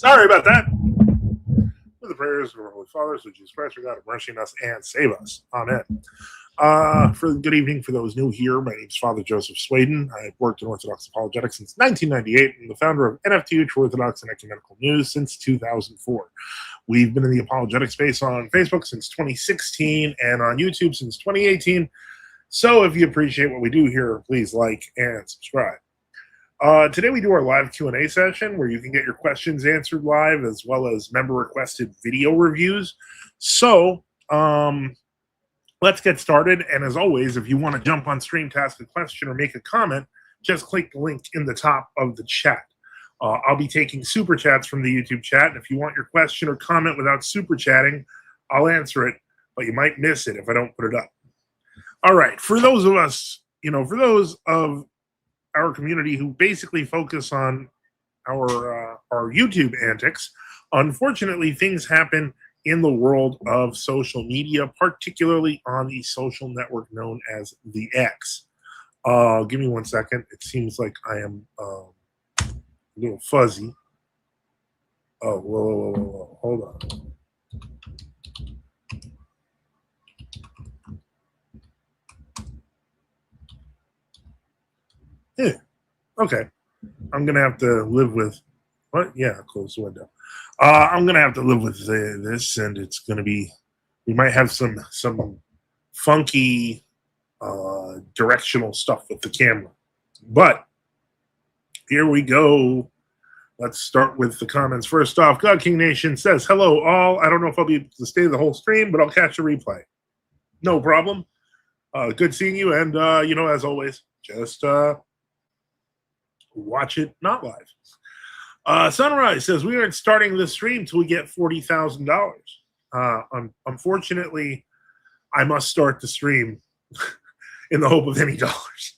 Sorry about that. With the prayers of our Holy Father, so Jesus Christ, our God, have mercy on us and save us. Amen. For good evening for those new here. My name is Father Joseph Swaden. I've worked in Orthodox apologetics since 1998 and the founder of NFTU, True Orthodox and Ecumenical News, since 2004. We've been in the apologetic space on Facebook since 2016 and on YouTube since 2018. So if you appreciate what we do here, please like and subscribe. Today we do our live Q&A session where you can get your questions answered live as well as member-requested video reviews. So let's get started. And as always, if you want to jump on stream to ask a question or make a comment, just click the link in the top of the chat. I'll be taking super chats from the YouTube chat. And if you want your question or comment without super chatting, I'll answer it, but you might miss it if I don't put it up. All right. For those of us, for those of our community who basically focus on our YouTube antics, unfortunately, things happen in the world of social media, particularly on the social network known as the X. Give me 1 second. It seems like I am a little fuzzy. Oh, whoa. Hold on. Yeah. Okay. I'm going to have to live with what? Yeah, close the window. I'm going to have to live with this, and it's going to be, we might have some funky directional stuff with the camera. But here we go. Let's start with the comments. First off, God King Nation says, hello all. I don't know if I'll be able to stay the whole stream, but I'll catch a replay. No problem. Good seeing you. And, as always, just watch it not live. Sunrise says, we aren't starting this stream till we get $40,000. Unfortunately, I must start the stream in the hope of any dollars.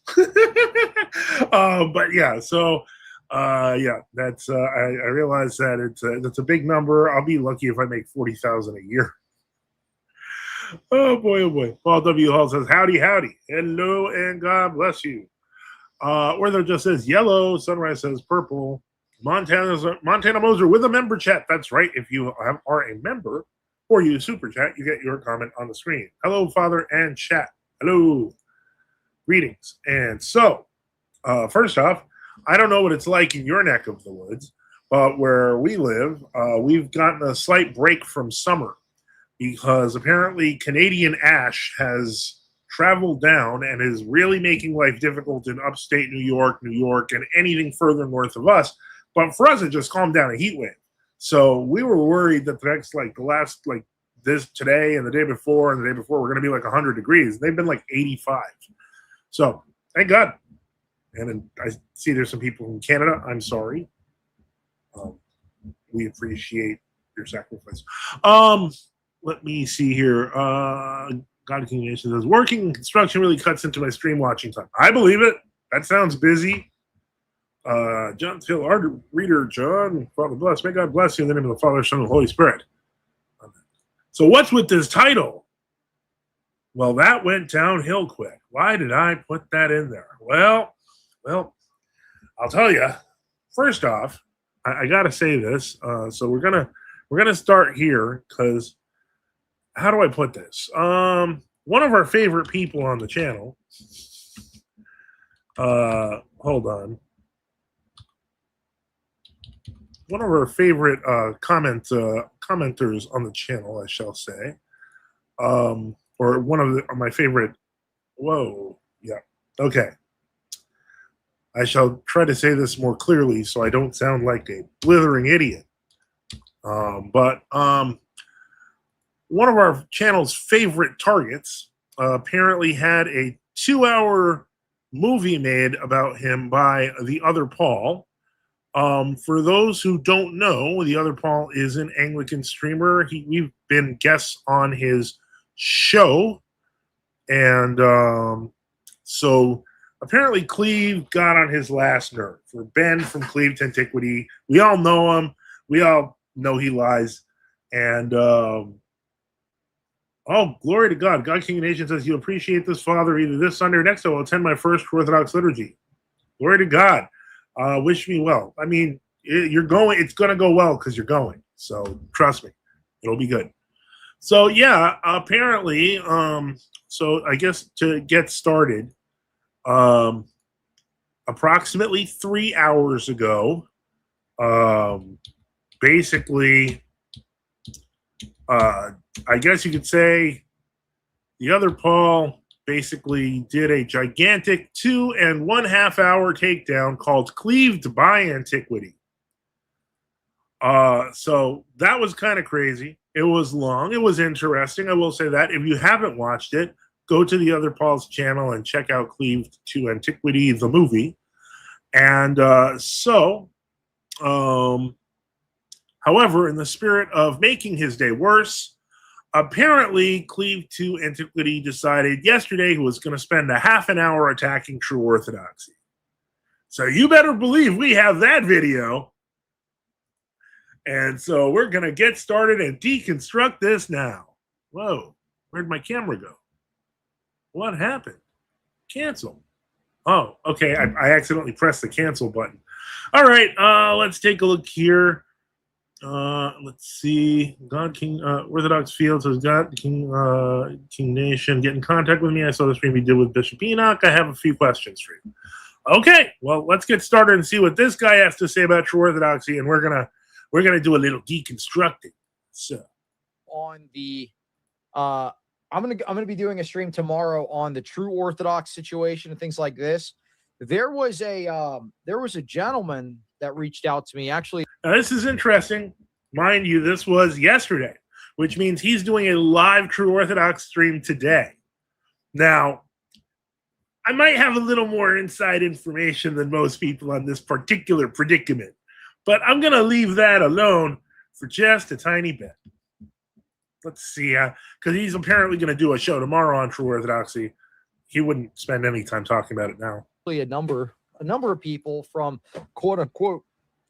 But yeah, so that's I realize that it's a big number. I'll be lucky if I make 40,000 a year. Oh boy. Paul W. Hall says, howdy. Hello and God bless you. Werther just says yellow. Sunrise says purple. Montana Moser with a member chat. That's right. If you are a member or use super chat, you get your comment on the screen. Hello, Father and chat. Hello. Greetings. And so, first off, I don't know what it's like in your neck of the woods, but where we live, we've gotten a slight break from summer because apparently Canadian ash has traveled down and is really making life difficult in upstate New York, and anything further north of us. But for us, it just calmed down a heat wave. So we were worried that today and the day before and the day before were going to be like 100 degrees. They've been like 85. So thank God. And I see there's some people in Canada. I'm sorry. We appreciate your sacrifice. Let me see here. God King Nation says, working in construction really cuts into my stream watching time. I believe it. That sounds busy. John Hill, our reader, John, Father bless. May God bless you in the name of the Father, Son, and the Holy Spirit. So what's with this title? Well, that went downhill quick. Why did I put that in there? Well, I'll tell you. First off, I got to say this. So we're gonna start here because how do I put this? One of our favorite people on the channel. Hold on. One of our favorite commenters on the channel, I shall say, or one of my favorite. Whoa, yeah, okay. I shall try to say this more clearly so I don't sound like a blithering idiot. But one of our channel's favorite targets apparently had a 2-hour movie made about him by the other Paul. For those who don't know, the other Paul is an Anglican streamer. We've been guests on his show. And so apparently Cleve got on his last nerve. For Ben from Cleve to Antiquity, we all know him. We all know he lies. And glory to God. God King of Nations says, you appreciate this, Father, either this Sunday or next. I will attend my first Orthodox liturgy. Glory to God. Wish me well. I mean, You're going. It's going to go well because you're going. So trust me, it'll be good. So yeah, apparently, so I guess to get started, um, approximately 3 hours ago, um, basically, I guess you could say the other Paul basically did a gigantic 2.5 hour takedown called Cleaved by Antiquity. So that was kind of crazy. It was long. It was interesting. I will say that. If you haven't watched it, go to the other Paul's channel and check out Cleaved to Antiquity, the movie. And however, in the spirit of making his day worse, apparently Cleaved to Antiquity decided yesterday he was going to spend a half an hour attacking True Orthodoxy. So you better believe we have that video. And so we're going to get started and deconstruct this now. Whoa, where'd my camera go? What happened? Cancel. Oh, okay. I accidentally pressed the cancel button. All right, let's take a look here. Let's see. God King Orthodox Field says God King King Nation, get in contact with me. I saw the stream he did with Bishop Enoch. I have a few questions for you. Okay, well, let's get started and see what this guy has to say about True Orthodoxy, and we're gonna do a little deconstructing. So on the I'm gonna be doing a stream tomorrow on the True Orthodox situation and things like this. There was a gentleman that reached out to me. Actually, now this is interesting. Mind you, this was yesterday, which means he's doing a live True Orthodox stream today. Now, I might have a little more inside information than most people on this particular predicament, but I'm going to leave that alone for just a tiny bit. Let's see, because he's apparently going to do a show tomorrow on True Orthodoxy. He wouldn't spend any time talking about it now. A number of people from quote unquote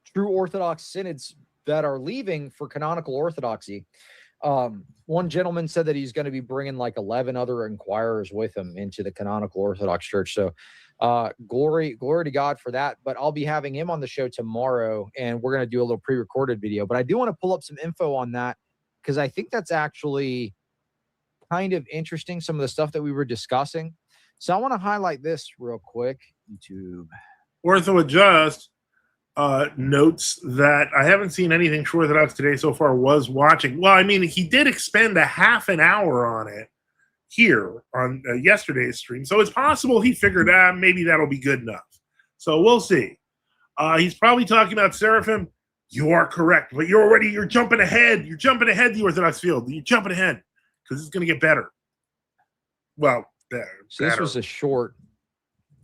True Orthodox synods that are leaving for canonical orthodoxy. One gentleman said that he's going to be bringing like 11 other inquirers with him into the canonical Orthodox Church. So glory to God for that. But I'll be having him on the show tomorrow, and we're going to do a little pre-recorded video. But I do want to pull up some info on that because I think that's actually kind of interesting, some of the stuff that we were discussing. So I want to highlight this real quick. YouTube. Ortho Adjust notes that I haven't seen anything True Orthodox today so far was watching. Well, I mean, he did expend a half an hour on it here on yesterday's stream. So it's possible he figured maybe that'll be good enough. So we'll see. He's probably talking about Seraphim. You are correct, but you're jumping ahead. You're jumping ahead the Orthodox field. You're jumping ahead because it's going to get better. Well, better. So this was a short.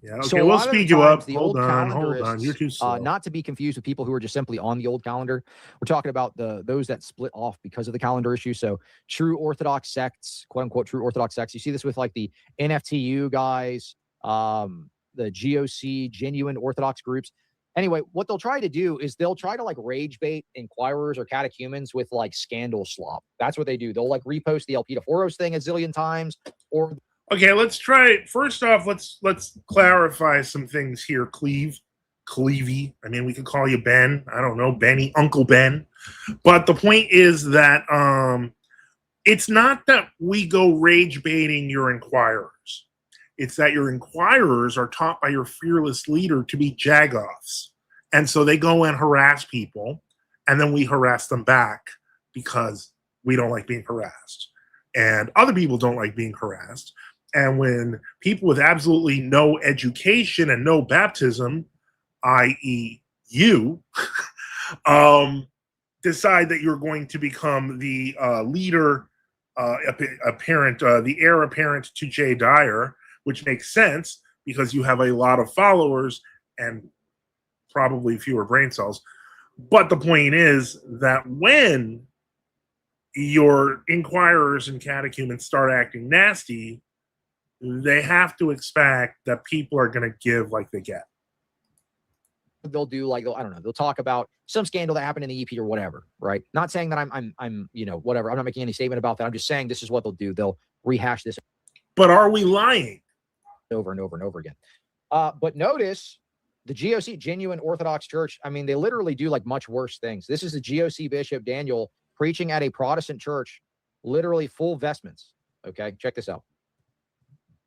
Yeah, okay, so we'll speed you up. Hold on. You're too slow. Not to be confused with people who are just simply on the old calendar. We're talking about those that split off because of the calendar issue. So true Orthodox sects, quote unquote, true Orthodox sects. You see this with like the NFTU guys, the GOC, genuine Orthodox groups. Anyway, what they'll try to do is they'll try to like rage bait inquirers or catechumens with like scandal slop. That's what they do. They'll like repost the LP to Foros thing a zillion times, or okay, let's try it. First off, let's clarify some things here, Clevey. I mean, we could call you Ben. I don't know, Benny, Uncle Ben. But the point is that it's not that we go rage baiting your inquirers. It's that your inquirers are taught by your fearless leader to be jagoffs. And so they go and harass people, and then we harass them back because we don't like being harassed. And other people don't like being harassed. And when people with absolutely no education and no baptism, i.e. you, decide that you're going to become the leader, the heir apparent to Jay Dyer, which makes sense because you have a lot of followers and probably fewer brain cells. But the point is that when your inquirers and catechumens start acting nasty, they have to expect that people are going to give like they get. They'll do like, I don't know, they'll talk about some scandal that happened in the EP or whatever, right? Not saying that I'm whatever. I'm not making any statement about that. I'm just saying this is what they'll do. They'll rehash this. But are we lying? Over and over and over again. But notice the GOC, Genuine Orthodox Church, I mean, they literally do like much worse things. This is the GOC Bishop Daniel preaching at a Protestant church, literally full vestments. Okay, check this out.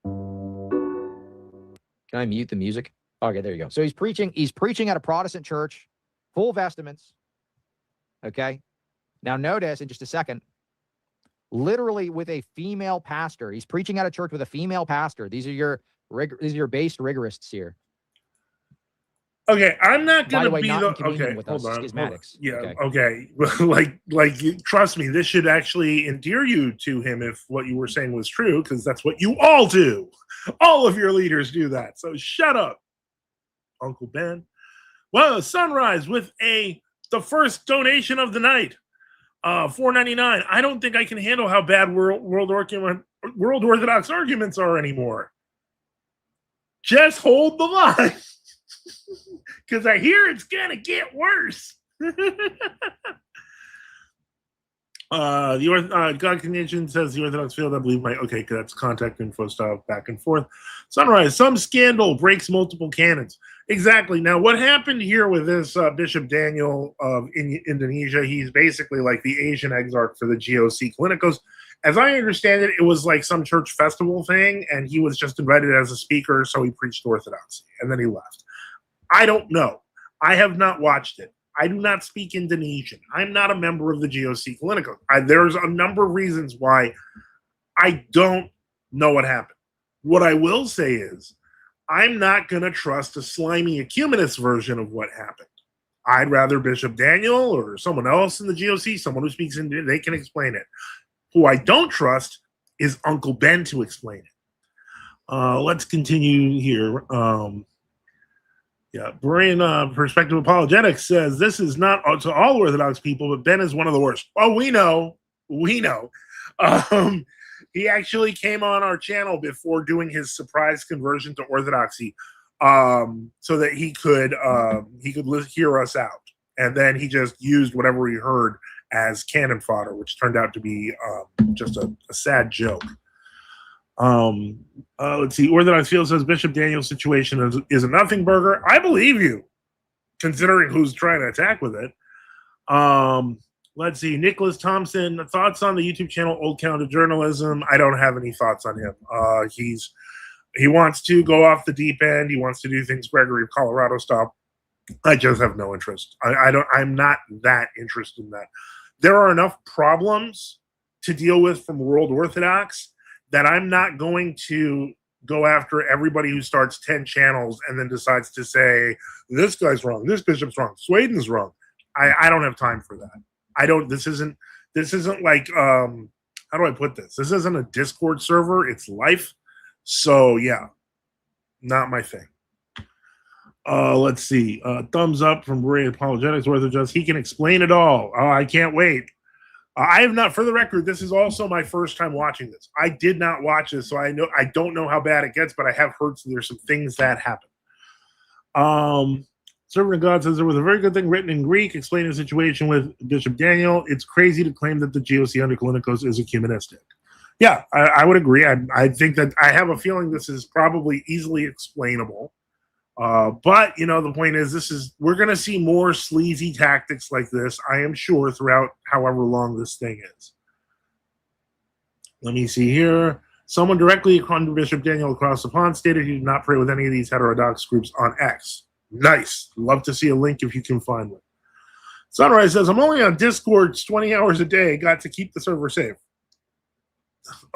Can I mute the music? Okay, there you go. So he's preaching at a Protestant church, full vestments. Okay. Now notice in just a second, literally with a female pastor. He's preaching at a church with a female pastor. These are your base rigorists here. Okay, I'm not By going the way, to be not the in communion okay. with Hold us, on, schismatics. Yeah, Okay. trust me, this should actually endear you to him if what you were saying was true, because that's what you all do. All of your leaders do that. So shut up, Uncle Ben. Well, Sunrise with the first donation of the night, $4.99. I don't think I can handle how bad world Orthodox arguments are anymore. Just hold the line. Because I hear it's going to get worse. God Connection says the Orthodox field, I believe, okay, that's contact info stuff, back and forth. Sunrise, some scandal breaks multiple canons. Exactly. Now, what happened here with this Bishop Daniel of Indonesia, he's basically like the Asian exarch for the GOC Clinicos. As I understand it, it was like some church festival thing, and he was just invited as a speaker, so he preached Orthodoxy, and then he left. I don't know. I have not watched it. I do not speak Indonesian. I'm not a member of the GOC Clinical. There's a number of reasons why I don't know what happened. What I will say is I'm not going to trust a slimy ecumenist version of what happened. I'd rather Bishop Daniel or someone else in the GOC, someone who speaks Indian, they can explain it. Who I don't trust is Uncle Ben to explain it. Let's continue here. Berean Perspective Apologetics says this is not to all Orthodox people, but Ben is one of the worst. Oh, we know. He actually came on our channel before doing his surprise conversion to Orthodoxy, so that he could hear us out, and then he just used whatever he heard as cannon fodder, which turned out to be just a sad joke. Let's see. Orthodox Field says Bishop Daniel's situation is a nothing burger. I believe you, considering who's trying to attack with it. Let's see. Nicholas Thompson, thoughts on the YouTube channel Old Counter Journalism? I don't have any thoughts on him. He wants to go off the deep end. He wants to do things Gregory of Colorado style. I just have no interest. I'm not that interested in that. There are enough problems to deal with from World Orthodox that I'm not going to go after everybody who starts 10 channels and then decides to say, this guy's wrong, this bishop's wrong, Sweden's wrong. I don't have time for that. This isn't like, how do I put this? This isn't a Discord server, it's life. So yeah, not my thing. Let's see. Thumbs up from Ray Apologetics, Orthodox. He can explain it all. Oh, I can't wait. I have not, for the record, this is also my first time watching this. I did not watch this, so I don't know how bad it gets, but I have heard there's some things that happen. Servant of God says there was a very good thing written in Greek explaining the situation with Bishop Daniel. It's crazy to claim that the GOC under Kalinikos is ecumenistic. Yeah, I would agree. I think that I have a feeling this is probably easily explainable. But the point is, we're going to see more sleazy tactics like this, I am sure, throughout however long this thing is. Let me see here. Someone directly under Bishop Daniel across the pond stated he did not pray with any of these heterodox groups on X. Nice. Love to see a link if you can find one. Sunrise says, I'm only on Discord 20 hours a day. Got to keep the server safe.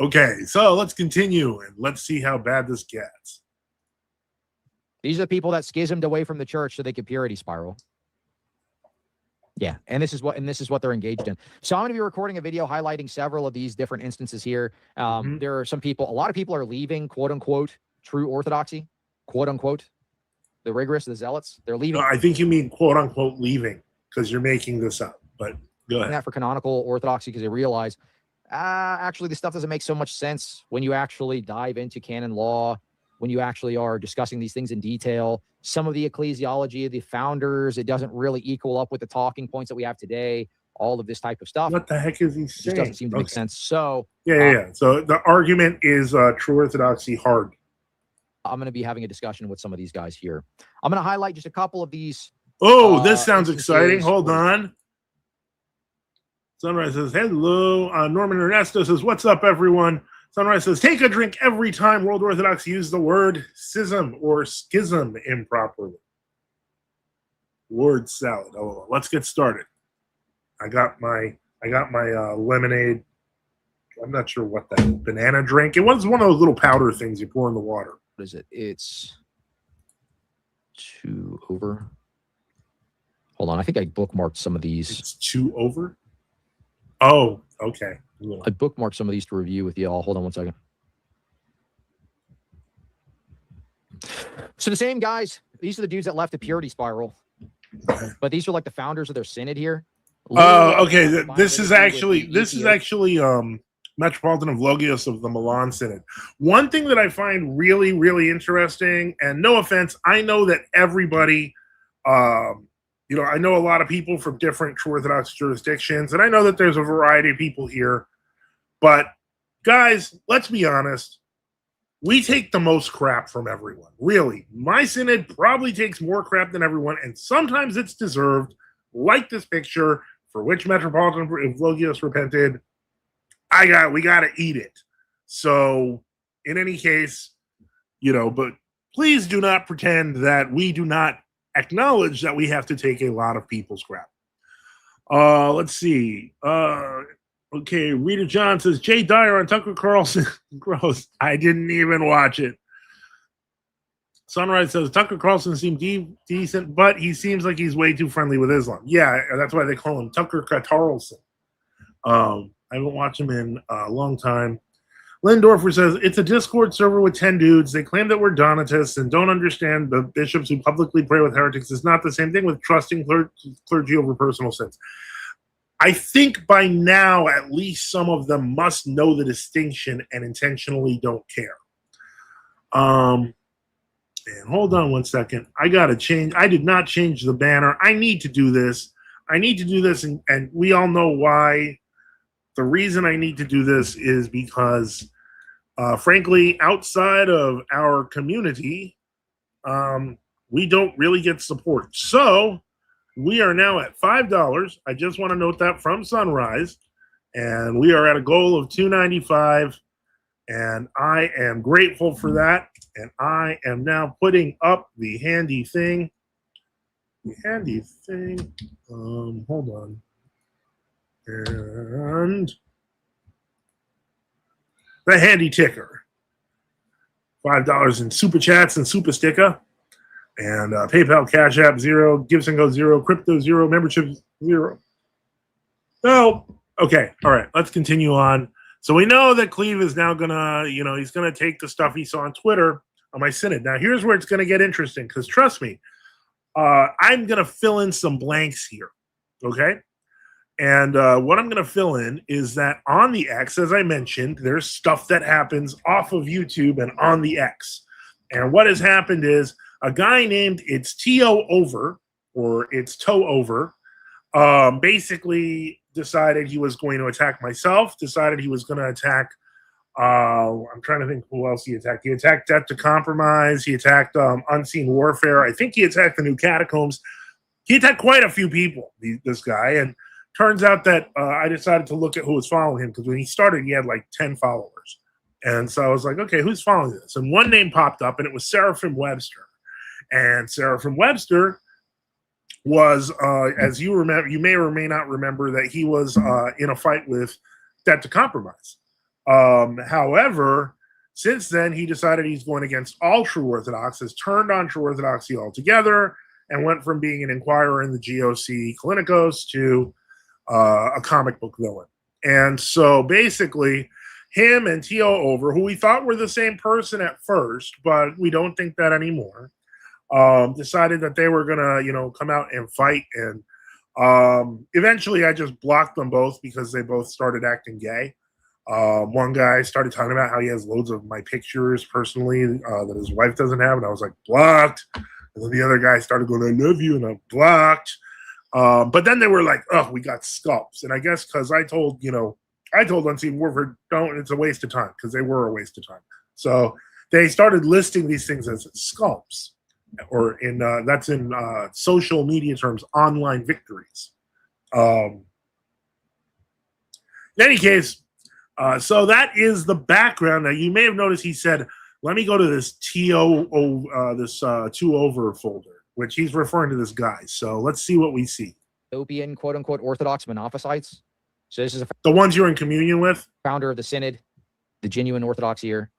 Okay, so let's continue and let's see how bad this gets. These are the people that schismed away from the church so they could purity spiral. Yeah, and this is what they're engaged in. So I'm going to be recording a video highlighting several of these different instances here. There are a lot of people are leaving, quote unquote, true orthodoxy, quote unquote, the rigorists, the zealots. They're leaving. No, I think you mean quote unquote leaving because you're making this up. But go ahead. That for canonical orthodoxy because they realize actually this stuff doesn't make so much sense when you actually dive into canon law. When you actually are discussing these things in detail, some of the ecclesiology of the founders, it doesn't really equal up with the talking points that we have today, all of this type of stuff. What the heck is he saying? Just doesn't seem to make sense. So yeah. So the argument is true orthodoxy hard. I'm going to be having a discussion with some of these guys here. I'm going to highlight just a couple of these. Oh, this sounds exciting. instances Hold where- on. Sunrise says, hello. Norman Ernesto says, what's up, everyone? Sunrise says, take a drink every time World Orthodox use the word schism or schism improperly. Word salad. Oh, let's get started. I got my lemonade. I'm not sure what that banana drink. It was one of those little powder things you pour in the water. What is it? It's 2 over. Hold on. I think I bookmarked some of these. It's 2 over? Oh, okay. I bookmarked some of these to review with you all. Hold on one second. So the same guys, these are the dudes that left the Purity Spiral. But these are like the founders of their synod here. Oh, okay. This is actually Metropolitan of Logios of the Milan Synod. One thing that I find really, really interesting, and no offense, I know that everybody, I know a lot of people from different True Orthodox jurisdictions, and I know that there's a variety of people here. But guys, let's be honest. We take the most crap from everyone. Really. My synod probably takes more crap than everyone, and sometimes it's deserved, like this picture, for which Metropolitan of Logios repented. We got to eat it. So, in any case, but please do not pretend that we do not acknowledge that we have to take a lot of people's crap. Let's see. Okay, Rita John says, Jay Dyer on Tucker Carlson. Gross. I didn't even watch it. Sunrise says, Tucker Carlson seemed decent, but he seems like he's way too friendly with Islam. Yeah, that's why they call him Tucker Carlson. I haven't watched him in a long time. Lindorfer says, it's a Discord server with 10 dudes. They claim that we're Donatists and don't understand the bishops who publicly pray with heretics is not the same thing with trusting clergy over personal sins. I think by now, at least some of them must know the distinction and intentionally don't care. And hold on one second. I got to change. I did not change the banner. I need to do this. And we all know why. The reason I need to do this is because, frankly, outside of our community, we don't really get support. So we are now at $5. I just want to note that from Sunrise. And we are at a goal of $2.95. And I am grateful for that. And I am now putting up the handy thing. Hold on. And the handy ticker. $5 in super chats and super sticker. And PayPal, Cash App, 0. Gibson Go 0. Crypto 0. Membership 0. Oh, okay. All right. Let's continue on. So we know that Cleve is now going to, he's going to take the stuff he saw on Twitter on my synod. Now, here's where it's going to get interesting because trust me, I'm going to fill in some blanks here. Okay. And what I'm going to fill in is that on the X, as I mentioned, there's stuff that happens off of YouTube and on the X. And what has happened is a guy named It's T.O. Over, or It's Toe Over, basically decided he was going to attack myself, decided he was going to attack, I'm trying to think who else he attacked. He attacked Debt to Compromise. He attacked Unseen Warfare. I think he attacked the New Catacombs. He attacked quite a few people, this guy. And turns out that I decided to look at who was following him because when he started, he had like 10 followers. And so I was like, okay, who's following this? And one name popped up, and it was Seraphim Webster. And Seraphim Webster was, as you remember, you may or may not remember that he was in a fight with Debt to Compromise. However, since then, he decided he's going against all True Orthodox, has turned on True Orthodoxy altogether, and went from being an inquirer in the GOC Clinicos to a comic book villain. And so basically, him and T.O. Over, who we thought were the same person at first, but we don't think that anymore, decided that they were going to, come out and fight. And eventually I just blocked them both because they both started acting gay. One guy started talking about how he has loads of my pictures personally that his wife doesn't have. And I was like, blocked. And then the other guy started going, I love you. And I'm blocked. But then they were like, oh, we got scalps. And I guess because I told Unseen Warfare, don't, it's a waste of time because they were a waste of time. So they started listing these things as scalps, or in that's in social media terms, online victories. In any case, so that is the background. Now you may have noticed he said, "Let me go to this this two over folder," which he's referring to this guy. So let's see what we see. Ethiopian quote unquote Orthodox Monophysites. So this is a The ones you're in communion with. founder of the Synod, the genuine Orthodox here.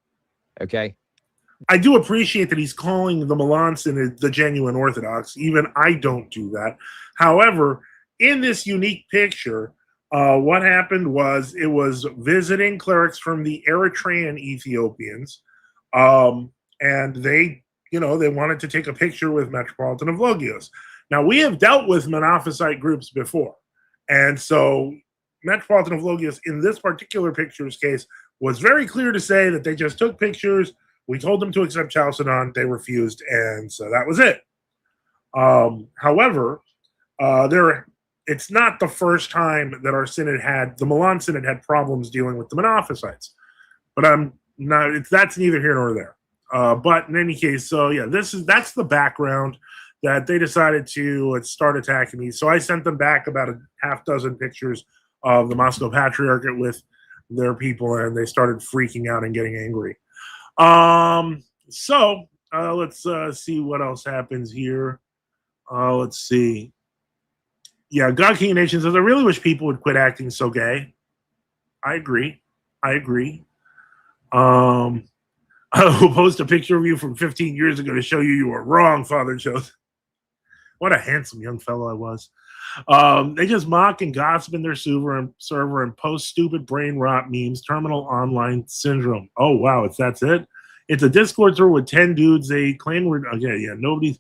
Okay. I do appreciate that he's calling the Milan Synod the genuine Orthodox. Even I don't do that. However, in this unique picture, what happened was it was visiting clerics from the Eritrean Ethiopians, and they, they wanted to take a picture with Metropolitan of Logos. Now, we have dealt with Monophysite groups before, and so Metropolitan of Logos, in this particular picture's case, was very clear to say that they just took pictures. We told them to accept Chalcedon. They refused, and so that was it. However, it's not the first time that our synod the Milan Synod had problems dealing with the Monophysites. But that's neither here nor there. But in any case, so yeah, that's the background that they decided to start attacking me. So I sent them back about a half dozen pictures of the Moscow Patriarchate with their people, and they started freaking out and getting angry. So let's see what else happens here. Let's see. Yeah, God King of Nations says, I really wish people would quit acting so gay. I agree. I will post a picture of you from 15 years ago to show you were wrong, Father Joseph. What a handsome young fellow I was. They just mock and gossip in their server and post stupid brain rot memes, terminal online syndrome. Oh, wow, that's it? It's a Discord server with 10 dudes. They claim we're, okay, yeah, nobody's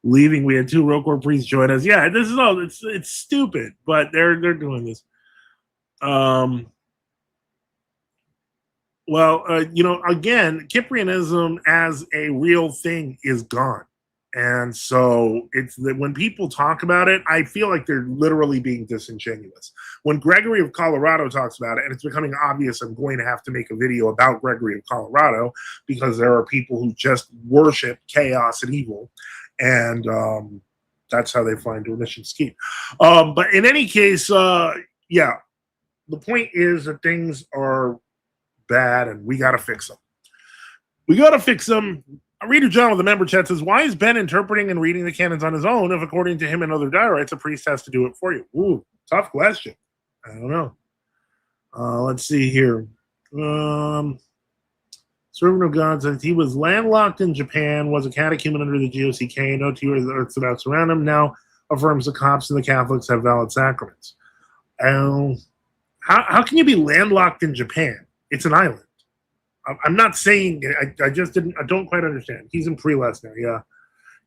leaving. We had 2 Roquefort priests join us. Yeah, this is all, it's stupid, but they're doing this. Well, again, Cyprianism as a real thing is gone. And so it's that when people talk about it, I feel like they're literally being disingenuous. When Gregory of Colorado talks about it, and it's becoming obvious I'm going to have to make a video about Gregory of Colorado because there are people who just worship chaos and evil. And that's how they find a mission scheme. But in any case, yeah, the point is that things are bad and we got to fix them. Reader John with the member chat says, why is Ben interpreting and reading the canons on his own if, according to him and other diorites, a priest has to do it for you? Ooh, tough question. I don't know. Let's see here. Servant of God says he was landlocked in Japan, was a catechumen under the GOCK, no two Orthodox around him, now affirms the Copts and the Catholics have valid sacraments. How can you be landlocked in Japan? It's an island. I'm not saying, I don't quite understand. He's in prelest now, yeah.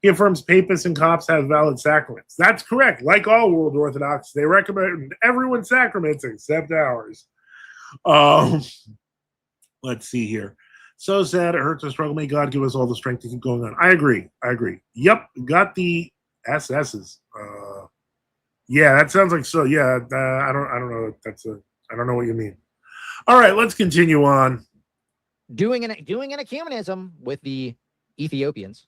He affirms Papists and Copts have valid sacraments. That's correct. Like all World Orthodox, they recommend everyone's sacraments except ours. Let's see here. So sad, it hurts to struggle. May God give us all the strength to keep going on. I agree. Yep, got the SS's. Yeah, that sounds like so. Yeah, I don't know. I don't know what you mean. All right, let's continue on. Doing an ecumenism with the Ethiopians.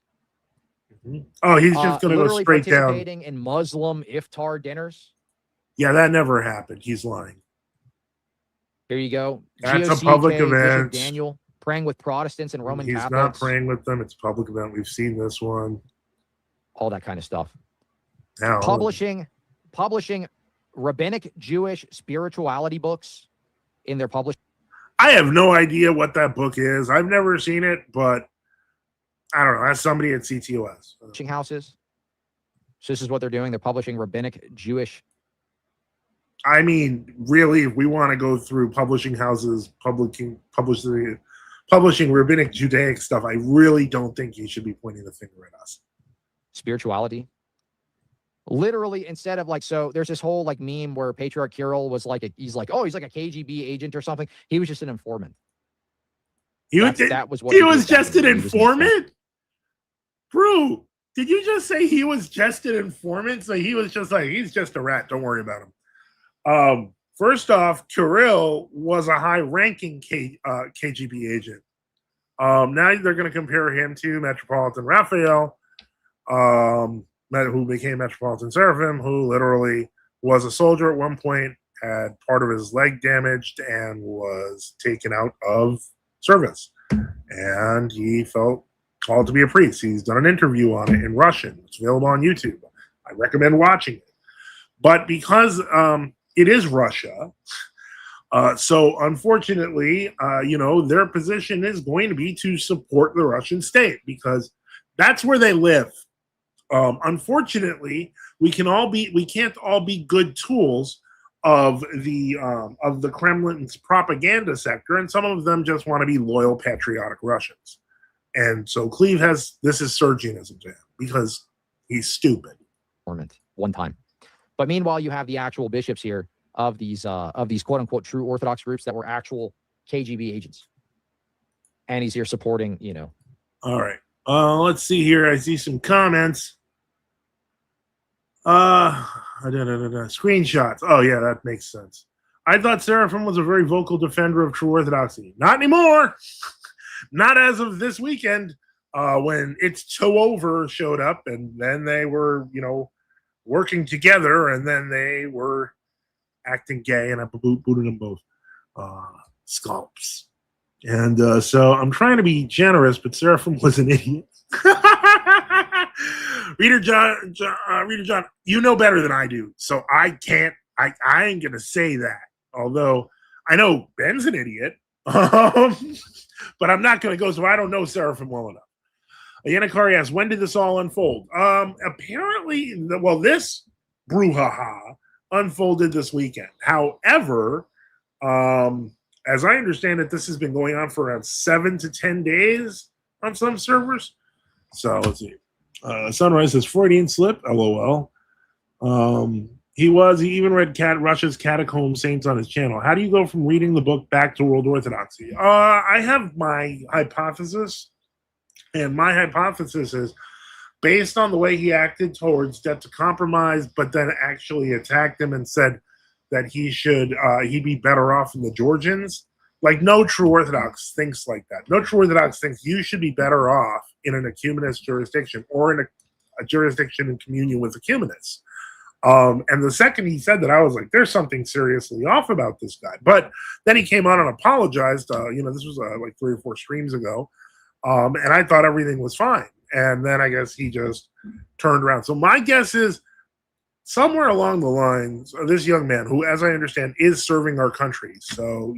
Mm-hmm. Oh, he's just going to go straight down. Participating in Muslim iftar dinners. Yeah, that never happened. He's lying. Here you go. That's GOCK, a public event. Daniel praying with Protestants and Roman Catholics. He's not praying with them. It's a public event. We've seen this one. All that kind of stuff. Now, Publishing rabbinic Jewish spirituality books in their publishing. I have no idea what that book is. I've never seen it, but I don't know. That's somebody at CTOS. Houses. So this is what they're doing. They're publishing rabbinic Jewish. I mean, really, if we want to go through publishing houses, publishing rabbinic Judaic stuff, I really don't think you should be pointing the finger at us. Spirituality. Literally, instead of so there's this whole meme where Patriarch Kirill was he's like a KGB agent or something. He was just an informant. He was just an informant? Bro, did you just say he was just an informant? So he was just he's just a rat. Don't worry about him. First off, Kirill was a high-ranking KGB agent. Now they're going to compare him to Metropolitan Raphael, who became Metropolitan Seraphim, who literally was a soldier at one point, had part of his leg damaged, and was taken out of service. And he felt called to be a priest. He's done an interview on it in Russian. It's available on YouTube. I recommend watching it. But because it is Russia, so unfortunately, their position is going to be to support the Russian state because that's where they live. Unfortunately, we can't all be good tools of the Kremlin's propaganda sector, and some of them just want to be loyal, patriotic Russians. And so Cleve this is surgeonism to him because he's stupid. One time. But meanwhile, you have the actual bishops here of these quote unquote true Orthodox groups that were actual KGB agents. And he's here supporting, All right. Let's see here. I see some comments. Screenshots. Oh yeah, that makes sense. I thought Seraphim was a very vocal defender of true Orthodoxy. Not anymore. Not as of this weekend, when It's So Over showed up, and then they were, working together, and then they were acting gay, and I booted them both. Scalps. And so I'm trying to be generous, but Seraphim was an idiot. Reader John, you know better than I do, so I ain't gonna say that. Although I know Ben's an idiot, but I'm not gonna go. So I don't know Seraphim well enough. Yanakari asks, when did this all unfold? Apparently, this brouhaha unfolded this weekend. However, as I understand it, this has been going on for around 7 to 10 days on some servers. So let's see. Sunrise says Freudian slip. LOL. He even read Russia's Catacomb Saints on his channel. How do you go from reading the book back to world orthodoxy? I have my hypothesis, and my hypothesis is based on the way he acted towards Debt to Compromise, but then actually attacked him and said that he'd be better off in the Georgians. Like, no true Orthodox thinks like that. No true Orthodox thinks you should be better off in an ecumenist jurisdiction or in a jurisdiction in communion with ecumenists. And the second he said that, I was like, there's something seriously off about this guy. But then he came on and apologized. This was like 3 or 4 streams ago. And I thought everything was fine. And then I guess he just turned around. So my guess is somewhere along the lines, this young man, who, as I understand, is serving our country. So,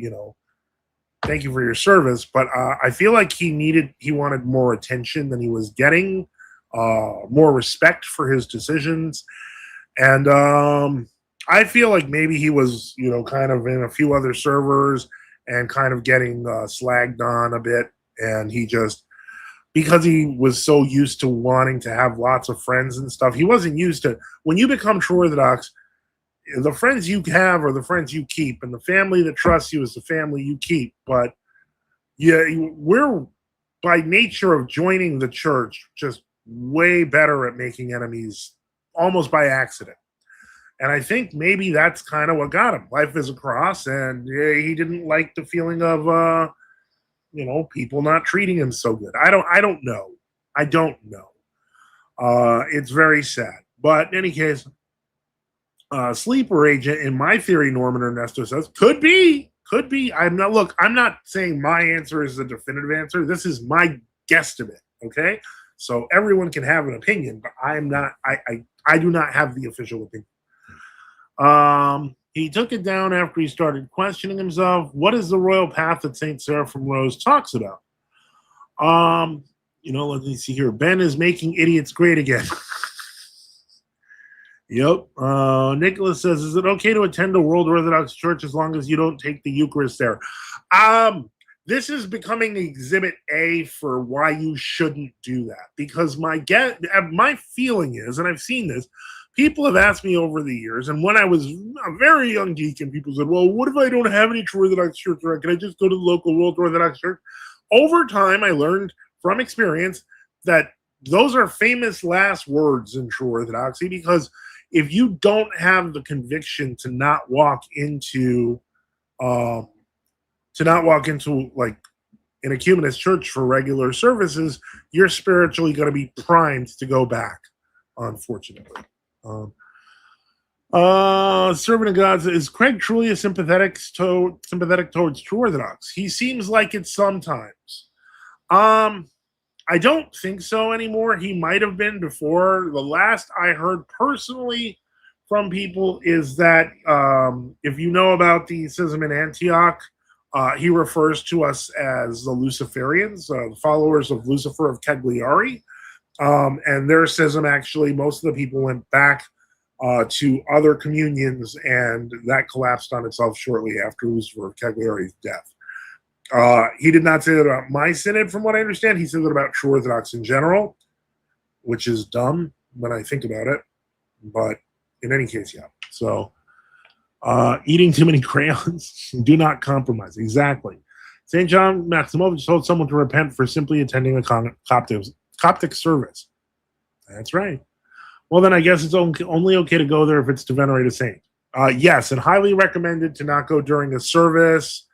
thank you for your service. But I feel like he wanted more attention than he was getting, more respect for his decisions. And I feel like maybe he was, kind of in a few other servers and kind of getting slagged on a bit. And he just, because he was so used to wanting to have lots of friends and stuff, he wasn't used to, when you become true Orthodox, the friends you have are the friends you keep, and the family that trusts you is the family you keep. But yeah, we're, by nature of joining the church, just way better at making enemies almost by accident. And I think maybe that's kind of what got him. Life is a cross, and he didn't like the feeling of people not treating him so good. I don't know. It's very sad. But in any case, sleeper agent, in my theory, Norman Ernesto says, could be. I'm not saying my answer is the definitive answer. This is my guesstimate. Okay. So everyone can have an opinion, but I do not have the official opinion. He took it down after he started questioning himself. What is the royal path that St. Seraphim Rose talks about? Let me see here. Ben is making idiots great again. Yep. Nicholas says, is it okay to attend a World Orthodox Church as long as you don't take the Eucharist there? This is becoming Exhibit A for why you shouldn't do that. Because my feeling is, and I've seen this, people have asked me over the years, and when I was a very young deacon, people said, well, what if I don't have any true Orthodox church? Can I just go to the local World Orthodox Church? Over time, I learned from experience that those are famous last words in true Orthodoxy, because if you don't have the conviction to not walk into like in a Humanist church for regular services, you're spiritually going to be primed to go back, unfortunately. Servant of God, is Craig truly a sympathetic towards True Orthodox? He seems like it sometimes. I don't think so anymore. He might have been before. The last I heard personally from people is that if you know about the schism in Antioch, he refers to us as the Luciferians, the followers of Lucifer of Cagliari. And their schism, actually, most of the people went back to other communions, and that collapsed on itself shortly after Lucifer of Cagliari's death. He did not say that about my synod, from what I understand. He said that about True Orthodox in general, which is dumb when I think about it. But in any case, yeah. So, eating too many crayons, do not compromise. Exactly. St. John Maximovich told someone to repent for simply attending a Coptic service. That's right. Well, then I guess it's only okay to go there if it's to venerate a saint. Yes, and highly recommended to not go during a service.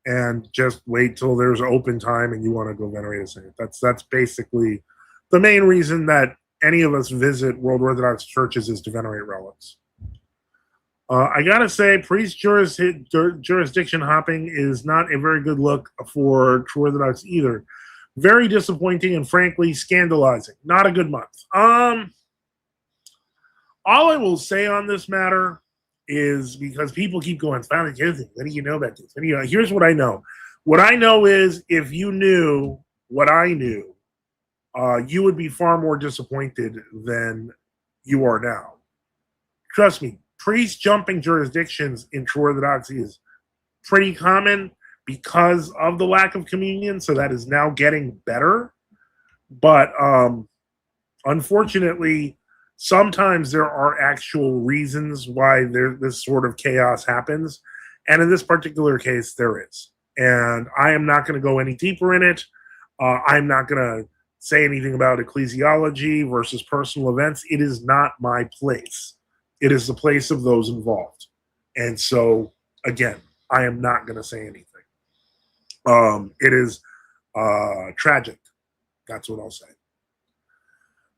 And just wait till there's open time and you want to go venerate a saint. That's basically the main reason that any of us visit World Orthodox churches, is to venerate relics. I gotta say, priest jurisdiction hopping is not a very good look for True Orthodox either. Very disappointing and frankly scandalizing. Not a good month. All I will say on this matter is, because people keep going, Father Joseph, what do you know about this? Here's what I know. What I know is, if you knew what I knew, you would be far more disappointed than you are now. Trust me, priest jumping jurisdictions in True Orthodoxy is pretty common because of the lack of communion, so that is now getting better. But unfortunately, sometimes there are actual reasons why this sort of chaos happens. And in this particular case, there is. And I am not going to go any deeper in it. I'm not going to say anything about ecclesiology versus personal events. It is not my place. It is the place of those involved. And so, again, I am not going to say anything. It is tragic. That's what I'll say.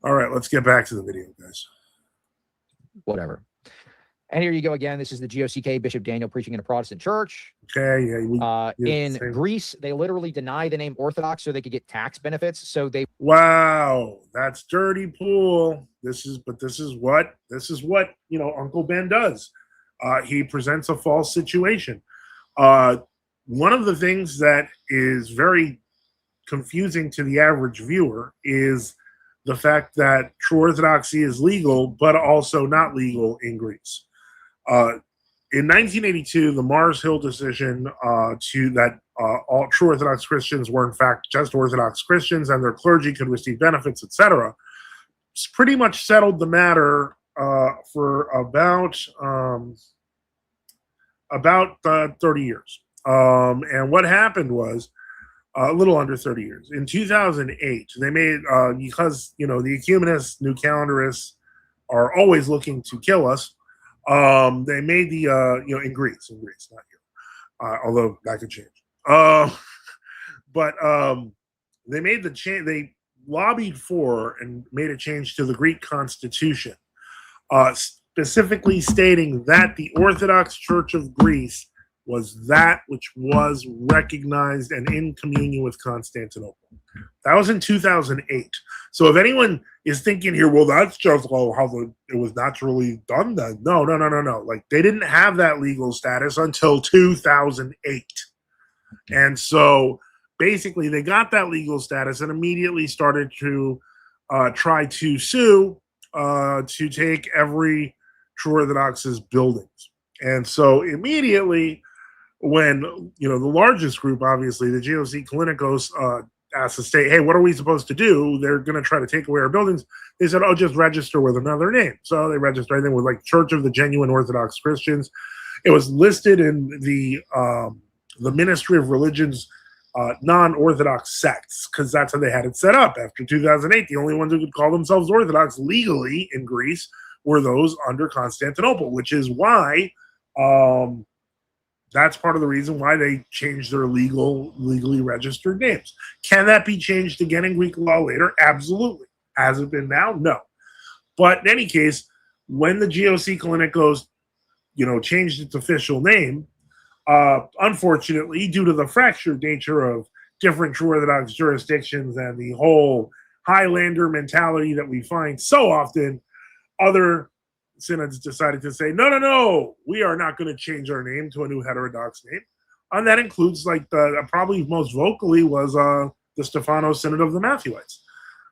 All right, let's get back to the video, guys. Whatever. And here you go again. This is the GOCK Bishop Daniel preaching in a Protestant church. Okay, yeah. In Greece, they literally deny the name Orthodox so they could get tax benefits. So they Wow, that's dirty pool. This is what Uncle Ben does. He presents a false situation. One of the things that is very confusing to the average viewer is the fact that True Orthodoxy is legal, but also not legal in Greece. In 1982, the Mars Hill decision that all True Orthodox Christians were in fact just Orthodox Christians and their clergy could receive benefits, etc., pretty much settled the matter for about 30 years. And what happened was, a little under 30 years. In 2008, they made, because, the ecumenists, new calendarists are always looking to kill us, they made the, in Greece, not here, although that could change. But they made the change, they lobbied for and made a change to the Greek constitution, specifically stating that the Orthodox Church of Greece was that which was recognized and in communion with Constantinople. That was in 2008. So if anyone is thinking here, well, that's just how it was naturally done then. No. Like, they didn't have that legal status until 2008. And so basically they got that legal status and immediately started to try to sue to take every True Orthodox's buildings. And so immediately, when the largest group, obviously the GOC Kalinikos, asked the state, hey, what are we supposed to do? They're going to try to take away our buildings. They said, just register with another name. So they registered everything with like Church of the Genuine Orthodox Christians. It was listed in the Ministry of Religion's non-Orthodox sects, because that's how they had it set up. After 2008, the only ones who could call themselves Orthodox legally in Greece were those under Constantinople, which is why That's part of the reason why they changed their legally registered names. Can that be changed again in Greek law later? Absolutely. Has it been now? No. But in any case, when the GOC clinic changed its official name, unfortunately, due to the fractured nature of different true Orthodox jurisdictions and the whole Highlander mentality that we find so often, other synods decided to say, no, we are not going to change our name to a new heterodox name. And that includes, like, probably most vocally was the Stephanos Synod of the Matthewites.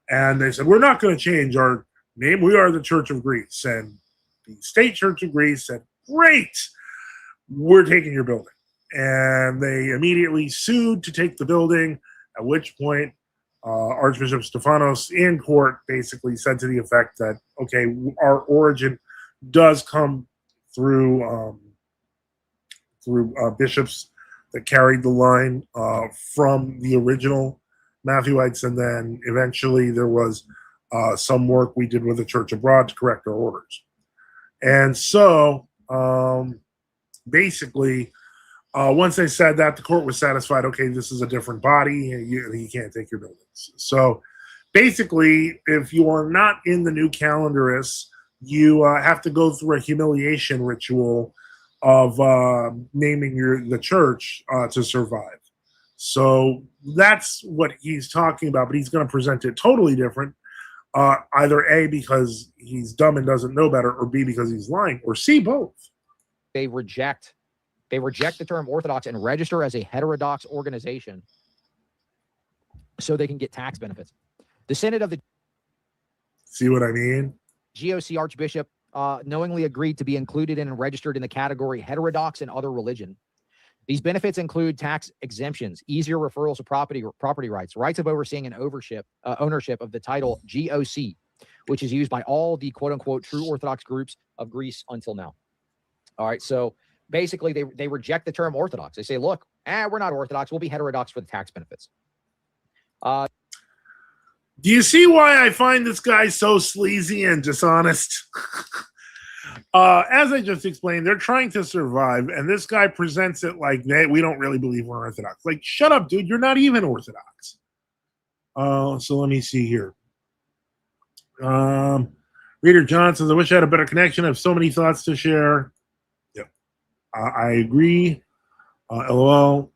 And they said, we're not going to change our name. We are the Church of Greece. And the State Church of Greece said, great, we're taking your building. And they immediately sued to take the building, at which point Archbishop Stephanos in court basically said to the effect that, okay, our origin does come through bishops that carried the line from the original Matthewites, and then eventually there was some work we did with the church abroad to correct our orders. And so basically, once they said that, the court was satisfied, okay, this is a different body, you can't take your buildings. So basically, if you are not in the new calendaris, you have to go through a humiliation ritual of naming the church to survive. So that's what he's talking about, but he's going to present it totally different. Either A, because he's dumb and doesn't know better, or B, because he's lying, or C, both. They reject the term Orthodox and register as a heterodox organization so they can get tax benefits. The Synod of the See what I mean? GOC Archbishop knowingly agreed to be included in and registered in the category heterodox and other religion. These benefits include tax exemptions, easier referrals of property rights, rights of overseeing and ownership of the title GOC, which is used by all the quote-unquote true Orthodox groups of Greece until now. All right, so basically they reject the term Orthodox. They say, look, we're not Orthodox. We'll be heterodox for the tax benefits. Do you see why I find this guy so sleazy and dishonest? As I just explained, they're trying to survive, and this guy presents it like, we don't really believe we're Orthodox. Like, shut up, dude. You're not even Orthodox. So let me see here. Reader John says, I wish I had a better connection. I have so many thoughts to share. Yep. I agree. LOL.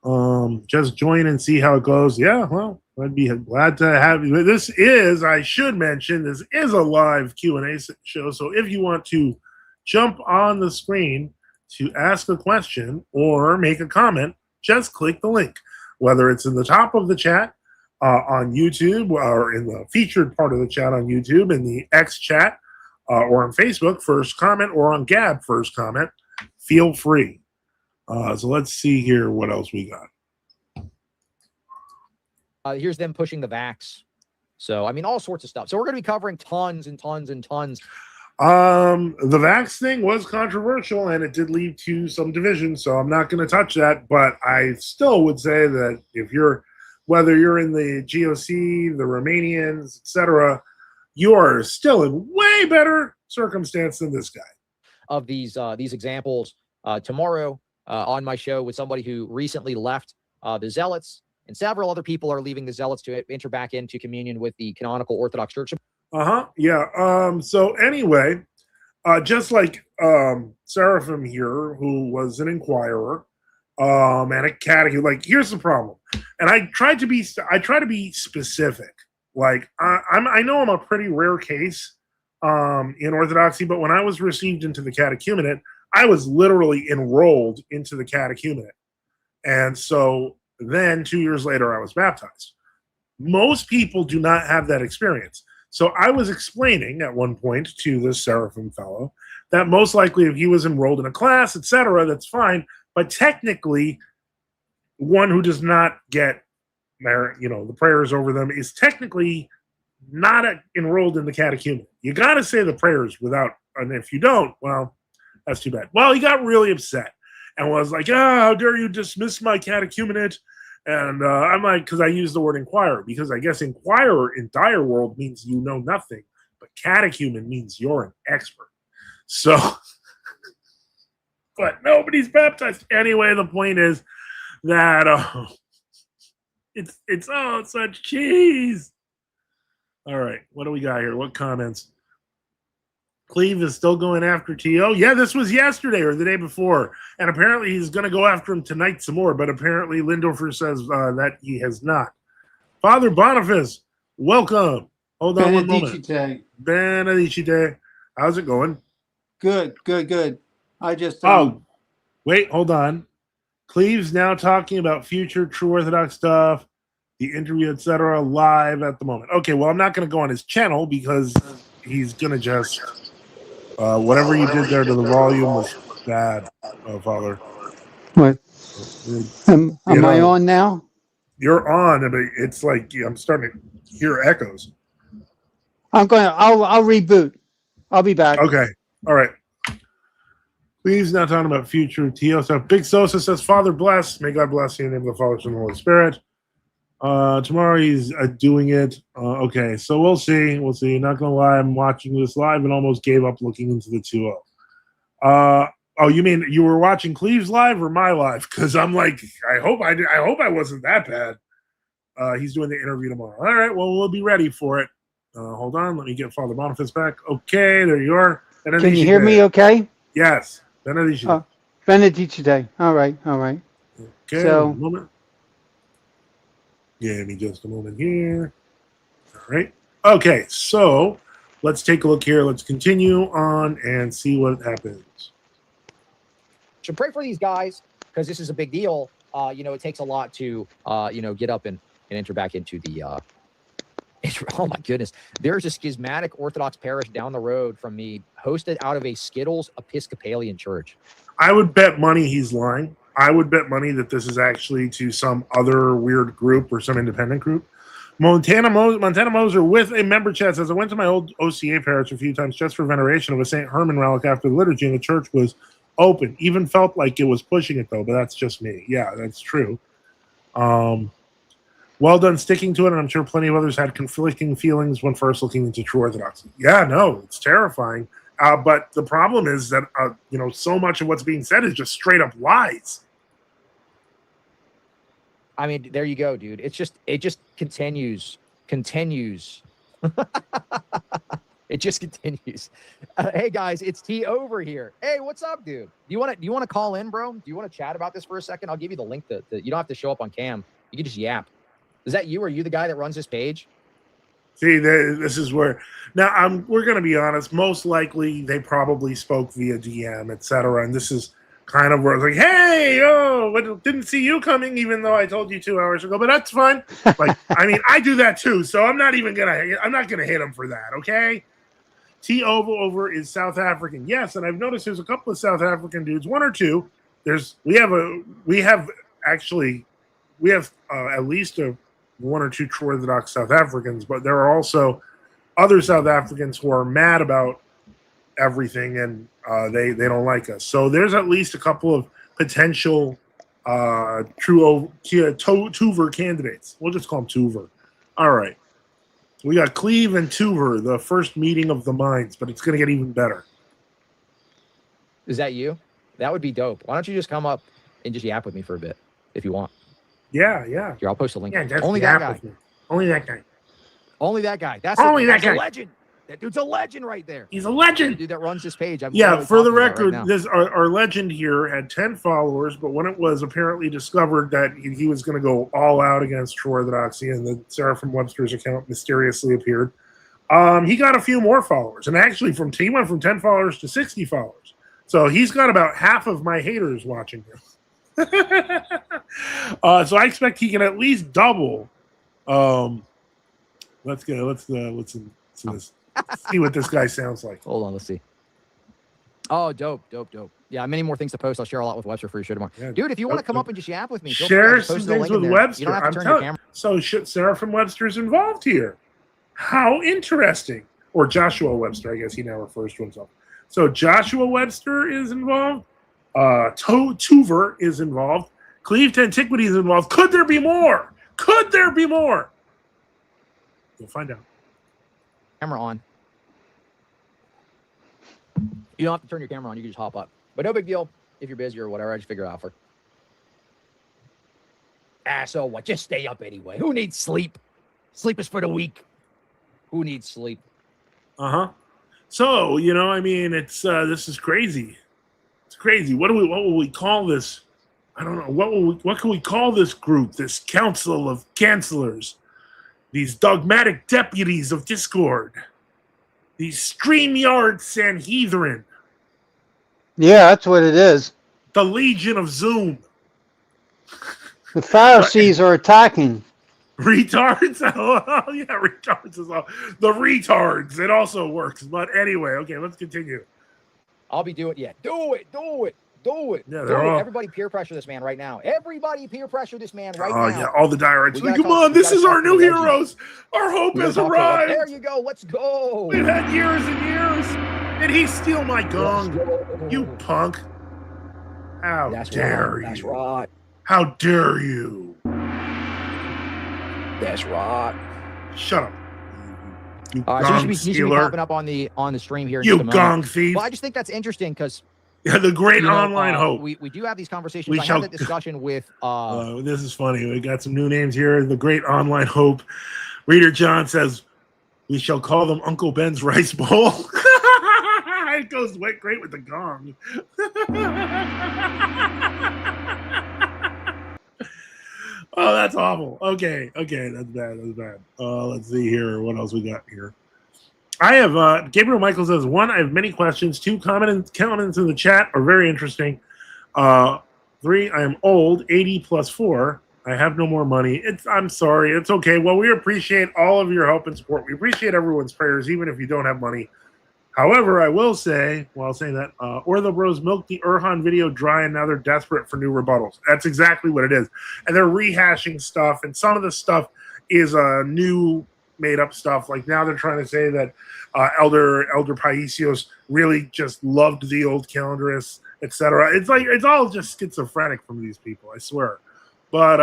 Just join and see how it goes. Yeah, well, I'd be glad to have you. This is, I should mention, this is a live Q&A show. So if you want to jump on the screen to ask a question or make a comment, just click the link. Whether it's in the top of the chat on YouTube, or in the featured part of the chat on YouTube, in the X chat, or on Facebook, first comment, or on Gab, first comment, feel free. So let's see here what else we got. Here's them pushing the vax. So, I mean, all sorts of stuff. So we're going to be covering tons and tons and tons. The vax thing was controversial, and it did lead to some division, so I'm not going to touch that. But I still would say that whether you're in the GOC, the Romanians, etc., you are still in way better circumstance than this guy. Of these examples tomorrow on my show with somebody who recently left the Zealots, and several other people are leaving the Zealots to enter back into communion with the canonical Orthodox Church. Yeah. So anyway, just like Seraphim here, who was an inquirer and a catechist, like, here's the problem. And I try to be specific. Like, I know I'm a pretty rare case in Orthodoxy, but when I was received into the catechumenate, I was literally enrolled into the catechumenate. And so then 2 years later, I was baptized. Most people do not have that experience. So I was explaining at one point to this Seraphim fellow that most likely if he was enrolled in a class, etc., that's fine. But technically, one who does not get the prayers over them is technically not enrolled in the catechumenate. You got to say the prayers and if you don't, well, that's too bad. Well, he got really upset and was like, how dare you dismiss my catechumenate? And I'm like, because I use the word inquirer, because I guess inquirer in dire world means you know nothing, but catechumen means you're an expert. So but nobody's baptized. Anyway, the point is that it's such cheese. All right, what do we got here? What comments? Cleve is still going after T.O. Yeah, this was yesterday or the day before. And apparently he's going to go after him tonight some more. But apparently Lindorfer says that he has not. Father Boniface, welcome. Hold on one moment. Benedicite. How's it going? Good. I just... wait, hold on. Cleve's now talking about future True Orthodox stuff, the interview, etc., live at the moment. Okay, well, I'm not going to go on his channel because he's going to just... whatever you did there to the volume was bad, Father. What? Am I on now? You're on, but it's like I'm starting to hear echoes. I'll reboot. I'll be back. Okay. All right. Please not talking about future TO stuff. Big Sosa says, Father bless. May God bless you in the name of the Father, Son, and the Holy Spirit. Tomorrow he's doing it. Okay, so we'll see. Not gonna lie, I'm watching this live and almost gave up looking into the 2-0. Oh, you mean you were watching Cleve's live or my live? Because I'm like, I hope I wasn't that bad. He's doing the interview tomorrow. All right, well, we'll be ready for it. Hold on, let me get Father Boniface back. Okay, there you are. Can you hear me okay? Yes. Benedicite. Benedicite. All right. Okay, so, one moment. Give me just a moment here. All right. Okay, so let's take a look here. Let's continue on and see what happens. Should pray for these guys because this is a big deal. It takes a lot to, get up and enter back into the. Oh my goodness! There's a schismatic Orthodox parish down the road from me, hosted out of a Skittles Episcopalian church. I would bet money he's lying. I would bet money that this is actually to some other weird group or some independent group. Montana Moser with a member chat says, I went to my old OCA parish a few times just for veneration of a St. Herman relic after the liturgy, and the church was open. Even felt like it was pushing it, though, but that's just me. Yeah, that's true. Well done sticking to it, and I'm sure plenty of others had conflicting feelings when first looking into True Orthodoxy. Yeah, no, it's terrifying. But the problem is that, so much of what's being said is just straight up lies. I mean, there you go, dude. It just continues. It just continues. Hey guys, it's T over here. Hey, what's up, dude? Do you want to call in, bro? Do you want to chat about this for a second? I'll give you the link. You don't have to show up on cam. You can just yap. Is that you? Are you the guy that runs this page? See, this is where now we're going to be honest. Most likely, they probably spoke via DM, etc. And this is kind of where it's like, hey, didn't see you coming, even though I told you 2 hours ago. But that's fine. Like, I mean, I do that too, so I'm not gonna hit him for that. Okay. T over is South African. Yes, and I've noticed there's a couple of South African dudes, one or two. We have at least one or two True Orthodox South Africans, but there are also other South Africans who are mad about everything and they don't like us. So there's at least a couple of potential Tuver candidates. We'll just call them Tuver. All right. We got Cleve and Tuver, the first meeting of the minds, but it's going to get even better. Is that you? That would be dope. Why don't you just come up and just yap with me for a bit if you want? Yeah. Here, I'll post a link. Yeah, Only that guy. Only that guy. Only that guy. That's a legend. That dude's a legend right there. He's a legend. The dude that runs this page. For the record, our legend here had 10 followers, but when it was apparently discovered that he was going to go all out against True Orthodoxy and the Seraphim Webster's account mysteriously appeared, he got a few more followers. And actually, he went from 10 followers to 60 followers. So he's got about half of my haters watching him. So I expect he can at least double. Let's see what this guy sounds like. Hold on, let's see. Oh, dope. Yeah, many more things to post. I'll share a lot with Webster for your show tomorrow. Yeah, dude, if you want to come up and just yap with me, share some things with Webster. You don't have to turn your camera. So Seraphim Webster's involved here. How interesting. Or Joshua Webster, I guess he now refers to himself. So Joshua Webster is involved. Tuver is involved. Cleve to Antiquity is involved. Could there be more? We'll find out. Camera on. You don't have to turn your camera on. You can just hop up. But no big deal. if you're busy or whatever. I just figure it out for. So what? Just stay up anyway. Who needs sleep? Sleep is for the weak. Who needs sleep? So, I mean, it's this is crazy. It's crazy. What will we call this? I don't know. What can we call this group? This council of cancelers? These dogmatic deputies of Discord? These StreamYard Sanhedrin? Yeah, that's what it is. The Legion of Zoom? The Pharisees are attacking. Retards? Oh, yeah, retards is all. The retards. It also works. But anyway, okay, let's continue. I'll be doing Do it. Yeah, Everybody peer pressure this man right now. Everybody peer pressure this man right now. Oh, yeah, all the diehards. Come on, this is our new heroes. Our hope has arrived. There you go. Let's go. We've had years and years. Did he steal my gong? You punk. How dare you? That's right. How dare you? That's right. Shut up. You so gong he should be popping up on the stream here. You gong thief. Well, I just think that's interesting because the great online hope. We do have these conversations. I had that discussion with. This is funny. We got some new names here. The great online hope. Reader John says, "We shall call them Uncle Ben's rice bowl." It goes great with the gong. Oh, that's awful. Okay, that's bad. Let's see here. What else we got here? I have Gabriel Michael says, 1, I have many questions. 2, comments in the chat are very interesting. 3, I am old, 80 plus 4. I have no more money. I'm sorry. It's okay. Well, we appreciate all of your help and support. We appreciate everyone's prayers, even if you don't have money. However, I will say, while saying that, Ortho Bros milked the Erhan video dry, and now they're desperate for new rebuttals. That's exactly what it is. And they're rehashing stuff, and some of the stuff is new made-up stuff. Like now they're trying to say that Elder Paisios really just loved the old calendarists, etc. It's all just schizophrenic from these people, I swear. But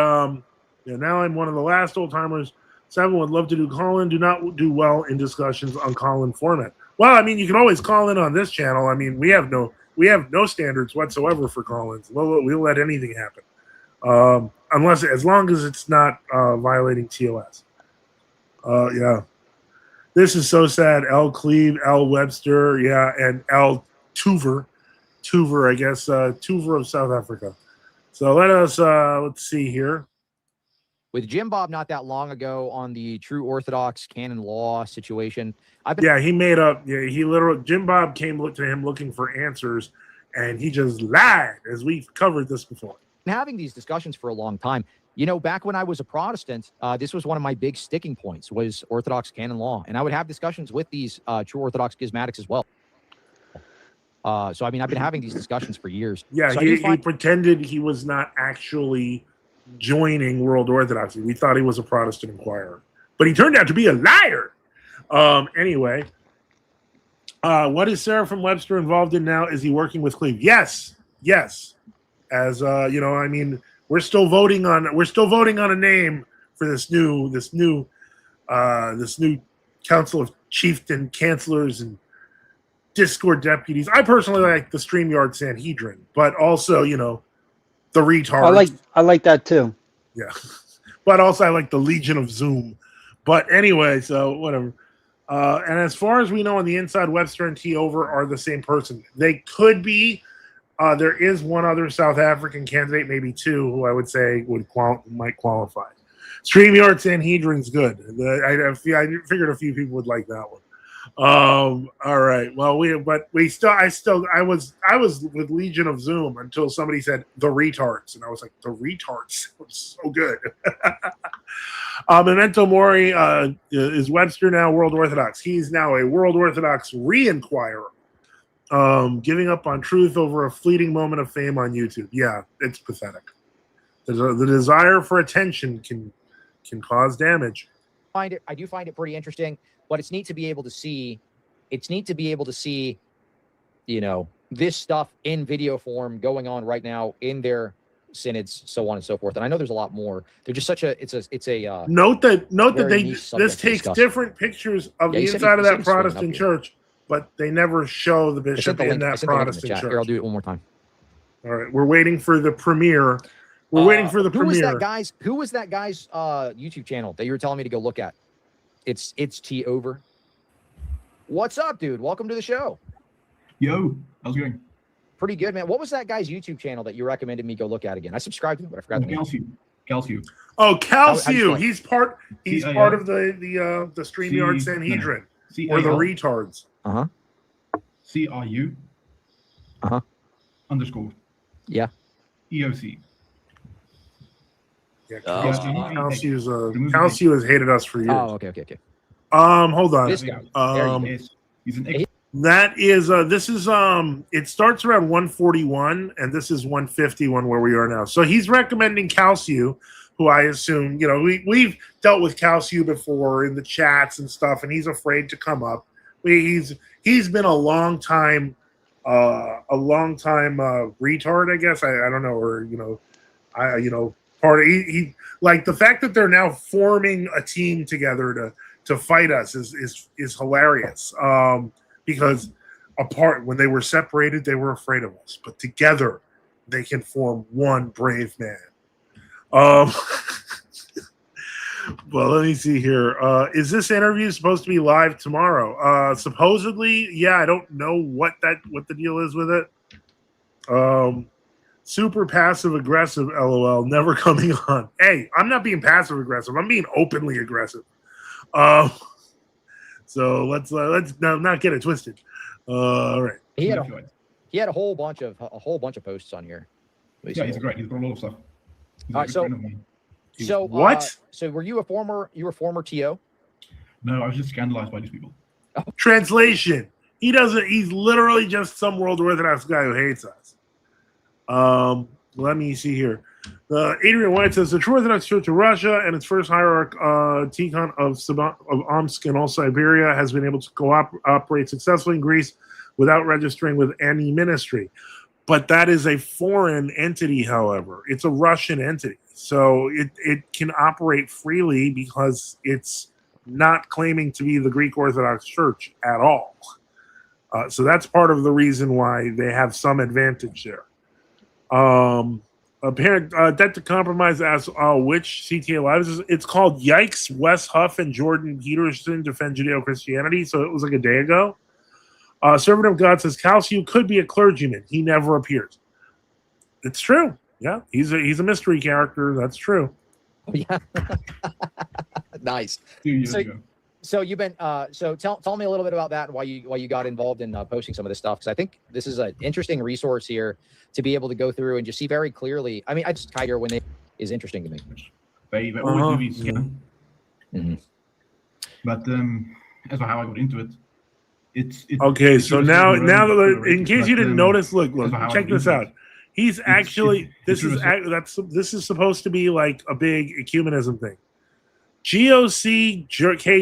now I'm one of the last old-timers. 7 would love to do call-in. Do not do well in discussions on call-in format. Well, I mean, you can always call in on this channel. I mean, we have no standards whatsoever for call-ins. We'll let anything happen, as long as it's not violating TOS. Yeah, this is so sad. L. Cleve, L. Webster, yeah, and L. Tuver, I guess, Tuver of South Africa. So let's see here. With Jim Bob not that long ago on the True Orthodox canon law situation. He made up. Yeah, he literally, Jim Bob came to him looking for answers, and he just lied, as we've covered this before. Having these discussions for a long time. Back when I was a Protestant, this was one of my big sticking points was Orthodox canon law. And I would have discussions with these True Orthodox schismatics as well. So, I mean, I've been having these discussions for years. Yeah, so he pretended he was not actually joining World Orthodoxy. We thought he was a Protestant inquirer, but he turned out to be a liar. Anyway, what is Seraphim Webster involved in now? Is he working with Cleve? Yes. As I mean, we're still voting on a name for this new council of chieftain cancelers and Discord deputies. I personally like the StreamYard Sanhedrin, but also, the retards. I like that too. Yeah. But also I like the Legion of Zoom. But anyway, so whatever. And as far as we know on the inside, Webster and T over are the same person. They could be. There is one other South African candidate, maybe 2, who I would say might qualify. StreamYard Sanhedrin's good. I figured a few people would like that one. All right. Well, I was with Legion of Zoom until somebody said the retards, and I was like, the retards was so good. Memento Mori is Webster now World Orthodox. He's now a World Orthodox re-inquirer, giving up on truth over a fleeting moment of fame on YouTube. Yeah, it's pathetic. The desire for attention can cause damage. I do find it pretty interesting. But it's neat to be able to see. This stuff in video form going on right now in their synods, so on and so forth. And I know there's a lot more. They're just such a. It's a. Note that this takes different pictures of the inside of that Protestant church, but they never show the bishop in that Protestant church. Here, I'll do it one more time. All right, we're waiting for the premiere. We're waiting for the Who was premiere. that guy's? Who was that guy's YouTube channel that you were telling me to go look at? It's T over. What's up, dude? Welcome to the show. Yo, how's it going? Pretty good, man. What was that guy's YouTube channel that you recommended me go look at again? I subscribed to him, but I forgot the name. Calcium. Oh, How you Calciu. spell it? He's part. He's C-I-L? part of the StreamYard C- Sanhedrin C or the A L retards. CRU _ Yeah. EOC. Yeah, Oh. Calciu has hated us for years. Oh, okay. Hold on. This guy. There you go. He's an That is this is it starts around 141 and this is 151 where we are now. So he's recommending Calciu, who I assume, we've dealt with Calciu before in the chats and stuff, and he's afraid to come up. He's been a long time retard, I guess. I don't know, or part of he like the fact that they're now forming a team together to fight us is hilarious. Because apart, when they were separated, they were afraid of us, but together they can form one brave man. Well, let me see here. Is this interview supposed to be live tomorrow? Supposedly, yeah. I don't know what the deal is with it. Super passive aggressive, LOL. Never coming on. Hey, I'm not being passive aggressive. I'm being openly aggressive. So let's not get it twisted. All right. He had a whole bunch of posts on here. Yeah, he's great. He's got a lot of stuff. All right, so What? So were you a former TO? No, I was just scandalized by these people. Translation. He's literally just some World Orthodox guy who hates us. Let me see here. Adrian White says the True Orthodox Church of Russia and its first hierarch, Tikhon of Omsk and all Siberia, has been able to operate successfully in Greece without registering with any ministry. But that is a foreign entity, however. It's a Russian entity. So it can operate freely because it's not claiming to be the Greek Orthodox Church at all. So that's part of the reason why they have some advantage there. Apparent debt to compromise asks which CTA Live is. It's called Yikes, Wes Huff and Jordan Peterson Defend Judeo-Christianity. So it was like a day ago. Servant of God says Calciu could be a clergyman. He never appears. It's true. Yeah, he's a mystery character. That's true. Yeah. Nice. 2 years ago. So you've been so tell me a little bit about that and why you got involved in posting some of this stuff, because I think this is an interesting resource here to be able to go through and just see very clearly. I mean, I just Tiger when they is interesting to me. They always do these scams. Mm-hmm. But as for how I got into it, it's okay. So now that in case you didn't notice, look, check this out. He's actually this is supposed to be like a big ecumenism thing. GOC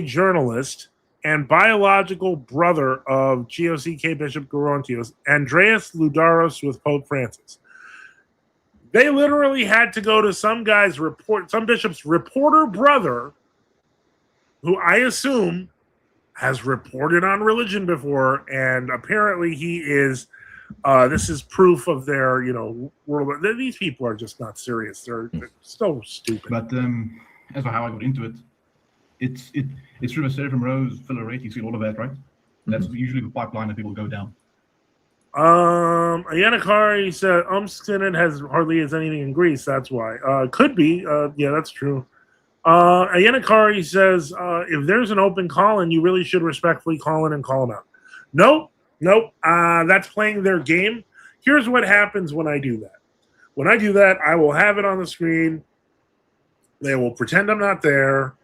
journalist and biological brother of GOCK Bishop Gerontios, Andreas Ludaros with Pope Francis. They literally had to go to some bishop's reporter brother, who I assume has reported on religion before, and apparently he is. This is proof of their, world. These people are just not serious. They're so stupid. But as for how I got into it, it's through a Seraphim Rose filler rate. You see all of that, right? That's usually the pipeline that people go down. Yanakari said Synod has hardly has anything in Greece. That's why. Could be. Yeah, that's true. Yanakari says if there's an open call-in, you really should respectfully call in and call them out. Nope. That's playing their game. Here's what happens when I do that. When I do that, I will have it on the screen. They will pretend I'm not there.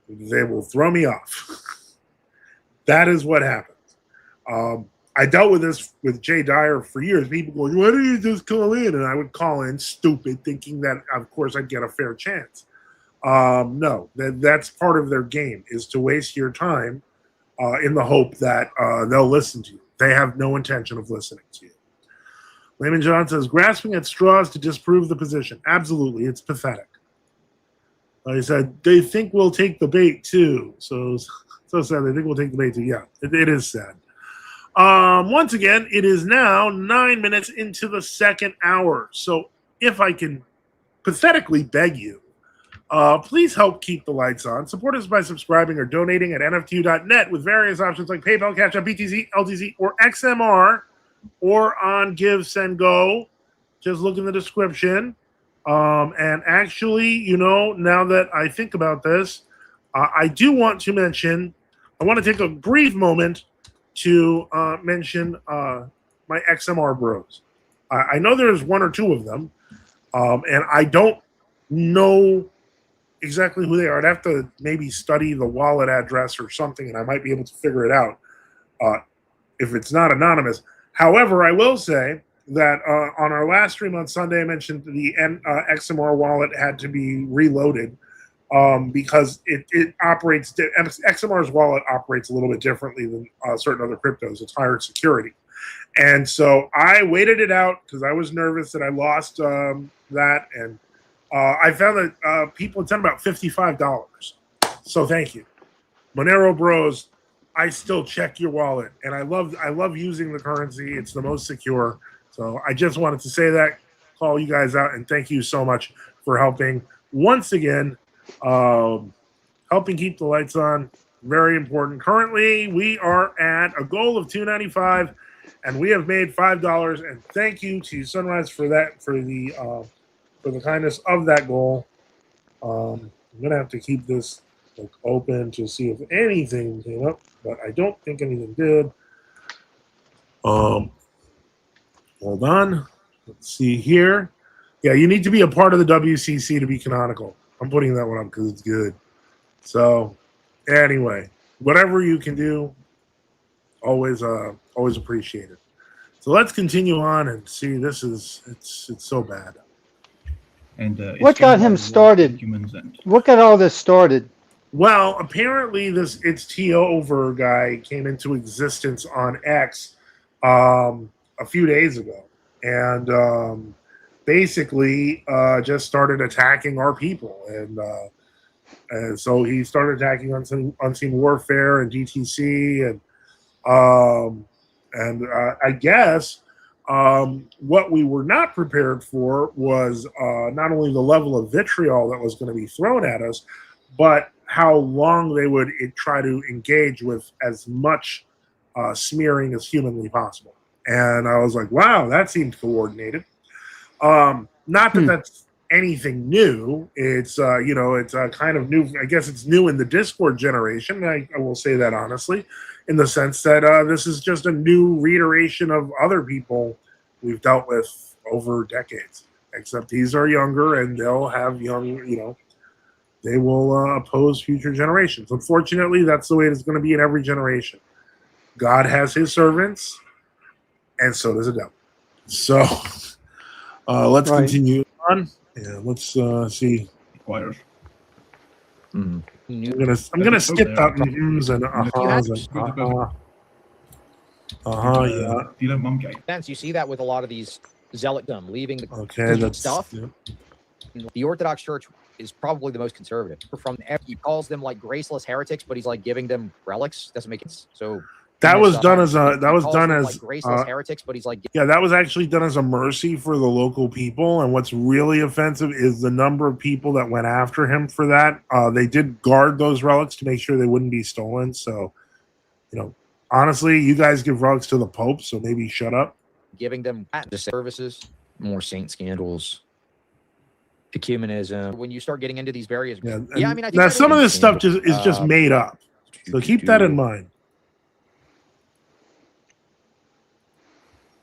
They will throw me off. That is what happens. I dealt with this with Jay Dyer for years. People going, why don't you just call in? And I would call in stupid, thinking that, of course, I'd get a fair chance. No, that's part of their game, is to waste your time in the hope that they'll listen to you. They have no intention of listening to you. Layman John says, grasping at straws to disprove the position. Absolutely. It's pathetic. He said, they think we'll take the bait too. So sad. They think we'll take the bait too. Yeah, it is sad. Once again, it is now 9 minutes into the second hour. So if I can pathetically beg you, please help keep the lights on. Support us by subscribing or donating at NFTU.net with various options like PayPal, Cash App, BTC, LTC, or XMR, or on Give, Send, Go. Just look in the description. And actually, you know, now that I think about this, I do want to mention, I want to take a brief moment to mention my XMR bros. I know there's one or two of them, and I don't know exactly who they are. I'd have to maybe study the wallet address or something, and I might be able to figure it out if it's not anonymous. However, I will say that on our last stream on Sunday, I mentioned the XMR wallet had to be reloaded because it operates. XMR's wallet operates a little bit differently than certain other cryptos. It's higher security. And so I waited it out because I was nervous that I lost that. And I found that people had sent about $55. So thank you. Monero Bros, I still check your wallet. And I love using the currency. It's the most secure. So I just wanted to say that, call you guys out, and thank you so much for helping once again, helping keep the lights on. Very important. Currently, we are at a goal of $2.95, and we have made $5. And thank you to Sunrise for that, for the kindness of that goal. I'm gonna have to keep this open to see if anything came up, but I don't think anything did. Hold on. Let's see here. Yeah, you need to be a part of the WCC to be canonical. I'm putting that one up because it's good. So, anyway, whatever you can do, always appreciate it. So let's continue on and see. This is it's so bad. And What got him started? What got all this started? Well, apparently it's T.O. guy came into existence on X a few days ago, and basically just started attacking our people, and so he started attacking Unseen Warfare and GTC, and I guess what we were not prepared for was not only the level of vitriol that was going to be thrown at us, but how long they would try to engage with as much smearing as humanly possible. And I was like, wow, that seemed coordinated. Not that that's anything new. It's, it's kind of new. I guess it's new in the Discord generation. I will say that honestly, in the sense that this is just a new reiteration of other people we've dealt with over decades, except these are younger and they'll have young, they will oppose future generations. Unfortunately, that's the way it's going to be in every generation. God has his servants, and so does the devil. So let's continue on. Yeah, let's see. Acquires. I'm gonna skip that and yeah. Sense you see that with a lot of these zealotdom leaving Okay, that's stuff. Yeah. The Orthodox Church is probably the most conservative. He calls them like graceless heretics, but he's like giving them relics. Doesn't make sense. So that was done as like graceless heretics, but he's like, yeah, that was actually done as a mercy for the local people. And what's really offensive is the number of people that went after him for that. They did guard those relics to make sure they wouldn't be stolen. So, honestly, you guys give relics to the Pope, so maybe shut up. Giving them services, more saint scandals, ecumenism. When you start getting into these various, I mean, I think now some of this stuff is just made up. So keep that in mind.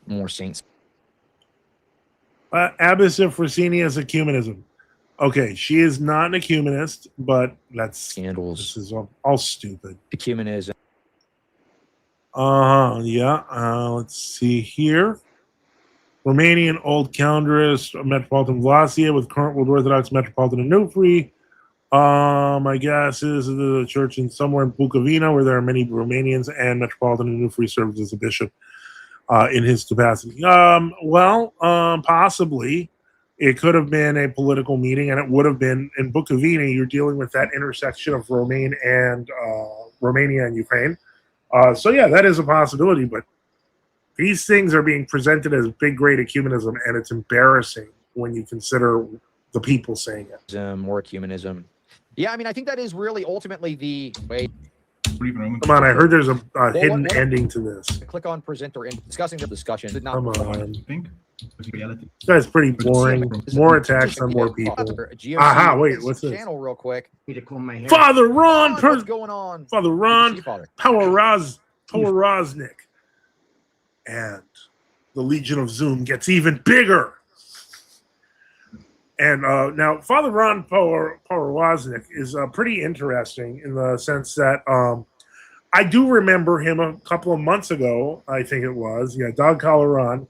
More saints. Abbess of Frasini as ecumenism. Okay, she is not an ecumenist, but that's scandals. This is all stupid. Ecumenism. Let's see here. Romanian Old Calendrist Metropolitan Vlasia with current World Orthodox Metropolitan Onufri. My guess is the church in somewhere in Bukovina where there are many Romanians, and Metropolitan Onufri serves as a bishop in his capacity. Possibly. It could have been a political meeting, and it would have been in Bukovina. You're dealing with that intersection of Romania and Ukraine. So yeah, that is a possibility, but These things are being presented as big, great ecumenism, and it's embarrassing when you consider the people saying it. More ecumenism. Yeah, I mean, I think that is really ultimately the way. Come on, I heard there's a hidden ending to this. Click on presenter and discussing the discussion. Did not Come perform. on. Think with reality. This guy's pretty boring. More attacks on more people. Aha, wait, what's this? Channel real quick. Need to comb my hair. Father Ron, What's going on? Father Ron, Poweroznik. And the Legion of Zoom gets even bigger. And now Father Ron Poweroznik is pretty interesting in the sense that I do remember him a couple of months ago, I think it was. Yeah, Dog Collar Ron.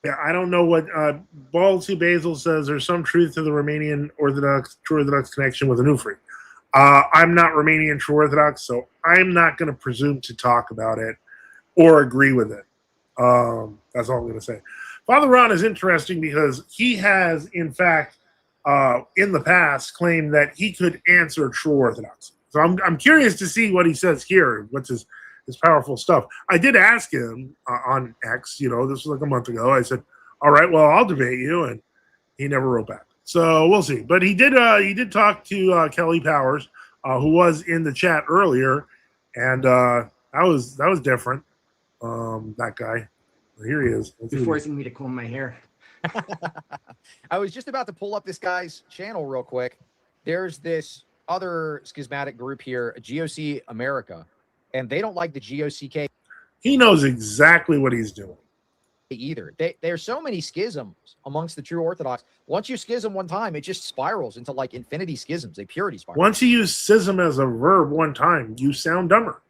Yeah, I don't know what Balti Basil says. There's some truth to the Romanian True Orthodox connection with Onufri. I'm not Romanian True Orthodox, so I'm not going to presume to talk about it or agree with it. That's all I'm going to say. Father Ron is interesting because he has, in fact, in the past, claimed that he could answer True Orthodoxy. So I'm curious to see what he says here. What's his powerful stuff. I did ask him on X, this was like a month ago. I said, all right, well, I'll debate you. And he never wrote back. So we'll see. But he did talk to Kelly Powers, who was in the chat earlier. And that was different. That guy. Here he is. You're forcing me to comb my hair. I was just about to pull up this guy's channel real quick. There's this other schismatic group here, GOC America, and they don't like the GOCK. He knows exactly what he's doing. Either. There's so many schisms amongst the true Orthodox. Once you schism one time, it just spirals into like infinity schisms, a purity spiral. Once you use schism as a verb one time, you sound dumber.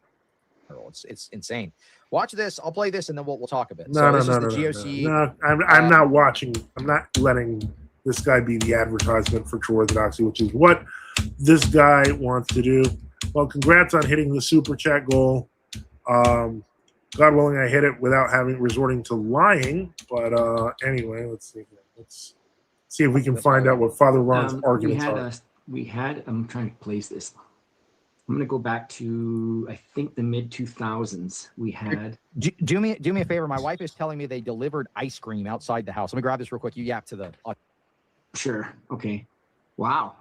It's insane. Watch this. I'll play this and then we'll talk a bit. No, I'm not watching. I'm not letting this guy be the advertisement for True Orthodoxy, which is what this guy wants to do. Well, congrats on hitting the super chat goal. God willing, I hit it without resorting to lying. But anyway, let's see. Let's see if we can find out what Father Ron's arguments are. I'm trying to place this. I'm going to go back to, I think, the mid-2000s. We had... Do me a favor. My wife is telling me they delivered ice cream outside the house. Let me grab this real quick. You yap to the... Sure. Okay. Wow.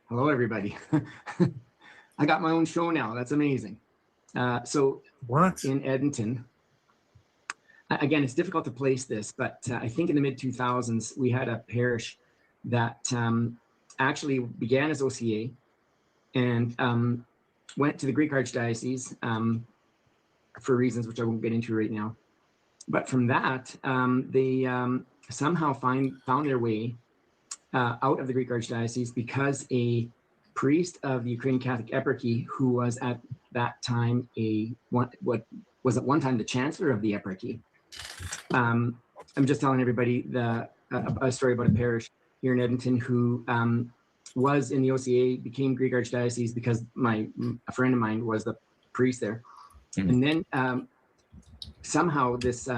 Hello, everybody. I got my own show now. That's amazing. So what? In Edmonton, again, it's difficult to place this, but I think in the mid-2000s, we had a parish that actually began as OCA and went to the Greek Archdiocese for reasons which I won't get into right now. But from that, they somehow found their way out of the Greek Archdiocese because a priest of the Ukrainian Catholic Eparchy, who was at that time what was at one time the chancellor of the Eparchy. I'm just telling everybody a story about a parish here in Edmonton who was in the OCA, became Greek Archdiocese because a friend of mine was the priest there. Mm-hmm. And then somehow this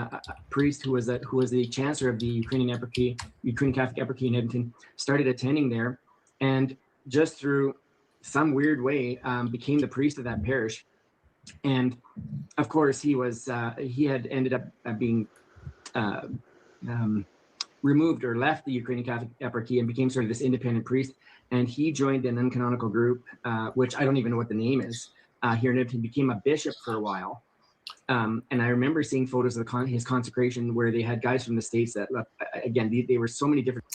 priest who was the chancellor of the Ukrainian Catholic Eparchy in Edmonton started attending there, and just through some weird way became the priest of that parish. And of course he had ended up being removed or left the Ukrainian Catholic Eparchy and became sort of this independent priest. And he joined an uncanonical group, which I don't even know what the name is, here in Edmonton. He became a bishop for a while. And I remember seeing photos of his consecration where they had guys from the States that, again, they were so many different.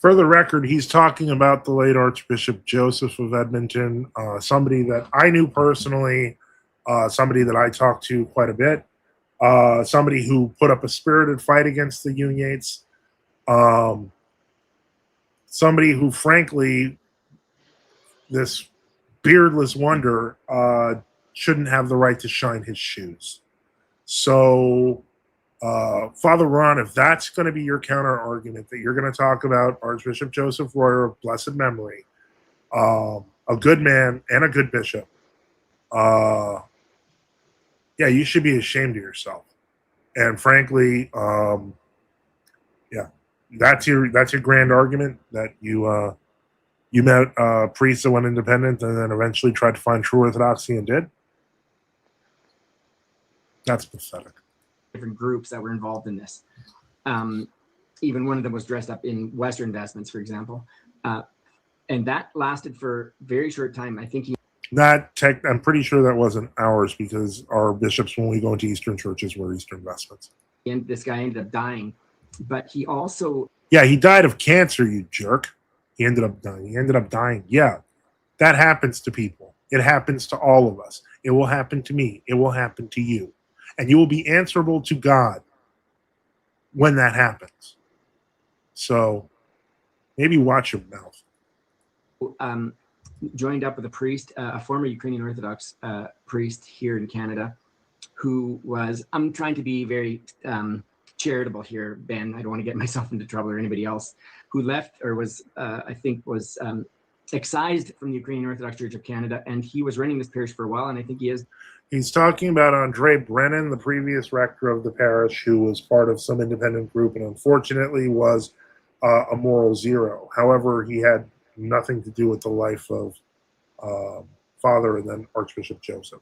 For the record, he's talking about the late Archbishop Joseph of Edmonton, somebody that I knew personally, somebody that I talked to quite a bit, somebody who put up a spirited fight against the Uniates, somebody who, frankly, this beardless wonder shouldn't have the right to shine his shoes. So, Father Ron, if that's going to be your counter argument, that you're going to talk about Archbishop Joseph Royer of blessed memory, a good man and a good bishop, yeah, you should be ashamed of yourself. And frankly, yeah, that's your grand argument, that you met priests that went independent and then eventually tried to find true orthodoxy and did. That's pathetic. different groups that were involved in this. Even one of them was dressed up in Western vestments, for example. And that lasted for a very short time. I think I'm pretty sure that wasn't ours because our bishops, when we go into Eastern churches, wear Eastern vestments. and this guy ended up dying. But he also Yeah, he died of cancer, you jerk. He ended up dying. Yeah, that happens to people. It happens to all of us. It will happen to me. It will happen to you. And you will be answerable to God when that happens. So maybe watch your mouth. joined up with a priest, a former Ukrainian Orthodox priest here in Canada, who was, I'm trying to be very charitable here, Ben. I don't want to get myself into trouble or anybody else, who left or was, I think, was excised from the Ukrainian Orthodox Church of Canada. And he was running this parish for a while. And I think he is. He's talking about Andre Brennan, the previous rector of the parish, who was part of some independent group and unfortunately was a moral zero. However, he had nothing to do with the life of Father and then Archbishop Joseph.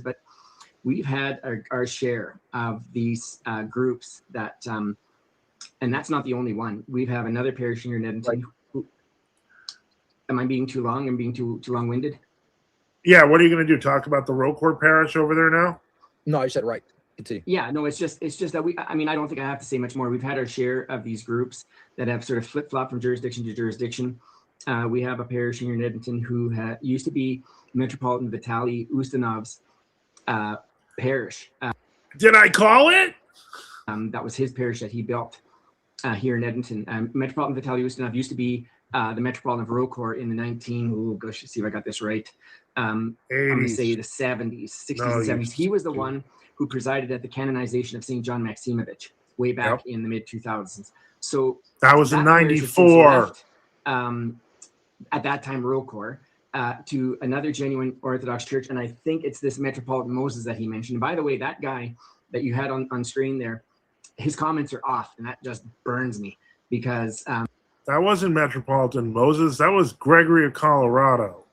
But we've had our share of these groups that, and that's not the only one. We have another parish here in Edmonton. Am I being too long? I'm being too long-winded? Yeah, what are you going to do? Talk about the Rocourt parish over there now? No, I said right. Continue. Yeah, no, it's just that I mean, I don't think I have to say much more. We've had our share of these groups that have sort of flip-flopped from jurisdiction to jurisdiction. We have a parish here in Edmonton who used to be Metropolitan Vitaly Ustanov's parish. Did I call it? That was his parish that he built here in Edmonton. Metropolitan Vitaly Ustanov used to be the Metropolitan of Rocourt in the see if I got this right. I'm going to say the 70s, 60s and 70s. He was the one who presided at the canonization of St. John Maximovich way back in the mid 2000s. So that was in '94. At that time, Rocourt, to another genuine Orthodox church, and I think it's this Metropolitan Moses that he mentioned. By the way, that guy that you had on screen there, his comments are off, and that just burns me because that wasn't Metropolitan Moses. That was Gregory of Colorado.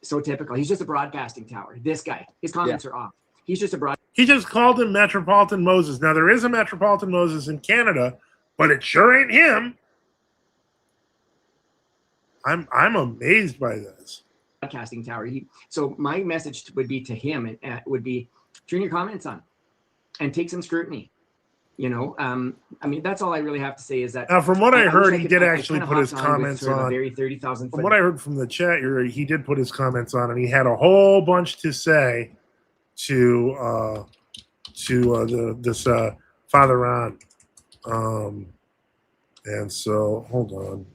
So typical. He's just a broadcasting tower. This guy, his comments are off. He's just a He just called him Metropolitan Moses. Now there is a Metropolitan Moses in Canada, but it sure ain't him. I'm amazed by this. Broadcasting tower. So my message would be to him would be turn your comments on and take some scrutiny. You know, I mean, that's all I really have to say is that. Now, from what I heard, he did actually put his comments on. Very 30,000. From what I heard from the chat, he did put his comments on, and he had a whole bunch to say to this Father Ron. And so, hold on.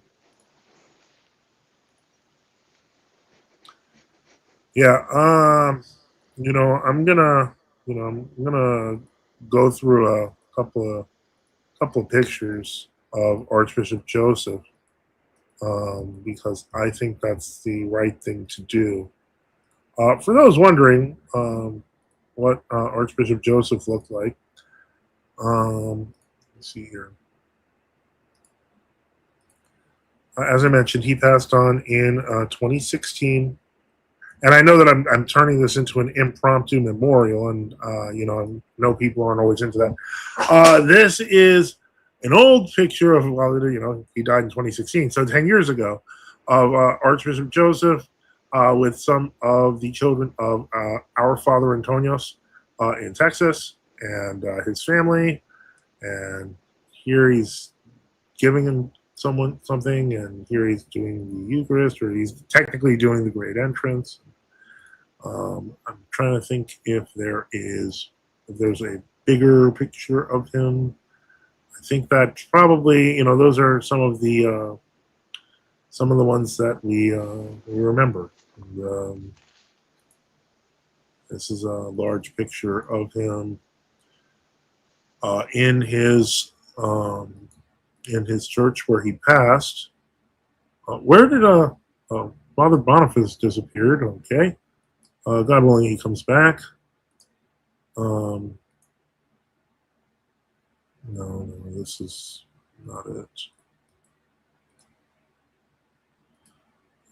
Yeah, I'm gonna go through a couple of pictures of Archbishop Joseph because I think that's the right thing to do. For those wondering what Archbishop Joseph looked like, let's see here. As I mentioned, he passed on in 2016. And I know that I'm turning this into an impromptu memorial, and I know people aren't always into that. This is an old picture of he died in 2016, so 10 years ago, of Archbishop Joseph with some of the children of our Father Antonios in Texas and his family, and here he's giving him something, and here he's doing the Eucharist, or he's technically doing the Great Entrance. I'm trying to think if there's a bigger picture of him. I think that probably those are some of the ones that we remember. And, this is a large picture of him in his church where he passed. Where did Father Boniface disappeared? Okay. God willing, he comes back. No, this is not it.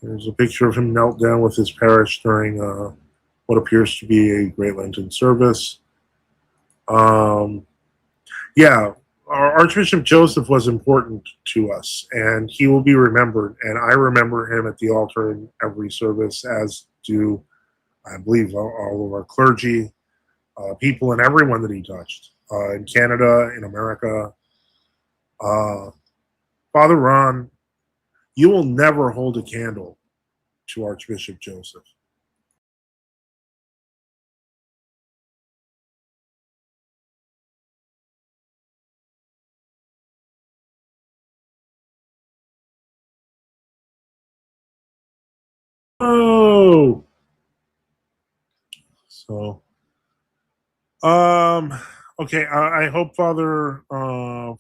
There's a picture of him knelt down with his parish during what appears to be a Great Lenten service. Yeah, our Archbishop Joseph was important to us, and he will be remembered. And I remember him at the altar in every service, as do, I believe, all of our clergy, people, and everyone that he touched in Canada, in America. Father Ron, you will never hold a candle to Archbishop Joseph. Oh, so okay. I hope Father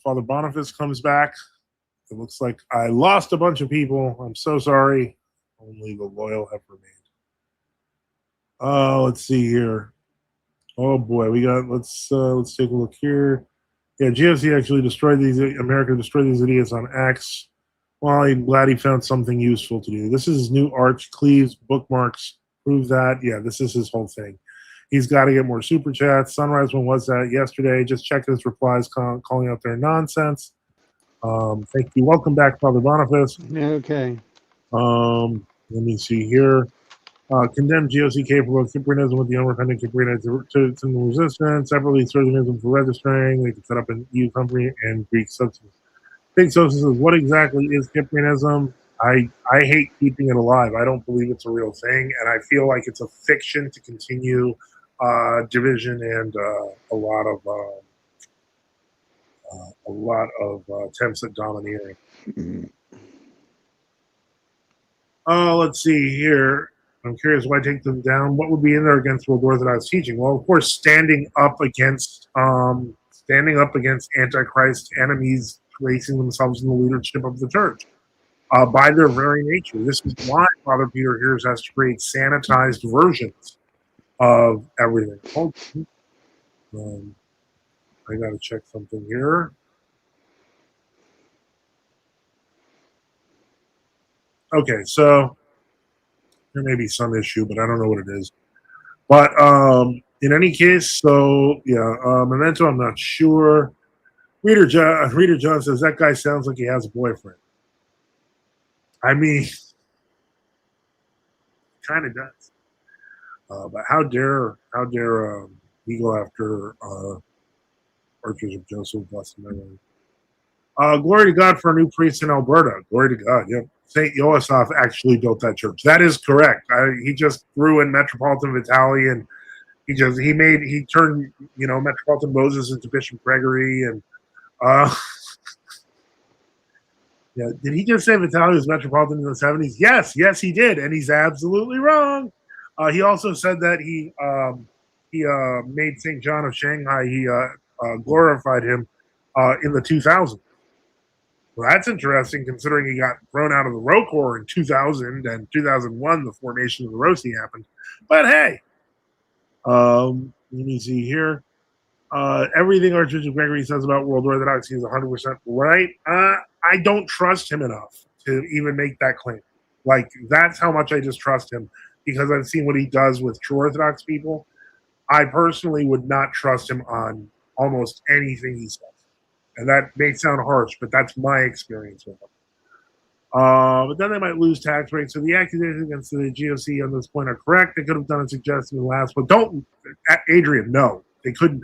Boniface comes back. It looks like I lost a bunch of people. I'm so sorry. Only the loyal have remained. Let's see here. Oh boy, we got. Let's take a look here. Yeah, GOC actually destroyed these. America destroyed these idiots on X. Well, I'm glad he found something useful to do. This is his new arch. Cleaves, bookmarks, prove that. Yeah, this is his whole thing. He's got to get more super chats. Sunrise one was that yesterday. Just check his replies, calling out their nonsense. Thank you. Welcome back, Father Boniface. Okay. Let me see here. Condemn GOC capable of Cyprianism with the unrepentant Cyprian to the resistance. Separately, Surgeonism for registering. They can set up an EU company and Greek substance. Big Sosa says, what exactly is Cyprianism? I hate keeping it alive. I don't believe it's a real thing, and I feel like it's a fiction to continue division and a lot of attempts at domineering. Let's see here. I'm curious why take them down. What would be in there against World Orthodox teaching? Well, of course, standing up against Antichrist enemies placing themselves in the leadership of the church by their very nature. This is why Father Peter Hears has to create sanitized versions of everything. I got to check something here. Okay, so there may be some issue, but I don't know what it is. But in any case, so yeah, Memento, I'm not sure. Reader John says that guy sounds like he has a boyfriend. I mean, kind of does. But how dare he go after Archbishop Joseph, bless him everyone. Glory to God for a new priest in Alberta. Glory to God. Yep. St. Joseph actually built that church. That is correct. He just threw in Metropolitan Vitali, and he turned Metropolitan Moses into Bishop Gregory, and yeah. Did he just say Vitali was Metropolitan in the 70s? Yes, he did, and he's absolutely wrong. He also said that he made St. John of Shanghai. He glorified him in the 2000s. Well, that's interesting considering he got thrown out of the Roe Corps in 2000 and 2001. The formation of the Rosie happened. But hey, let me see here. Everything Archbishop Gregory says about World Orthodoxy is 100% right. I don't trust him enough to even make that claim. Like, that's how much I distrust him, because I've seen what he does with true Orthodox people. I personally would not trust him on almost anything he says. And that may sound harsh, but that's my experience with him. But then they might lose tax rates. So the accusations against the GOC on this point are correct. They could have done a suggestion in the last one. Don't, Adrian, no, they couldn't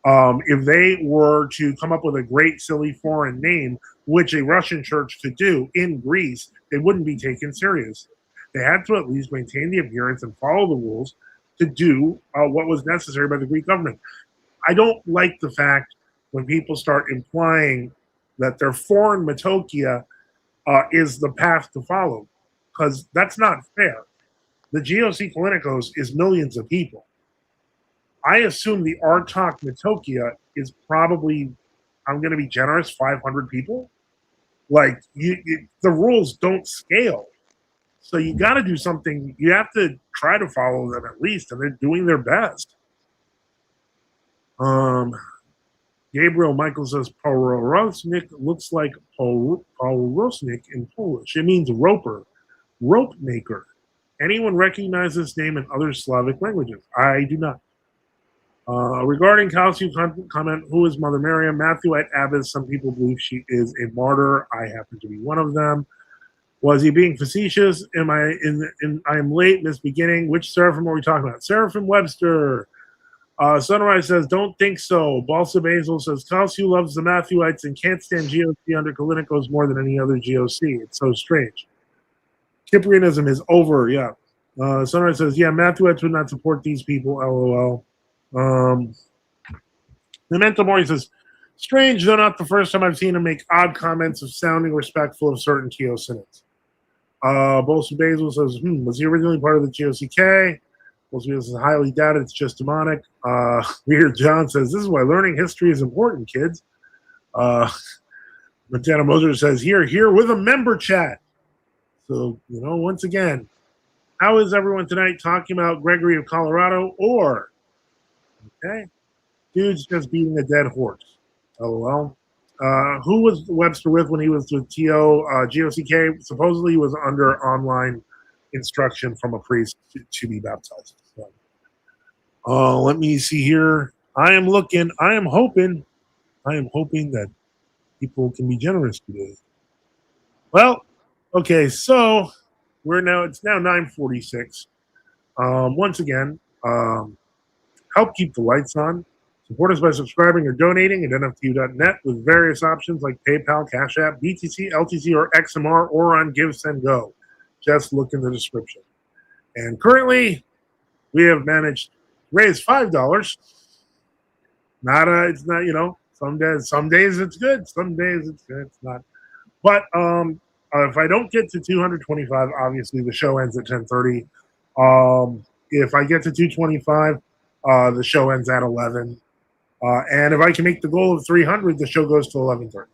have. If they were to come up with a great, silly foreign name, which a Russian church could do in Greece, they wouldn't be taken seriously. They had to at least maintain the appearance and follow the rules to do what was necessary by the Greek government. I don't like the fact when people start implying that their foreign metokia is the path to follow, because that's not fair. The GOC Kalinikos is millions of people. I assume the Artok metokia is probably, I'm going to be generous, 500 people. Like, the rules don't scale. So you got to do something. You have to try to follow them at least, and they're doing their best. Gabriel Michael says Porosnik looks like Porosnik in Polish. It means roper, rope maker. Anyone recognize this name in other Slavic languages? I do not. Regarding Calcium comment, who is Mother Miriam? Matthewite Abbess. Some people believe she is a martyr. I happen to be one of them. Was he being facetious? Am I I am late in this beginning. Which Seraphim are we talking about? Seraphim Webster. Sunrise says, don't think so. Balsa Basil says, Calcium loves the Matthewites and can't stand GOC under Kalinikos more than any other GOC. It's so strange. Cyprianism is over, yeah. Sunrise says, yeah, Matthewites would not support these people, LOL. Memento Mori says, strange, though not the first time I've seen him make odd comments of sounding respectful of certain Teosinids. Bolsa Basil says, was he originally part of the GOCK? Bolsa Basil says, highly doubted, it's just demonic. Weird John says, this is why learning history is important, kids. Montana Moser says, here with a member chat. So, once again, how is everyone tonight talking about Gregory of Colorado or, okay, dude's just beating a dead horse. LOL. Who was Webster with when he was with GOCK? Supposedly he was under online instruction from a priest to be baptized. So, let me see here. I am hoping that people can be generous today. Well, okay, so it's now 9:46. Once again, help keep the lights on. Support us by subscribing or donating at NFTU.net with various options like PayPal, Cash App, BTC, LTC, or XMR, or on Give, Send, Go. Just look in the description. And currently, we have managed to raise $5. It's not, some days it's good, some days it's not. But if I don't get to 225, obviously the show ends at 10:30. If I get to 225, the show ends at 11. And if I can make the goal of 300, the show goes to 11:30.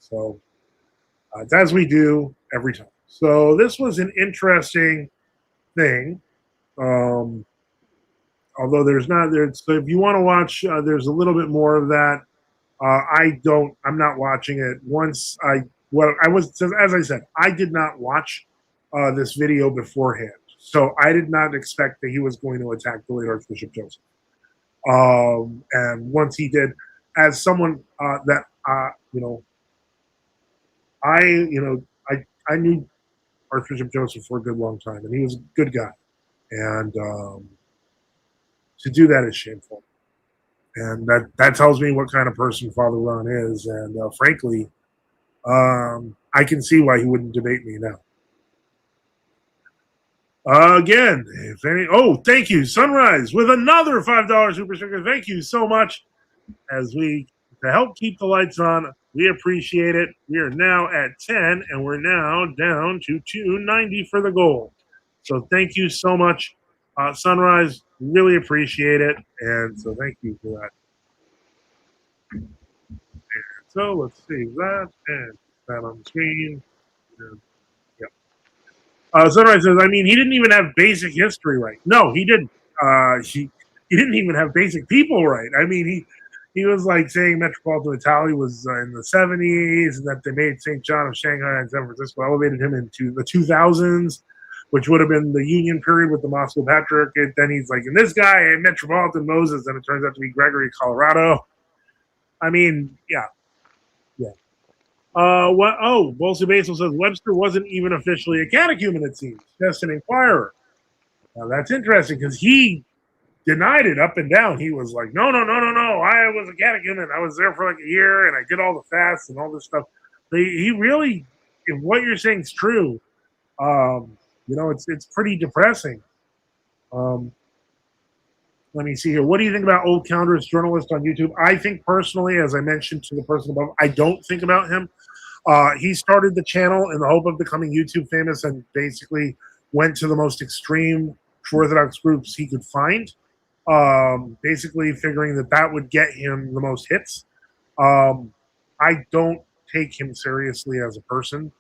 So it's as we do every time. So this was an interesting thing. Although so if you want to watch, there's a little bit more of that. I'm not watching it. As I said, I did not watch this video beforehand. So I did not expect that he was going to attack the late Archbishop Joseph. And once he did, as someone that I knew Archbishop Joseph for a good long time, and he was a good guy. And to do that is shameful. And that tells me what kind of person Father Ron is. And frankly, I can see why he wouldn't debate me now. Again, thank you, Sunrise, with another $5 super sticker. Thank you so much. To help keep the lights on, we appreciate it. We are now at 10, and we're now down to 290 for the goal. So thank you so much, Sunrise. Really appreciate it, and so thank you for that. And so let's save that and put that on the screen. And, Sunrise says, he didn't even have basic history right. No, he didn't. He didn't even have basic people right. He was like saying Metropolitan Italy was in the 70s and that they made St. John of Shanghai and San Francisco, elevated him into the 2000s, which would have been the Union period with the Moscow Patriarchate. Then he's like, and this guy, Metropolitan Moses, and it turns out to be Gregory, Colorado. Yeah. Bolsa Basil says Webster wasn't even officially a catechumen, it seems, just an inquirer. Now that's interesting because he denied it up and down. He was like, no, I was a catechumen. I was there for like a year and I did all the fasts and all this stuff. But he really, if what you're saying is true, it's pretty depressing. Let me see here. What do you think about Old Counter's journalist on YouTube? I think personally, as I mentioned to the person above, I don't think about him. He started the channel in the hope of becoming YouTube famous and basically went to the most extreme true Orthodox groups he could find, basically figuring that would get him the most hits. I don't take him seriously as a person.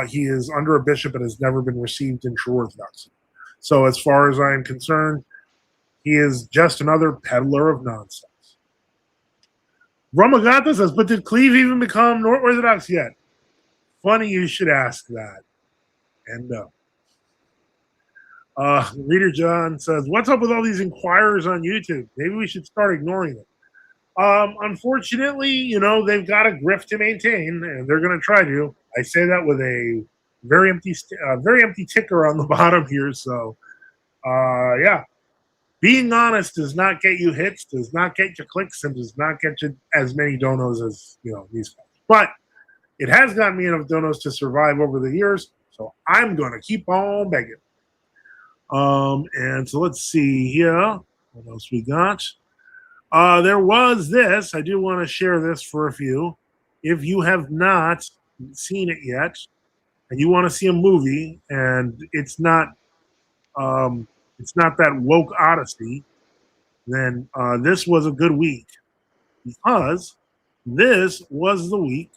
He is under a bishop and has never been received in true Orthodoxy. So as far as I am concerned, he is just another peddler of nonsense. Ramagata says, but did Cleve even become North Orthodox yet? Funny you should ask that. And no. Reader John says, "What's up with all these inquirers on YouTube? Maybe we should start ignoring them." Unfortunately, they've got a grift to maintain, and they're going to try to. I say that with a very empty ticker on the bottom here. So, yeah, being honest does not get you hits, does not get you clicks, and does not get you as many donos as these guys. But it has gotten me enough donos to survive over the years, so I'm going to keep on begging. And so let's see here. What else we got? There was this. I do want to share this for a few. If you have not seen it yet, and you want to see a movie, and it's not that woke odyssey, then this was a good week because this was the week.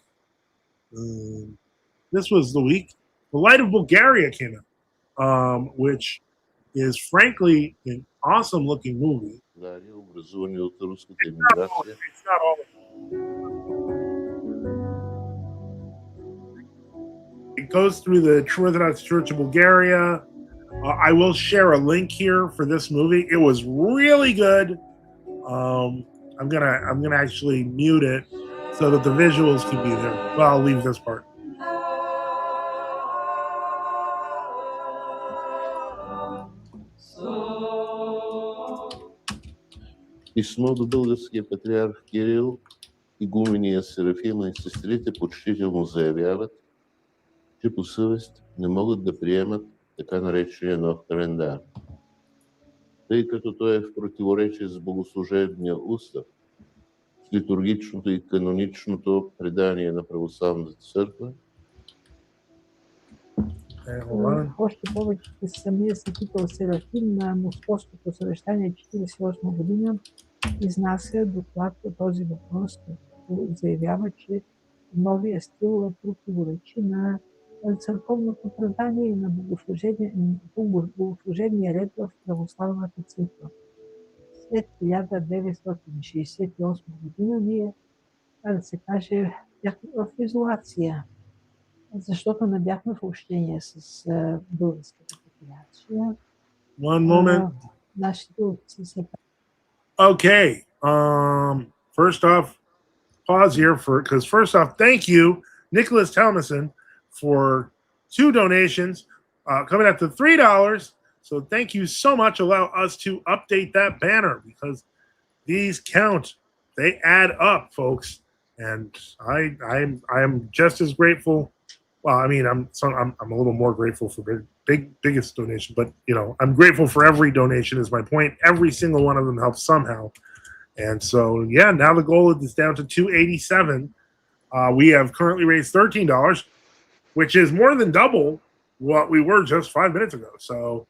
The Light of Bulgaria came out, which is frankly an awesome looking movie. Образование от руската емиграция. It's not all. It goes through the True Orthodox Church of Bulgaria. I will share a link here for this movie. It was really good. I'm gonna actually mute it so that the visuals can be there. Well, I'll leave this part. Писмо до българския патриарх Кирил, игумения Серафима и сестрите почтително заявяват, че по съвест не могат да приемат така наречения нов календар, тъй като той е в противоречие с богослужебния устав, с литургичното и каноничното предание на православната църква. Още повече самия светител Серафим на Московското съвещание 1948 година изнася доклад по този въпрос, като заявява, че новия стил противоречи на църковното предание и на богослужебния ред в православната църква. След 1968 година ние, да се каже, бяхме в изолация, защото не бяхме в общение с българската популация. One moment. Нашите отци се... Okay. First off, pause here because first off, thank you, Nicholas Talmason, for 2 donations coming up to $3. So thank you so much. Allow us to update that banner because these count. They add up, folks. And I'm just as grateful. Well, I mean, I'm a little more grateful for biggest donation, but I'm grateful for every donation is my point. Every single one of them helps somehow. And so, yeah, now the goal is down to $287. We have currently raised $13, which is more than double what we were just 5 minutes ago. So,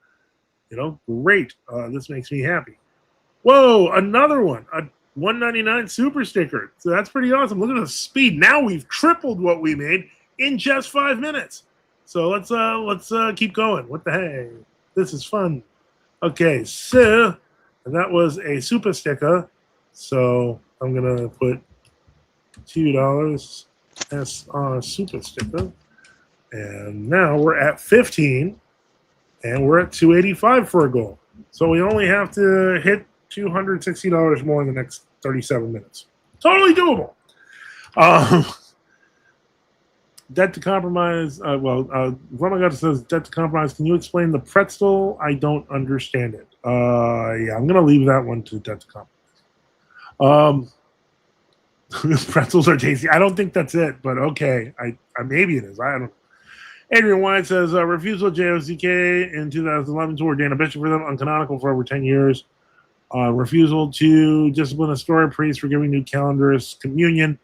great. This makes me happy. Whoa, another one, a $1.99 super sticker. So that's pretty awesome. Look at the speed. Now we've tripled what we made in just 5 minutes. So let's keep going. What the heck? This is fun. Okay, so and that was a super sticker. So I'm gonna put $2 as our super sticker. And now we're at 15 and we're at 285 for a goal. So we only have to hit $260 more in the next 37 minutes. Totally doable. Debt to compromise. Romagat says debt to compromise. Can you explain the pretzel? I don't understand it. Yeah, I'm going to leave that one to debt to compromise. Pretzels are tasty. I don't think that's it, but okay. I maybe it is. I don't know. Adrian White says refusal JOCK in 2011 to ordain a bishop for them, uncanonical for over 10 years. Refusal to discipline a story priest for giving new calendars communion.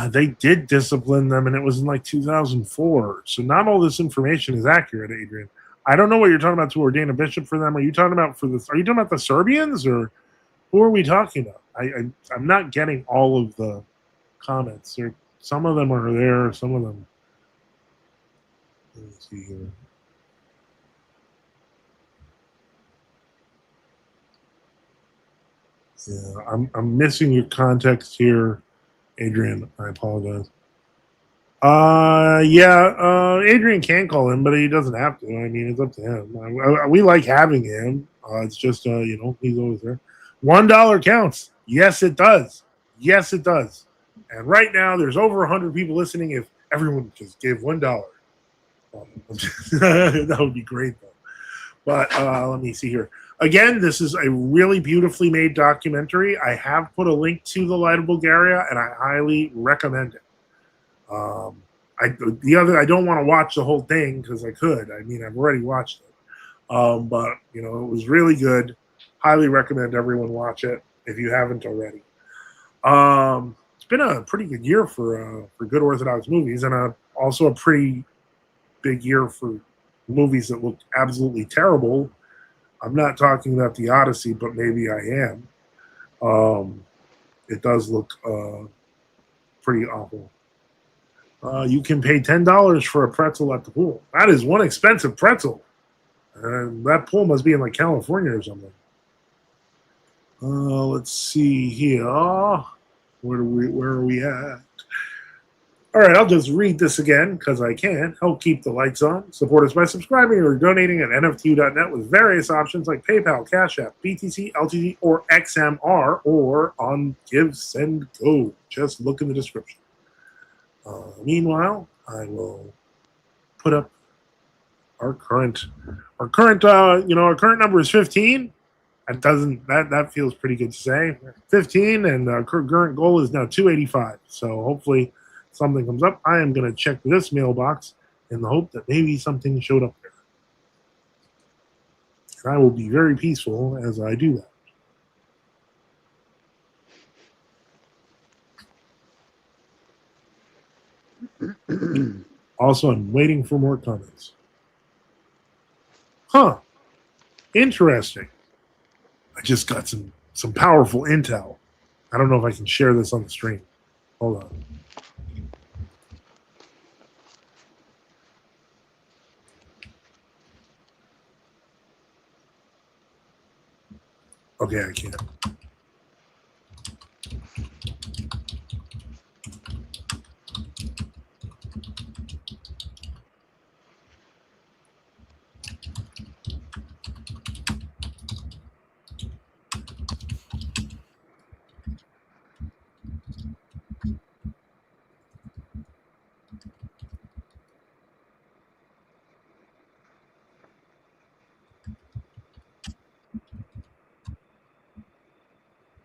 They did discipline them, and it was in like 2004. So not all this information is accurate, Adrian. I don't know what you're talking about to ordain a bishop for them. Are you talking about Are you talking about the Serbians, or who are we talking about? I'm not getting all of the comments. Some of them are there. Some of them. Let me see here. Yeah, I'm missing your context here, Adrian. I apologize. Adrian can call him, but he doesn't have to. I mean, it's up to him. We like having him. It's just, he's always there. $1 counts. Yes, it does. Yes, it does. And right now, there's over 100 people listening. If everyone just gave $1, that would be great, though. But let me see here. Again, this is a really beautifully made documentary. I have put a link to the Light of Bulgaria, and I highly recommend it. I don't want to watch the whole thing because I could. I mean, I've already watched it. But it was really good. Highly recommend everyone watch it if you haven't already. It's been a pretty good year for good Orthodox movies, and also a pretty big year for movies that look absolutely terrible. I'm not talking about the Odyssey, but maybe I am. It does look pretty awful. You can pay $10 for a pretzel at the pool. That is one expensive pretzel. And that pool must be in like California or something. Let's see here. Where are we at? All right, I'll just read this again because I can. Help keep the lights on. Support us by subscribing or donating at NFTU.net with various options like PayPal, Cash App, BTC, LTD, or XMR, or on Give, Send, Go. Just look in the description. Meanwhile, I will put up our current number is 15. That feels pretty good to say. 15, and our current goal is now 285. So hopefully something comes up. I am going to check this mailbox in the hope that maybe something showed up there. And I will be very peaceful as I do that. Also, I'm waiting for more comments. Huh. Interesting. I just got some powerful intel. I don't know if I can share this on the stream. Hold on. Okay, I can't.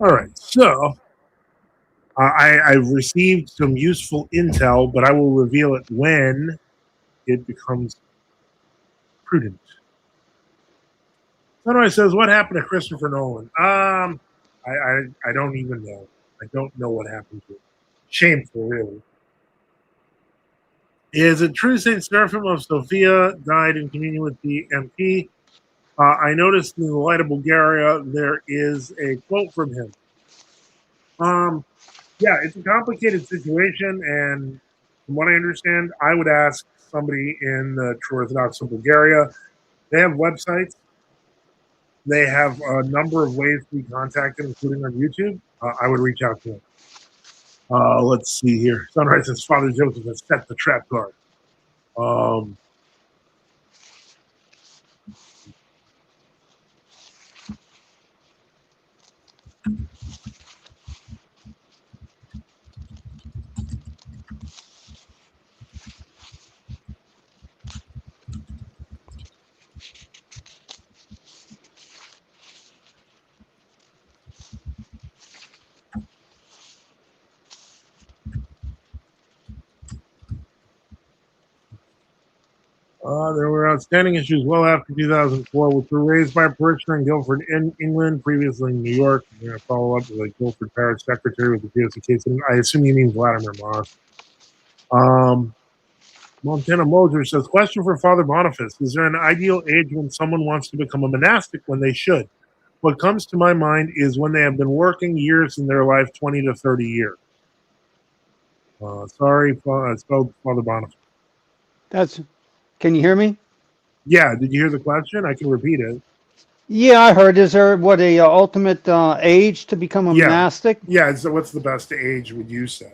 All right, so I've received some useful intel, but I will reveal it when it becomes prudent. Sunrise says, "What happened to Christopher Nolan?" I don't even know. I don't know what happened to him. Shameful, really. Is it true Saint Seraphim of Sofia died in communion with the MP? I noticed in the Light of Bulgaria there is a quote from him. Yeah, it's a complicated situation, and from what I understand, I would ask somebody in the True Orthodox of Bulgaria. They have websites. They have a number of ways to be contacted, including on YouTube. I would reach out to them. Let's see here. Sunrise says Father Joseph has set the trap card. There were outstanding issues well after 2004, which were raised by a parishioner in Guildford, England, previously in New York. I'm going to follow up with a Guildford Parish Secretary with the POC case. I assume you mean Vladimir Moss. Montana Moser says, question for Father Boniface. Is there an ideal age when someone wants to become a monastic when they should? What comes to my mind is when they have been working years in their life, 20 to 30 years. Sorry, spelled Father Boniface. Can you hear me? Yeah, did you hear the question? I can repeat it. Yeah, I heard. Is there a ultimate age to become a monastic? Yeah, so what's the best age would you say?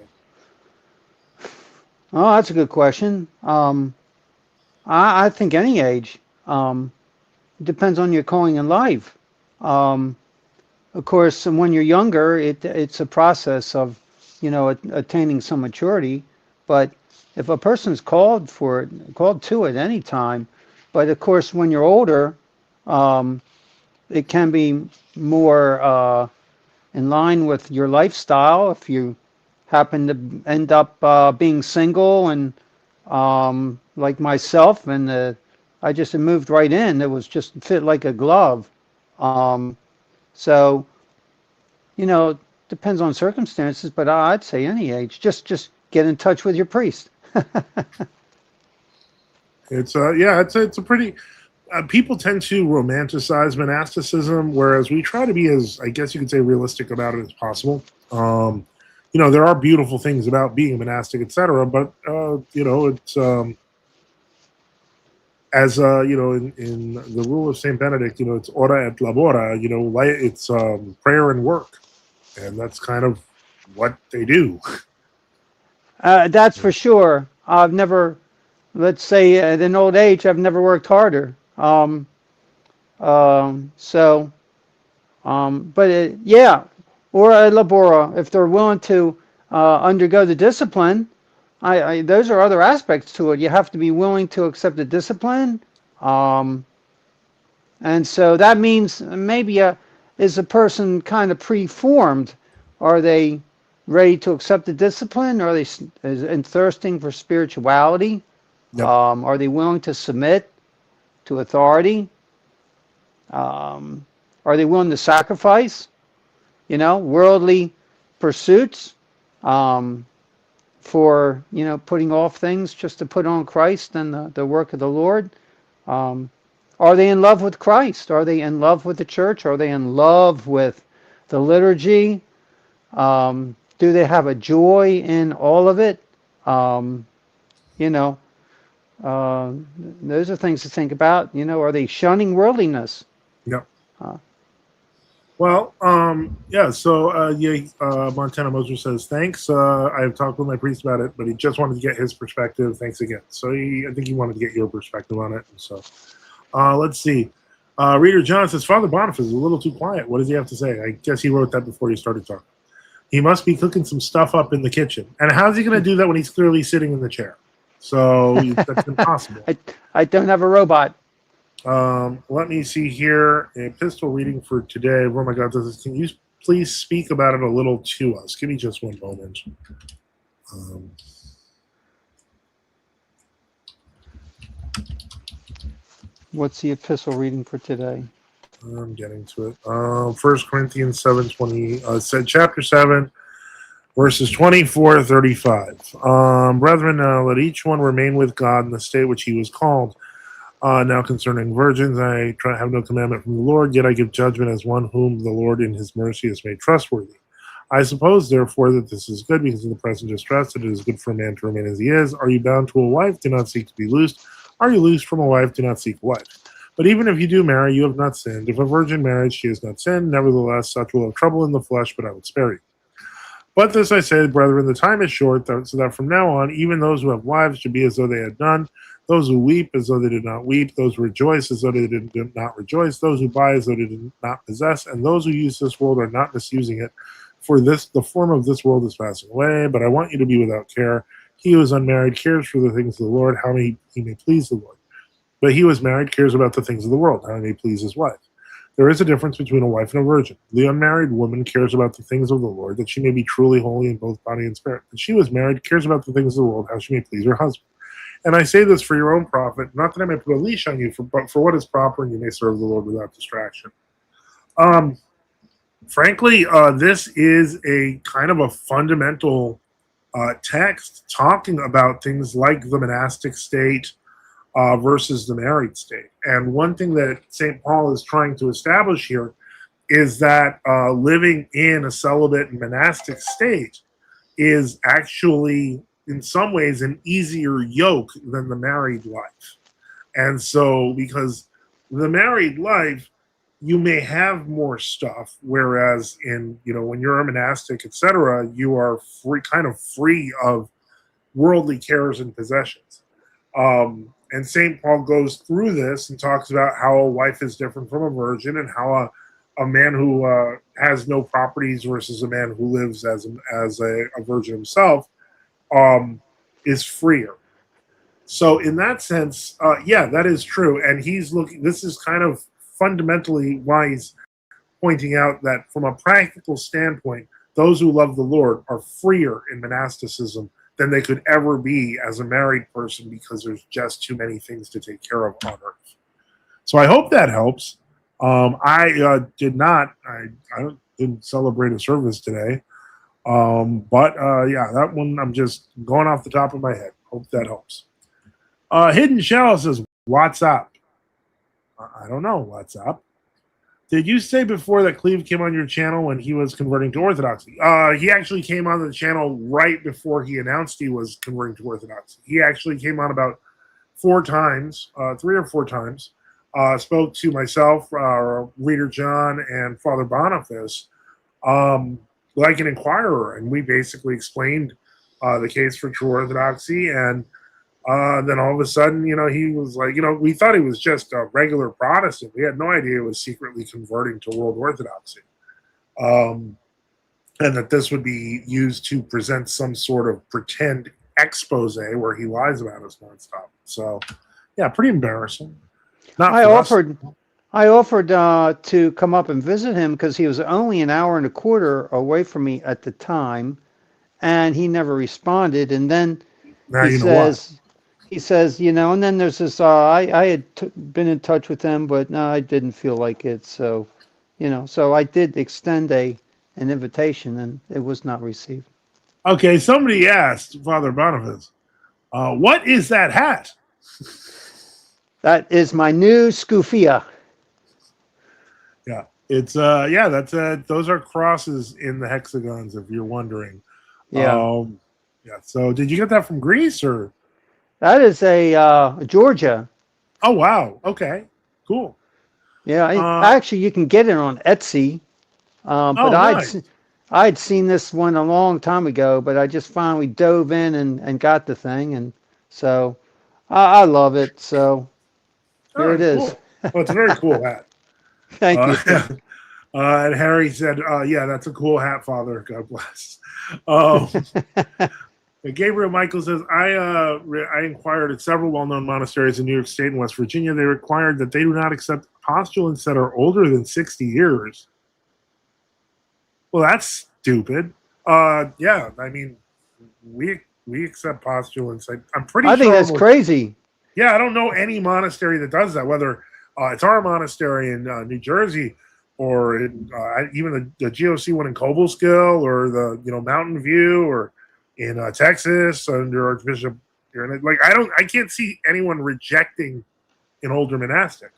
Oh, that's a good question. I think any age. Depends on your calling in life. Um, of course, when you're younger, it's a process of, attaining some maturity. But if a person's called to it any time, but of course, when you're older, um, it can be more in line with your lifestyle. If you happen to end up being single and like myself, and I just moved right in. It was just fit like a glove. Um, so depends on circumstances, but I'd say any age. Just get in touch with your priest. It's a pretty. People tend to romanticize monasticism, whereas we try to be as, I guess you could say, realistic about it as possible. There are beautiful things about being monastic, etc. But it's as in the rule of Saint Benedict, it's ora et labora. It's prayer and work, and that's kind of what they do. That's for sure. I've never, let's say, at an old age, I've never worked harder. So, but yeah, or a labora, if they're willing to undergo the discipline, those are other aspects to it. You have to be willing to accept the discipline. Um, and so that means maybe is a person kind of preformed? Are they ready to accept the discipline? Are they and thirsting for spirituality? Yep. Are they willing to submit to authority? Are they willing to sacrifice? Worldly pursuits for putting off things just to put on Christ and the work of the Lord. Are they in love with Christ? Are they in love with the church? Are they in love with the liturgy? Do they have a joy in all of it? You know, those are things to think about. Are they shunning worldliness? Yep. Uh, Well, yeah. So, Montana Moser says thanks. I've talked with my priest about it, but he just wanted to get his perspective. Thanks again. So, I think he wanted to get your perspective on it. So, let's see. Reader John says Father Boniface is a little too quiet. What does he have to say? I guess he wrote that before he started talking. He must be cooking some stuff up in the kitchen. And how's he going to do that when he's clearly sitting in the chair? So that's impossible. I don't have a robot. Let me see here. A epistle reading for today. Oh my God, can you please speak about it a little to us? Give me just one moment. What's the epistle reading for today? I'm getting to it. 1 Corinthians 7:20 said chapter 7, verses 24 to 35. Brethren, let each one remain with God in the state which he was called. Now concerning virgins, I have no commandment from the Lord, yet I give judgment as one whom the Lord in his mercy has made trustworthy. I suppose, therefore, that this is good because of the present distress, that it is good for a man to remain as he is. Are you bound to a wife? Do not seek to be loosed. Are you loosed from a wife? Do not seek a wife. But even if you do marry, you have not sinned. If a virgin marries, she has not sinned. Nevertheless, such will have trouble in the flesh, but I will spare you. But this I say, brethren, the time is short, so that from now on, even those who have wives should be as though they had none, those who weep as though they did not weep, those who rejoice as though they did not rejoice, those who buy as though they did not possess, and those who use this world are not misusing it. For the form of this world is passing away, but I want you to be without care. He who is unmarried cares for the things of the Lord, how he may please the Lord. But he who is married cares about the things of the world, how he may please his wife. There is a difference between a wife and a virgin. The unmarried woman cares about the things of the Lord, that she may be truly holy in both body and spirit. But she who is married cares about the things of the world, how she may please her husband. And I say this for your own profit, not that I may put a leash on you, but for what is proper, and you may serve the Lord without distraction. Frankly, this is a kind of a fundamental text talking about things like the monastic state versus the married state. And one thing that St. Paul is trying to establish here is that living in a celibate and monastic state is actually, in some ways, an easier yoke than the married life. And so, because the married life, you may have more stuff, whereas when you're a monastic, etc., you are free of worldly cares and possessions. And St. Paul goes through this and talks about how a wife is different from a virgin, and how a man who has no properties versus a man who lives as a virgin himself is freer. So in that sense, yeah, that is true. And he's looking. This is kind of fundamentally why he's pointing out that from a practical standpoint, those who love the Lord are freer in monasticism than they could ever be as a married person, because there's just too many things to take care of on earth. So I hope that helps. I didn't celebrate a service today. But yeah, that one I'm just going off the top of my head. Hope that helps. Hidden Shell says, "What's up?" I don't know. What's up? Did you say before that Cleve came on your channel when he was converting to Orthodoxy? He actually came on the channel right before he announced he was converting to Orthodoxy. He actually came on about 4 times, 3 or 4 times. Spoke to myself, Reader John, and Father Boniface, like an inquirer, and we basically explained the case for true Orthodoxy. And then all of a sudden, he was like, we thought he was just a regular Protestant. We had no idea he was secretly converting to World Orthodoxy. And that this would be used to present some sort of pretend expose where he lies about us nonstop. So, yeah, pretty embarrassing. I offered to come up and visit him because he was only an hour and a quarter away from me at the time, and he never responded. And then he says, and then there's this, I had been in touch with him, but no, I didn't feel like it. So, so I did extend an invitation, and it was not received. Okay, somebody asked Father Boniface, what is that hat? That is my new Scufia. Yeah, it's that's those are crosses in the hexagons, if you're wondering. Yeah. Yeah. So, did you get that from Greece or? That is a Georgia. Oh wow! Okay, cool. Yeah, actually, you can get it on Etsy. But nice. I'd seen this one a long time ago, but I just finally dove in and got the thing, and so I love it. So here it is. Cool. Well, it's a very cool hat. Thank you. And Harry said, "Yeah, that's a cool hat, Father. God bless." Gabriel Michael says, I inquired at several well-known monasteries in New York State and West Virginia. They required that they do not accept postulants that are older than 60 years. Well, that's stupid. Yeah, I mean, we accept postulants. I'm pretty sure. I think that's crazy. Yeah, I don't know any monastery that does that, whether it's our monastery in New Jersey or in, even the GOC one in Cobleskill or the Mountain View or in Texas under Archbishop. Like I can't see anyone rejecting an older monastic.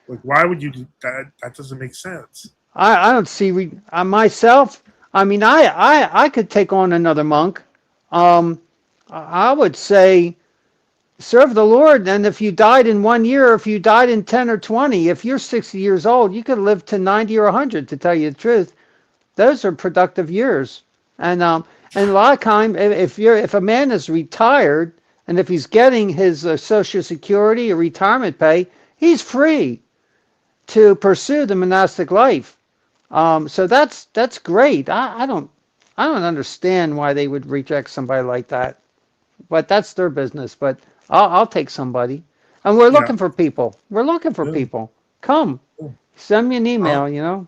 Like, why would you do that? That doesn't make sense. I don't see myself. I mean, I could take on another monk. I would say serve the Lord. And if you died in 1 year, if you died in 10 or 20, if you're 60 years old, you could live to 90 or 100, to tell you the truth. Those are productive years. And a lot of time, if a man is retired and if he's getting his Social Security or retirement pay, he's free to pursue the monastic life. So that's great. I don't understand why they would reject somebody like that, but that's their business. But I'll take somebody, and we're looking for people. We're looking for people. Come, send me an email.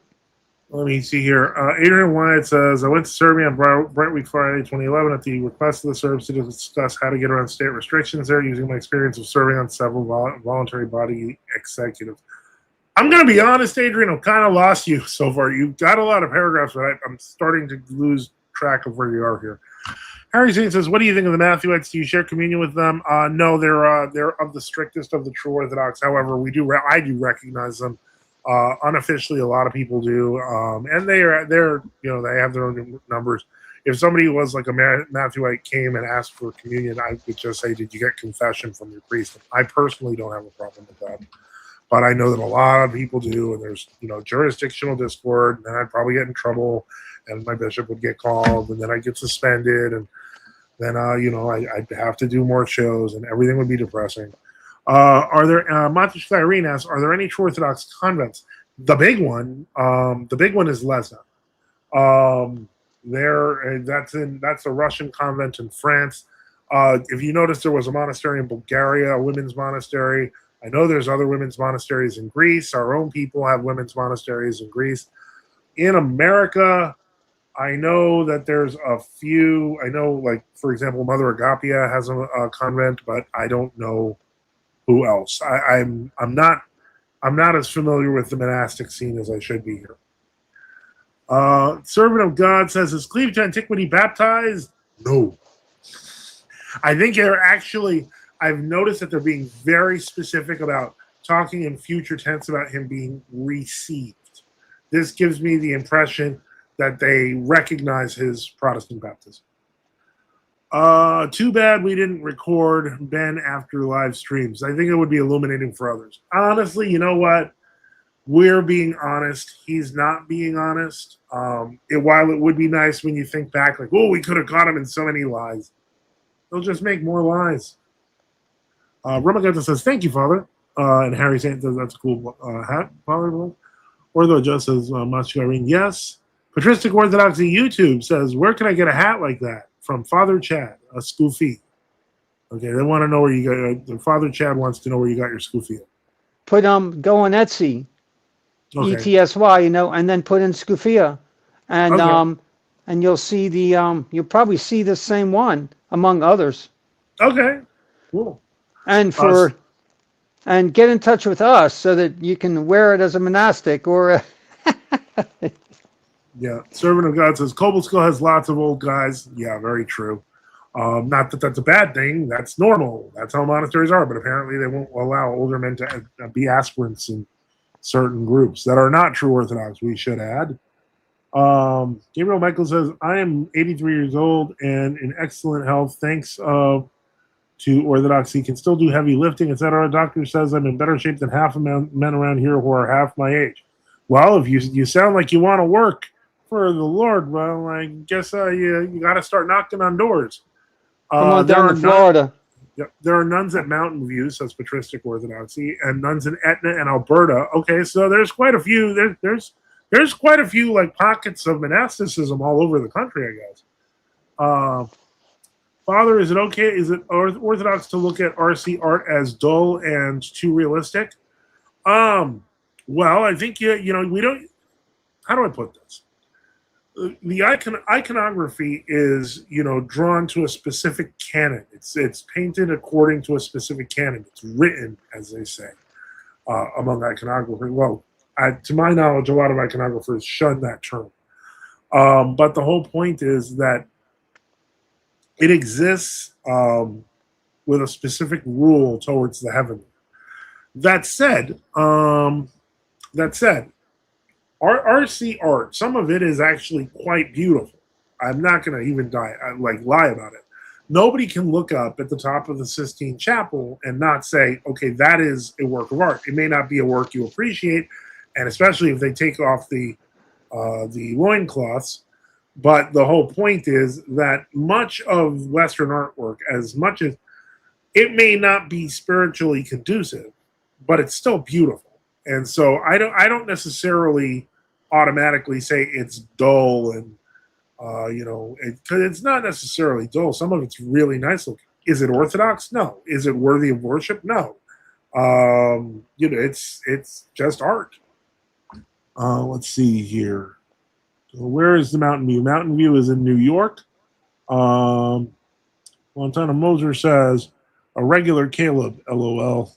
Let me see here. Adrian Wyatt says, I went to Serbia on Bright Week Friday 2011 at the request of the Serbs to discuss how to get around state restrictions there using my experience of serving on several voluntary body executives. I'm going to be honest, Adrian, I've kind of lost you so far. You've got a lot of paragraphs, but I'm starting to lose track of where you are here. Harry Zane says, what do you think of the Matthewites? Do you share communion with them? No, they're of the strictest of the true Orthodox. However, I do recognize them. Unofficially, a lot of people do, and they're they have their own numbers. If somebody was like a Matthewite came and asked for communion, I would just say, did you get confession from your priest? I personally don't have a problem with that. But I know that a lot of people do, and there's jurisdictional discord, and then I'd probably get in trouble, and my bishop would get called, and then I'd get suspended, and then I'd have to do more shows, and everything would be depressing. Are there Montes Irene asks, are there any true Orthodox convents? The big one is Lesna. That's a Russian convent in France. If you notice, there was a monastery in Bulgaria, a women's monastery. I know there's other women's monasteries in Greece. Our own people have women's monasteries in Greece. In America, I know that there's a few. I know, like, for example, Mother Agapia has a convent, but I don't know who else. I'm not as familiar with the monastic scene as I should be here. Servant of God says, is Cleave to Antiquity baptized? No. I think I've noticed that they're being very specific about talking in future tense about him being received. This gives me the impression that they recognize his Protestant baptism. Too bad we didn't record Ben after live streams. I think it would be illuminating for others. Honestly, you know what? We're being honest. He's not being honest. While it would be nice when you think back, like, oh, we could have caught him in so many lies. They'll just make more lies. Ramagata says, thank you, Father. And Harry says, that's a cool hat, Father. Ortho just says, Machikarin, yes. Patristic Orthodoxy YouTube says, where can I get a hat like that? From Father Chad, a Scoofy. Okay, they want to know where you got. Father Chad wants to know where you got your Scoofy. Put go on Etsy, Okay. ETSY, and then put in Scoofia, and Okay. and you'll see you'll probably see the same one among others. Okay, cool. And and get in touch with us so that you can wear it as a monastic or. Yeah, Servant of God says Kobelsko has lots of old guys. Yeah, very true. Not that that's a bad thing. That's normal. That's how monasteries are. But apparently they won't allow older men to be aspirants in certain groups that are not true Orthodox, we should add. Gabriel Michael says, I am 83 years old and in excellent health. Thanks to Orthodoxy. Can still do heavy lifting, etc. Doctor says I'm in better shape than half of men around here who are half my age. Well, if you sound like you want to work for the Lord, well, I guess you got to start knocking on doors. Come on down to Florida. There are nuns at Mountain View, says Patristic Orthodoxy, and nuns in Etna and Alberta. Okay, so there's quite a few. There's quite a few like pockets of monasticism all over the country, I guess. Father, is it okay? Is it orthodox to look at RC art as dull and too realistic? Well, I think we don't. How do I put this? The iconography is drawn to a specific canon. It's painted according to a specific canon. It's written, as they say, among iconographers. Well, to my knowledge, a lot of iconographers shun that term. But the whole point is that it exists with a specific rule towards the heavenly. That said, RC art, some of it is actually quite beautiful. I'm not going to even lie about it. Nobody can look up at the top of the Sistine Chapel and not say, okay, that is a work of art. It may not be a work you appreciate, and especially if they take off the loincloths. But the whole point is that much of Western artwork, as much as it may not be spiritually conducive, but it's still beautiful. And so I don't necessarily automatically say it's dull and because it's not necessarily dull. Some of it's really nice looking. Is it orthodox? No. Is it worthy of worship? No. It's just art. Let's see here. So where is the Mountain View? Mountain View is in New York. Montana Moser says, a regular Caleb, LOL.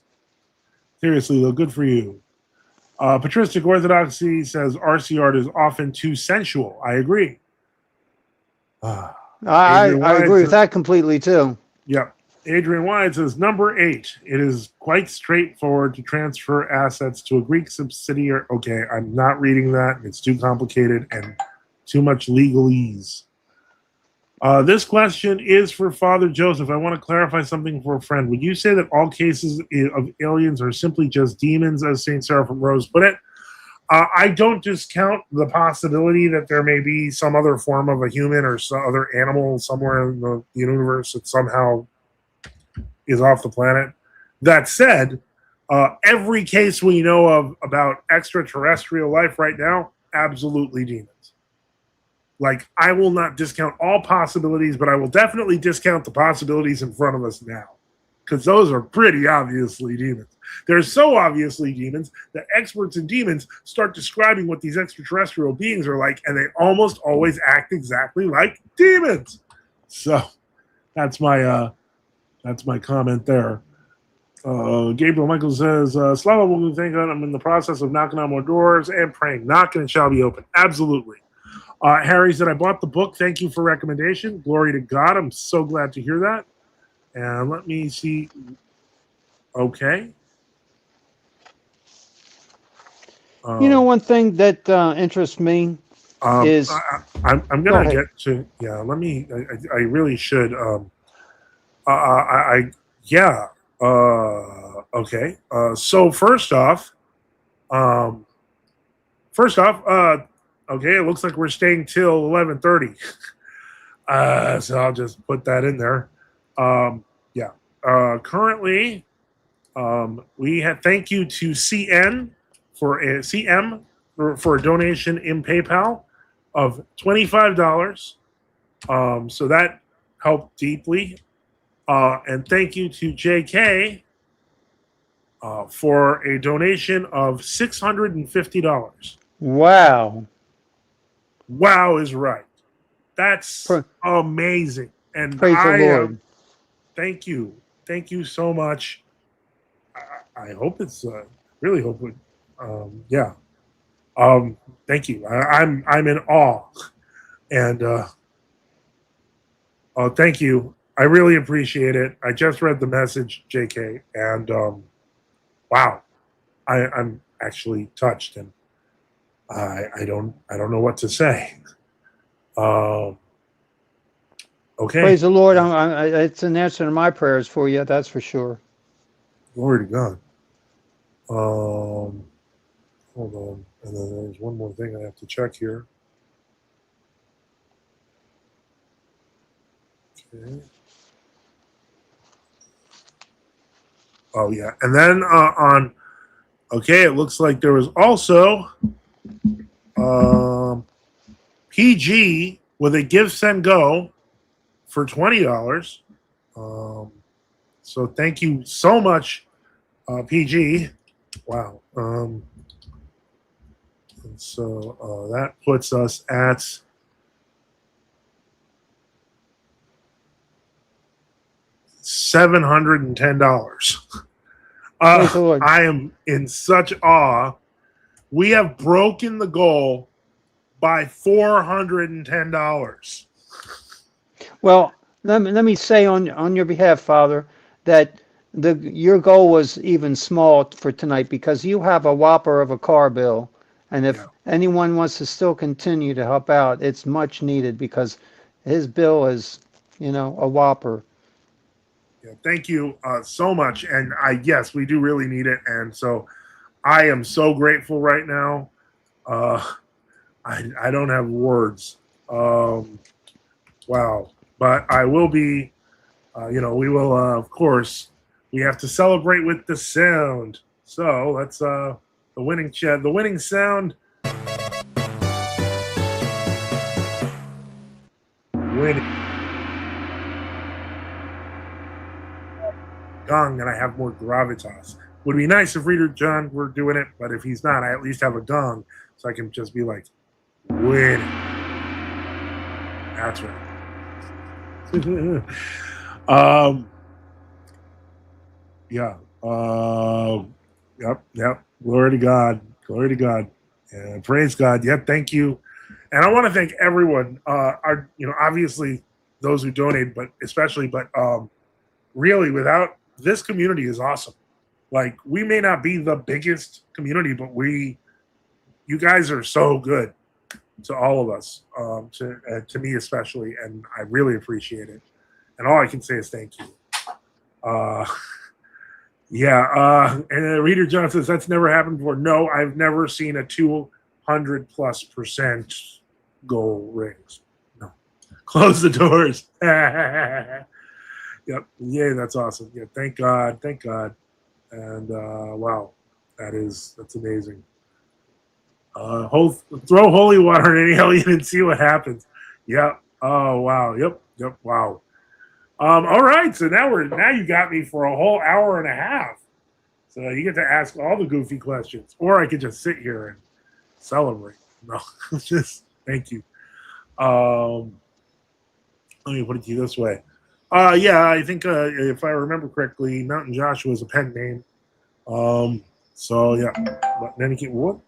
Seriously, though, good for you. Patristic Orthodoxy says RC art is often too sensual. I agree. I agree with that completely, too. Yeah. Adrian Wyatt says, number 8, it is quite straightforward to transfer assets to a Greek subsidiary. Okay, I'm not reading that. It's too complicated and too much legalese. This question is for Father Joseph. I want to clarify something for a friend. Would you say that all cases of aliens are simply just demons, as St. Seraphim Rose put it? I don't discount the possibility that there may be some other form of a human or some other animal somewhere in the universe that somehow is off the planet. That said, every case we know of about extraterrestrial life right now, absolutely demons. Like, I will not discount all possibilities, but I will definitely discount the possibilities in front of us now, because those are pretty obviously demons. They're so obviously demons that experts in demons start describing what these extraterrestrial beings are like, and they almost always act exactly like demons. So that's my comment there. Gabriel Michael says, Slava will thank God. I'm in the process of knocking on more doors and praying. Knocking and shall be open. Absolutely. Harry said, I bought the book. Thank you for recommendation. Glory to God. I'm so glad to hear that. And let me see. Okay. One thing that interests me is. I'm Go gonna ahead. get to Let me. I really should. Yeah. Okay. So first off, okay. It looks like we're staying till 11:30. So I'll just put that in there. Yeah. Currently, we have thank you to CN for a CM for a donation in PayPal of $25. So that helped deeply. And thank you to JK for a donation of $650. Wow. Wow is right. That's Pra- amazing. And Praise the Lord. Thank you. Thank you so much. I hope it's really hope it. Yeah. Thank you. I'm in awe, and thank you. I really appreciate it. I just read the message, JK, and wow, I'm actually touched, and I don't know what to say. Okay. Praise the Lord. It's an answer to my prayers for you. That's for sure. Glory to God. Hold on. And then there's one more thing I have to check here. Okay. Oh, yeah. And then okay, it looks like there was also PG with a Give, Send, Go for $20. So thank you so much, PG. Wow. And so that puts us at $710. Praise the Lord. I am in such awe. We have broken the goal by $410. Well, let me say on your behalf, Father, that your goal was even small for tonight because you have a whopper of a car bill, and if anyone wants to still continue to help out, it's much needed because his bill is, a whopper. Yeah, thank you so much. And yes, we do really need it. And so I am so grateful right now. I don't have words. Wow. But I will be, we will, of course, we have to celebrate with the sound. So let's, the winning sound. Winning. Gong, and I have more gravitas. Would be nice if Reader John were doing it, but if he's not, I at least have a gong, so I can just be like, winning. That's right. Yeah. Yep. Glory to God. Glory to God. And praise God. Yep. Thank you. And I want to thank everyone. Obviously those who donate, but especially, really, without this community is awesome. Like, we may not be the biggest community, but you guys are so good to all of us, to me especially, and I really appreciate it. And all I can say is thank you. Yeah. And Reader John says that's never happened before. No, I've never seen a 200+% goal rings. No. Close the doors. Yep. Yay, that's awesome. Yeah, thank God. Thank God. And wow, that's amazing. Throw holy water in any alien and see what happens. Yep. Oh wow. Yep. Wow. All right. So now you got me for a whole hour and a half. So you get to ask all the goofy questions, or I could just sit here and celebrate. No, just thank you. Let me put it to you this way. Yeah, I think if I remember correctly, Mountain Joshua is a pen name. So yeah, but then again, what?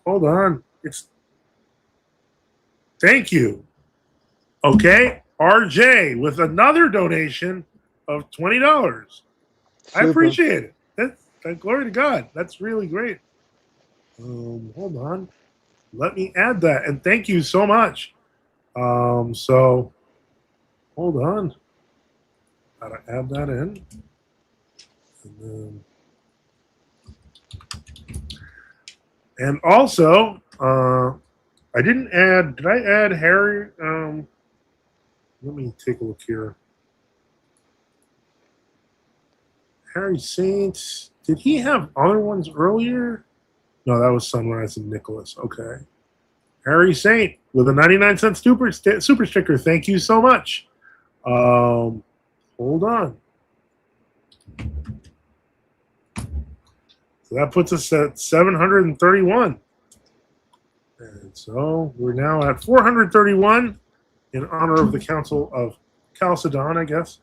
Hold on. Thank you. Okay, RJ with another donation of $20. I appreciate it. That's glory to God. That's really great. Hold on. Let me add that, and thank you so much. So hold on. Gotta add that in. And also, I didn't add. Did I add Harry? Let me take a look here. Harry Saint. Did he have other ones earlier? No, that was Sunrise and Nicholas. Okay. Harry Saint with a 99-cent super sticker. Thank you so much. Hold on. So that puts us at 731. And so we're now at 431 in honor of the Council of Chalcedon, I guess,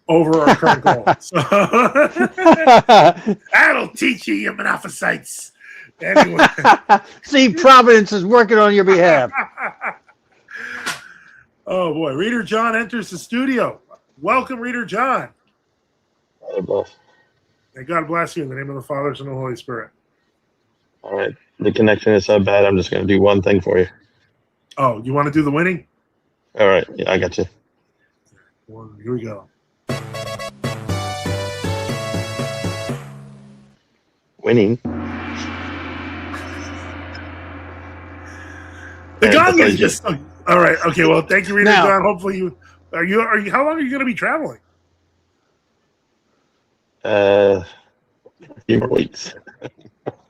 over our current goal. So that'll teach you, you Monophysites. Anyway. See, Providence is working on your behalf. Oh, boy. Reader John enters the studio. Welcome, Reader John. God bless. May God bless you in the name of the Father, Son, and the Holy Spirit. All right. The connection is so bad, I'm just going to do one thing for you. Oh, you want to do the winning? All right. Yeah, I got you. Here we go. Winning. The gong is just all right. Okay, well, thank you, Reader John. Hopefully, you. How long are you going to be traveling? A few more weeks.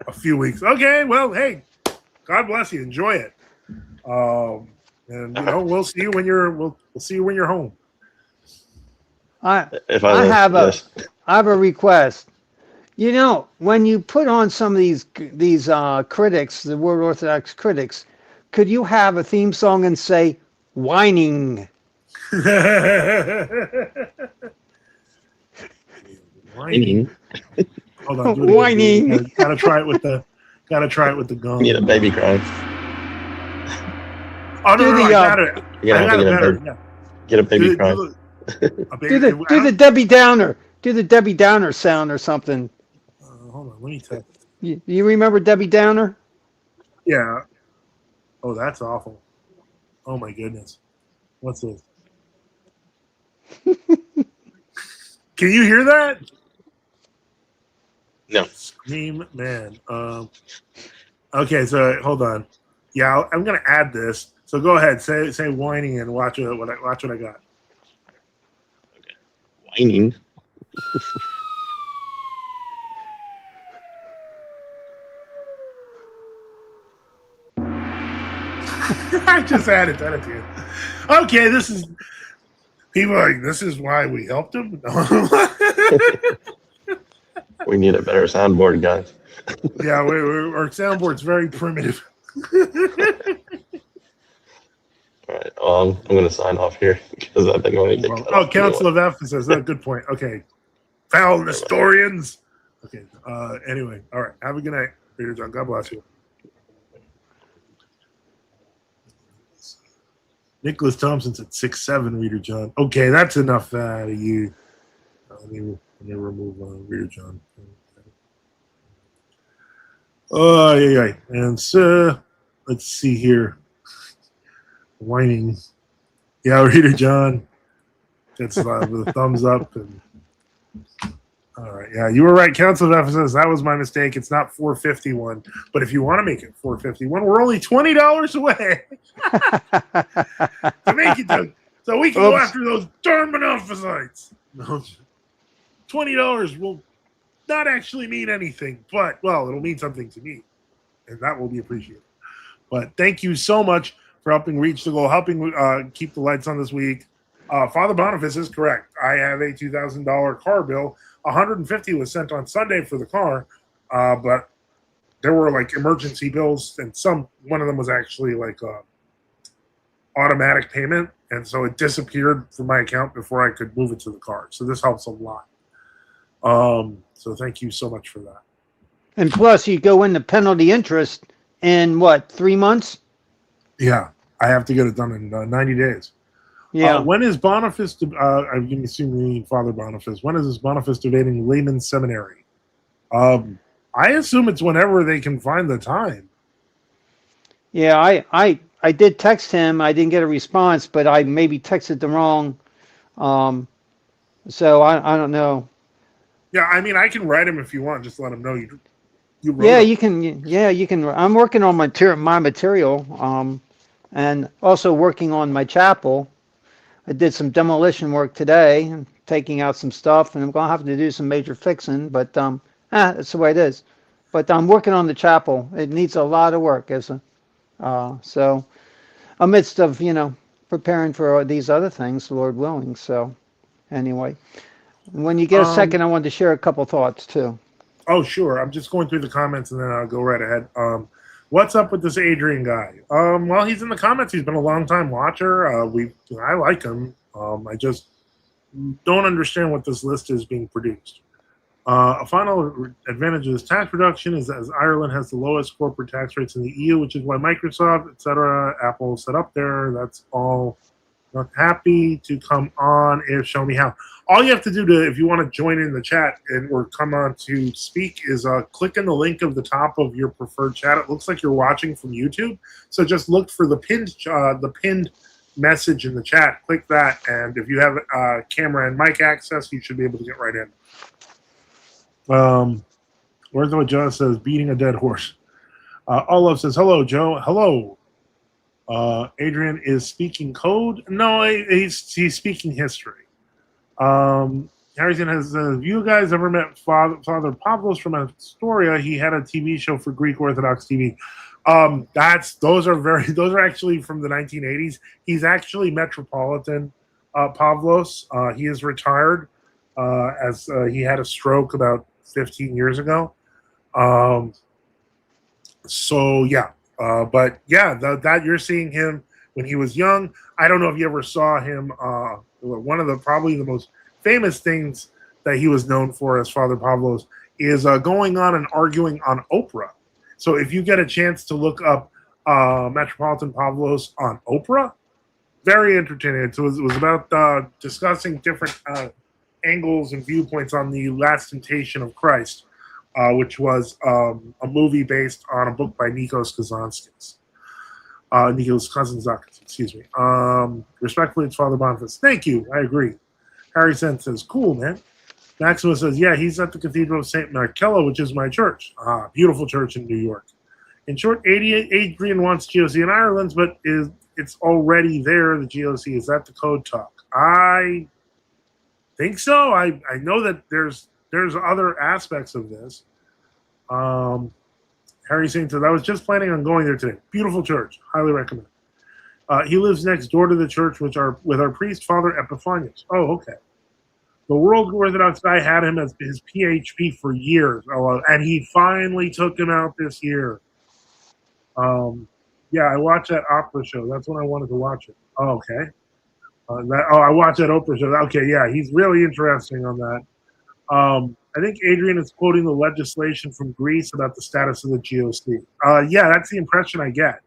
A few weeks. Okay. Well, hey, God bless you. Enjoy it. And we'll see you when we'll see you when you're home. I have a request. You know, when you put on some of these critics, the World Orthodox critics, could you have a theme song and say whining? Whining. Hold on. Whining. Gotta try it with the gong. You need a baby cry. Oh no, I got it. I got it better. Get a baby cry. Do the Debbie Downer. Do the Debbie Downer sound or something. Hold on, let me tell you. You remember Debbie Downer? Yeah. Oh, that's awful. Oh my goodness. What's this? Can you hear that? No. Scream man. Okay, so hold on. Yeah, I'm gonna add this. So go ahead, say whining and watch what I got. Okay. Whining. I just added that at the end. Okay, this is why we helped him. We need a better soundboard, guys. Yeah, our soundboard's very primitive. All right, I'm going to sign off here because I think I'm going to get cut off. Council of Ephesus. That's a good point. Okay. Foul Nestorians. Okay. Anyway, all right. Have a good night, Reader John. God bless you. Nicholas Thompson's at 6'7", Reader John. Okay, that's enough out of you. Let me remove Reader John. Oh, yeah. And so, let's see here. Whining. Yeah, Reader John gets the thumbs up. And All right. Yeah, you were right. Council of Ephesus. That was my mistake. It's not 451. But if you want to make it 451, we're only $20 away to make it so we can go Oops. after those darn monophysites. $20 will not actually mean anything, but well, it'll mean something to me, and that will be appreciated. But thank you so much for helping reach the goal, helping keep the lights on this week. Father Boniface is correct. I have a $2,000 car bill. $150 was sent on Sunday for the car, but there were like emergency bills, and one of them was actually like automatic payment, and so it disappeared from my account before I could move it to the car. So this helps a lot. So thank you so much for that. And plus, you go into penalty interest in what, 3 months? Yeah, I have to get it done in 90 days. Yeah. When is Boniface? I'm assuming Father Boniface. When is this Boniface debating layman's seminary? I assume it's whenever they can find the time. Yeah, I did text him. I didn't get a response, but I maybe texted the wrong. So I don't know. Yeah, I mean, I can write him if you want. Just let him know you wrote Yeah, him. you can. Yeah, you can. I'm working on my material, and also working on my chapel. I did some demolition work today, taking out some stuff, and I'm gonna have to do some major fixing. But that's the way it is. But I'm working on the chapel. It needs a lot of work, so amidst of preparing for these other things, Lord willing. So anyway, when you get a second, I wanted to share a couple thoughts too. Oh, sure. I'm just going through the comments and then I'll go right ahead. What's up with this Adrian guy? Well, he's in the comments. He's been a long time watcher. I like him. I just don't understand what this list is being produced. A final advantage of this tax reduction is that Ireland has the lowest corporate tax rates in the EU, which is why Microsoft, etc., Apple set up there. That's all. Not happy to come on and show me how. All you have to do if you want to join in the chat or come on to speak is click in the link of the top of your preferred chat. It looks like you're watching from YouTube, so just look for the pinned message in the chat. Click that, and if you have camera and mic access, you should be able to get right in. Where's what Joe says? Beating a dead horse. Olaf says, "Hello, Joe. Hello." Adrian is speaking code. No, he's speaking history. Harrison has have you guys ever met Father Pavlos from Astoria? He had a TV show for Greek Orthodox TV. Those are actually from the 1980s. He's actually Metropolitan Pavlos. He is retired as he had a stroke about 15 years ago. So yeah. But yeah, that you're seeing him when he was young. I don't know if you ever saw him. One of probably the most famous things that he was known for as Father Pavlos is going on and arguing on Oprah. So if you get a chance to look up Metropolitan Pavlos on Oprah, very entertaining. So it was about discussing different angles and viewpoints on the Last Temptation of Christ. Which was a movie based on a book by Nikos Kazantzakis. Excuse me. Respectfully, it's Father Boniface. Thank you. I agree. Harry Sen says, cool, man. Maximus says, yeah, he's at the Cathedral of St. Marcello, which is my church. Beautiful church in New York. In short, Adrian wants GOC in Ireland, but it's already there, the GOC. Is that the code talk? I think so. I know that there's other aspects of this. Harry saying that I was just planning on going there today. Beautiful church. Highly recommend. He lives next door to the church with our priest, Father Epiphanius. Oh, okay. The World Orthodox guy had him as his PhD for years. And he finally took him out this year. Yeah, I watched that opera show. That's when I wanted to watch it. Oh, okay. I watched that Oprah show. Okay, yeah, he's really interesting on that. I think Adrian is quoting the legislation from Greece about the status of the GOC. Yeah, that's the impression I get.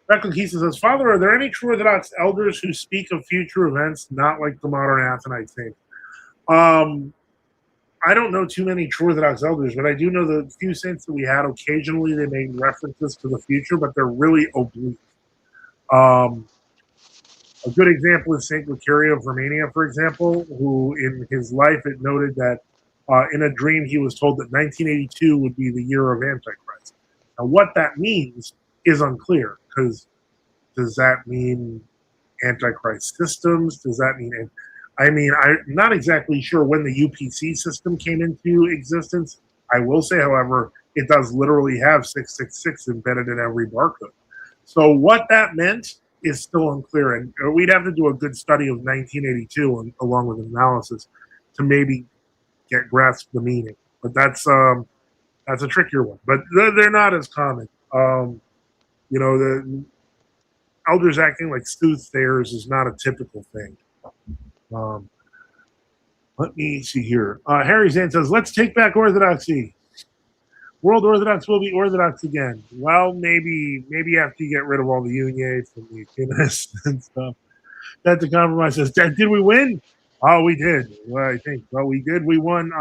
Beckley Keeson says, Father, are there any true Orthodox elders who speak of future events, not like the modern Athonite faith? I don't know too many true Orthodox elders, but I do know the few saints that we had, occasionally they made references to the future, but they're really oblique. A good example is Saint Lucario of Romania, for example, who in his life it noted that in a dream he was told that 1982 would be the year of Antichrist. Now, what that means is unclear, because does that mean Antichrist systems? Does that mean? I'm not exactly sure when the UPC system came into existence. I will say, however, it does literally have 666 embedded in every barcode. So what that meant is still unclear, and we'd have to do a good study of 1982 along with analysis to maybe get grasp the meaning. But that's a trickier one. But they're not as common. The elders acting like soothsayers is not a typical thing. Let me see here. Harry Zan says, let's take back Orthodoxy. World Orthodox will be Orthodox again. Well, maybe after you get rid of all the Unions and the Humanists and stuff. That's the compromise. Says, did we win? Oh, we did. Well, I think. Well, we did. We won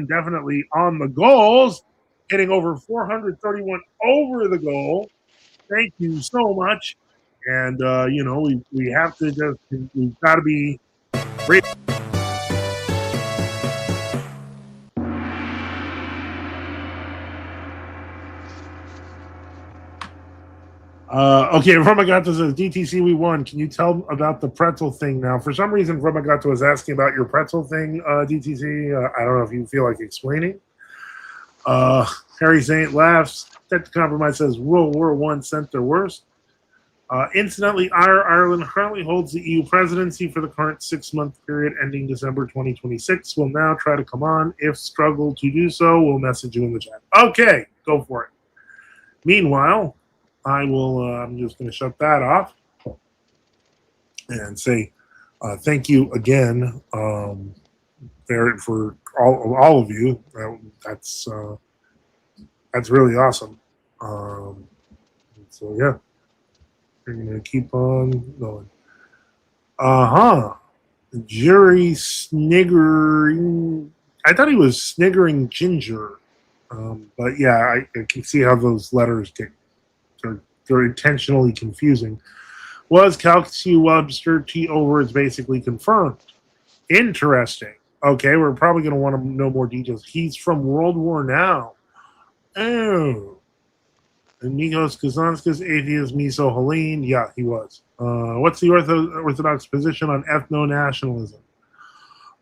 definitely on the goals, hitting over 431 over the goal. Thank you so much. And we have to we've got to be great. Okay, Romagato says, DTC, we won. Can you tell about the pretzel thing now? For some reason, Romagato was asking about your pretzel thing, DTC. I don't know if you feel like explaining. Harry Saint laughs. That compromise says, World War I sent their worst. Incidentally, Ireland currently holds the EU presidency for the current 6-month period ending December 2026. We'll now try to come on. If struggle to do so, we'll message you in the chat. Okay, go for it. Meanwhile, I'm just going to shut that off and say thank you again for all of you. That's really awesome. So yeah, we're going to keep on going. Jerry sniggering. I thought he was sniggering ginger, but yeah, I can see how those letters get. They're intentionally confusing. Was Calci Webster T over is basically confirmed. Interesting. Okay, we're probably going to want to know more details. He's from World War Now. Oh. And Nikos Kazanskis, atheist, Miso Helene. Yeah, he was. What's the Orthodox position on ethno-nationalism?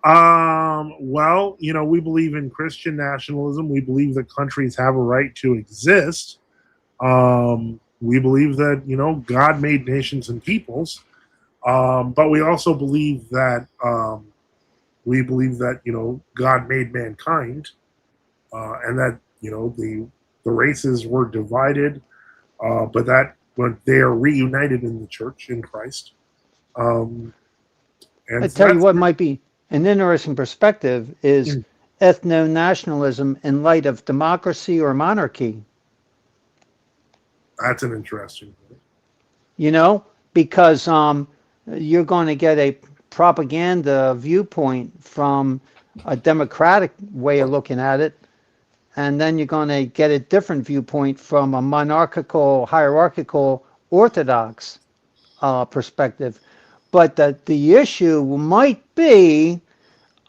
Well, we believe in Christian nationalism. We believe that countries have a right to exist. We believe that, God made nations and peoples. But we also believe that, God made mankind, and that, the races were divided, but that when they are reunited in the church in Christ. And I tell you what might be an interesting perspective is ethno-nationalism in light of democracy or monarchy. That's an interesting point. Because you're going to get a propaganda viewpoint from a democratic way of looking at it, and then you're going to get a different viewpoint from a monarchical, hierarchical, orthodox perspective. But the issue might be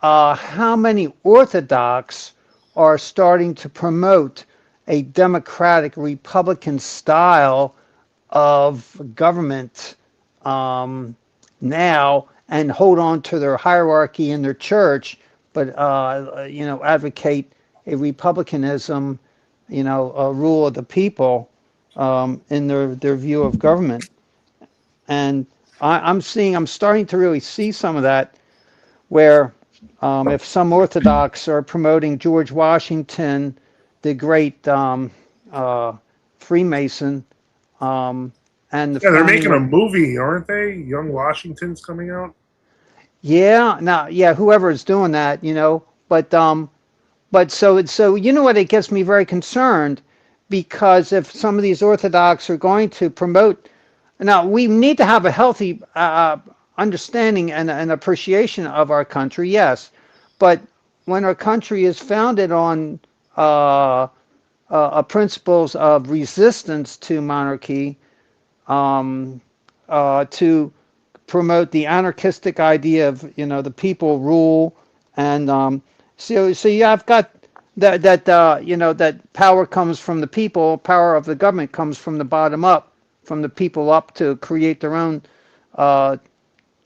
how many Orthodox are starting to promote a democratic Republican style of government now and hold on to their hierarchy in their church, but advocate a republicanism, a rule of the people in their view of government. And I'm starting to really see some of that, where if some Orthodox are promoting George Washington, the great Freemason, and they're making a movie, aren't they? Young Washington's coming out. Yeah, whoever is doing that, but so what, it gets me very concerned, because if some of these Orthodox are going to promote, now we need to have a healthy understanding and appreciation of our country, yes, but when our country is founded on principles of resistance to monarchy, to promote the anarchistic idea of the people rule, and so you have got that power comes from the people, power of the government comes from the bottom up, from the people up to create their own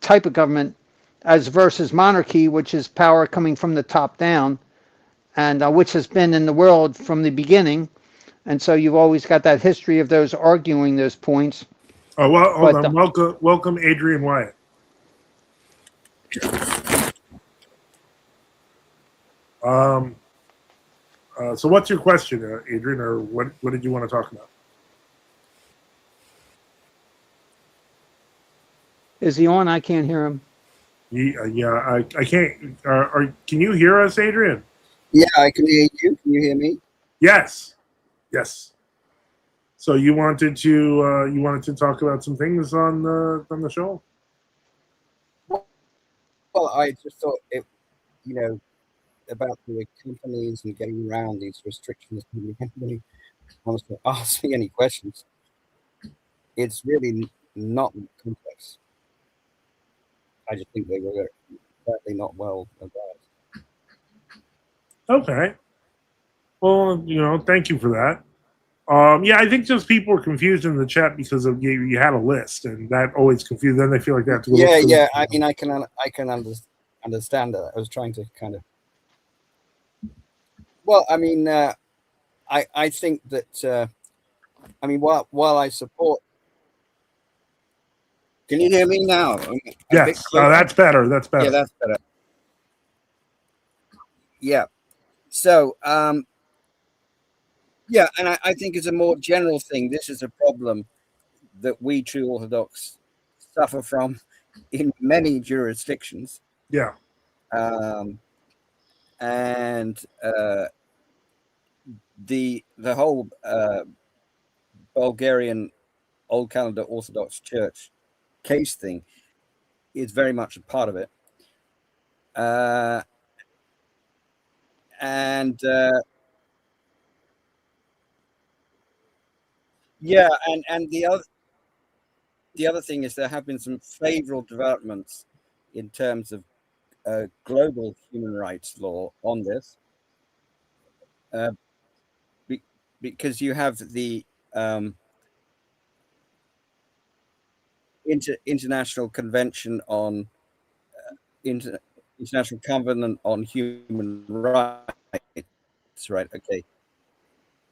type of government, as versus monarchy, which is power coming from the top down, and which has been in the world from the beginning. And so you've always got that history of those arguing those points. Oh, well, hold But, on. Welcome, Adrian Wyatt. So what's your question, Adrian, or what did you want to talk about? Is he on? I can't hear him. Yeah, I can't. Can you hear us, Adrian? Yeah, I can hear you. Can you hear me? Yes. So you wanted to talk about some things on the show? Well, I just thought about the companies and getting around these restrictions. If anybody wants to ask me any questions, it's really not complex. I just think they were certainly not well advised. Okay. Well, thank you for that. Yeah, I think just people were confused in the chat because of you had a list, and that always confused. Then they feel like they have to go. Yeah. I mean, I can understand that. I was trying to kind of. Well, I mean, I think that. I mean, while I support. Can you hear me now? Yes, that's better. That's better. Yeah, that's better. Yeah. So, yeah, and I think it's a more general thing. This is a problem that we true Orthodox suffer from in many jurisdictions. Yeah. And the whole Bulgarian Old Calendar Orthodox Church case thing is very much a part of it. And yeah, and the other thing is there have been some favorable developments in terms of global human rights law on this, because you have the International Convention on International Covenant on Human Rights, right? Okay,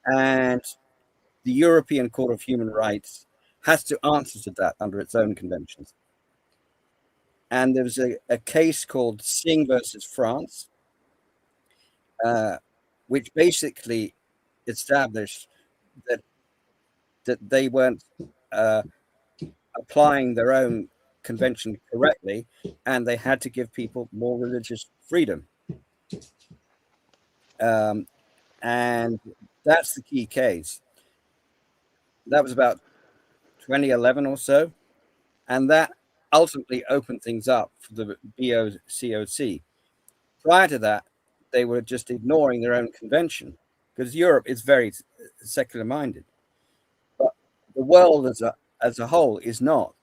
and the European Court of Human Rights has to answer to that under its own conventions. And there was a case called Singh versus France, which basically established that they weren't applying their own convention correctly, and they had to give people more religious freedom. And that's the key case. That was about 2011 or so, and that ultimately opened things up for the BOCOC. Prior to that, they were just ignoring their own convention, because Europe is very secular minded, but the world as a whole is not.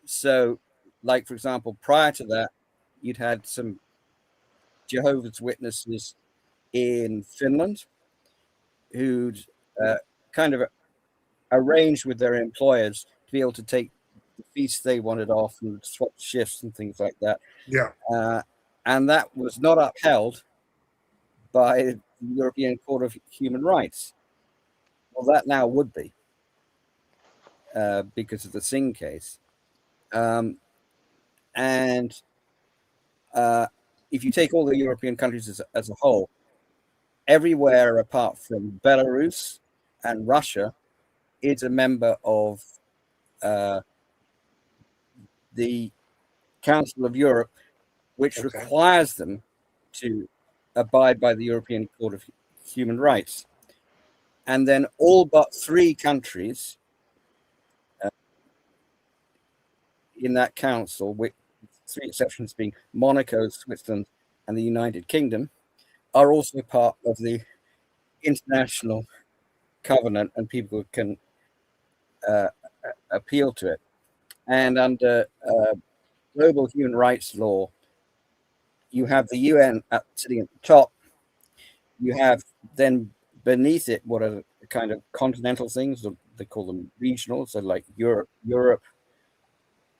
So, like, for example, prior to that, you'd had some Jehovah's Witnesses in Finland who'd kind of arranged with their employers to be able to take the feasts they wanted off and swap shifts and things like that. Yeah. And that was not upheld by the European Court of Human Rights. Well, that now would be because of the Singh case. And if you take all the European countries as a whole, everywhere apart from Belarus and Russia is a member of the Council of Europe, which requires them to abide by the European Court of Human Rights. And then all but 3 countries in that council, with 3 exceptions being Monaco, Switzerland, and the United Kingdom, are also part of the International Covenant, and people can appeal to it. And under global human rights law, you have the UN sitting at the top. You have then beneath it what are the kind of continental things. They call them regional, so like Europe,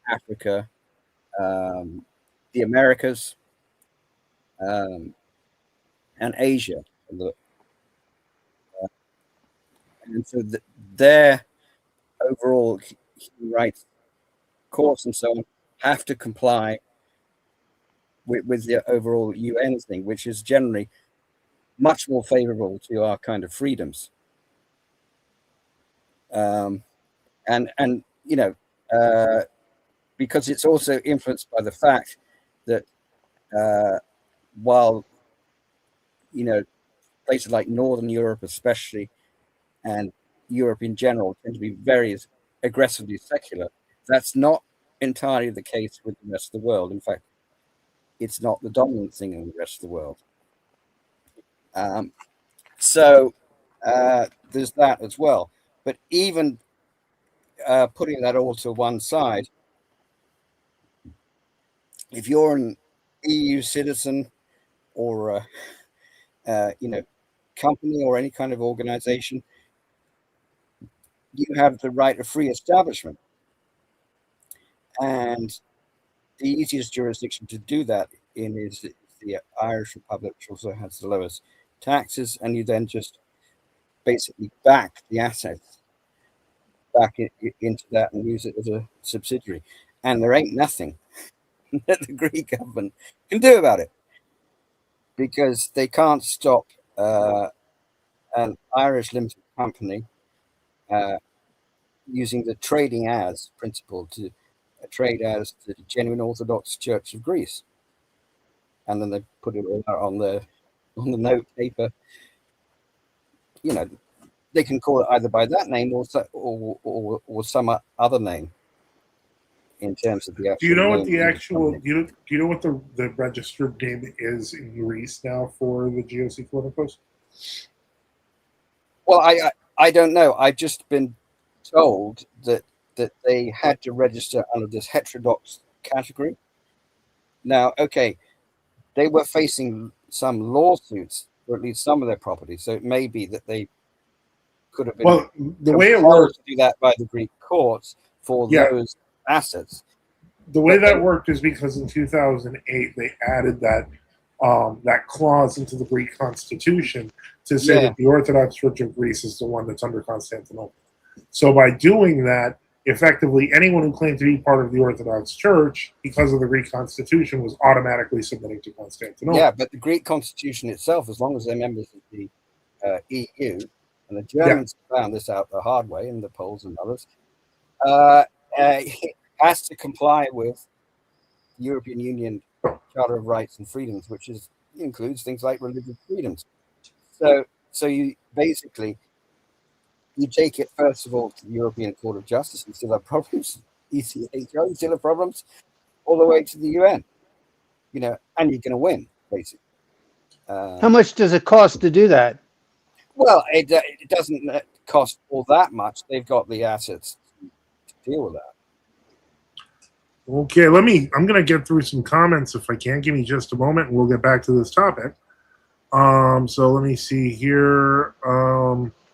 Africa, the Americas, and Asia. And so their overall human rights courts and so on have to comply with the overall UN thing, which is generally much more favorable to our kind of freedoms. And you know, because it's also influenced by the fact that while, you know, places like Northern Europe especially, and Europe in general, tend to be very aggressively secular, that's not entirely the case with the rest of the world. In fact, it's not the dominant thing in the rest of the world. So there's that as well. But even putting that all to one side, if you're an EU citizen or you know, company or any kind of organization, you have the right of free establishment. And the easiest jurisdiction to do that in is the Irish Republic, which also has the lowest taxes, and you then just basically back the assets back into that and use it as a subsidiary. And there ain't nothing that the Greek government can do about it, because they can't stop an Irish limited company using the trading as principle to trade as the genuine Orthodox Church of Greece, and then they put it all out on the note paper. You know, they can call it either by that name or some other name in terms of the actual. Do you know what the actual? Do you know what the registered name is in Greece now for the GOC Politicos? Well, I don't know. I've just been told that they had to register under this heterodox category. Now, okay, they were facing some lawsuits for at least some of their property, so it may be that they could have been. Well, the way it worked to do that by the Greek courts for those assets. The way that worked is because in 2008 they added that that clause into the Greek constitution to say that the Orthodox Church of Greece is the one that's under Constantinople. So by doing that, effectively anyone who claimed to be part of the Orthodox Church, because of the Greek constitution, was automatically submitting to Constantinople. Yeah, but the Greek constitution itself, as long as they're members of the EU, and the Germans found this out the hard way, and the Poles and others, has to comply with the European Union Charter of Rights and Freedoms, which includes things like religious freedoms. So you basically, you take it first of all to the European Court of Justice, and still have problems. ECHO still have problems, all the way to the UN. You know, and you're going to win, basically. How much does it cost to do that? Well, it doesn't cost all that much. They've got the assets to deal with that. Okay, I'm going to get through some comments if I can. Give me just a moment and we'll get back to this topic. So let me see here.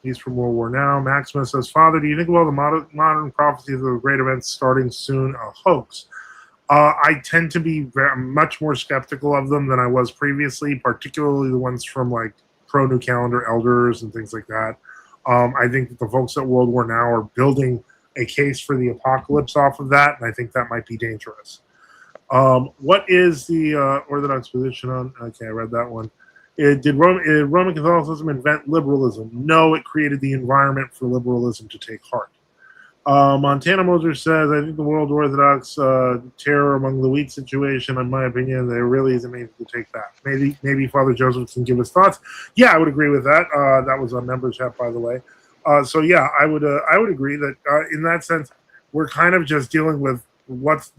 He's from World War Now. Maximus says, Father, do you think of all the modern prophecies of the great events starting soon a hoax? I tend to be much more skeptical of them than I was previously, particularly the ones from like Pro New Calendar Elders and things like that. I think that the folks at World War Now are building a case for the apocalypse off of that, and I think that might be dangerous. What is the Orthodox position on? Okay, I read that one. Did Roman Catholicism invent liberalism? No, it created the environment for liberalism to take heart. Montana Moser says, I think the World Orthodox terror among the wheat situation, in my opinion, there really isn't anything to take that. Maybe Father Joseph can give us thoughts. Yeah, I would agree with that. That was on Members Chat, by the way. So yeah, I would agree that in that sense, we're kind of just dealing with what's,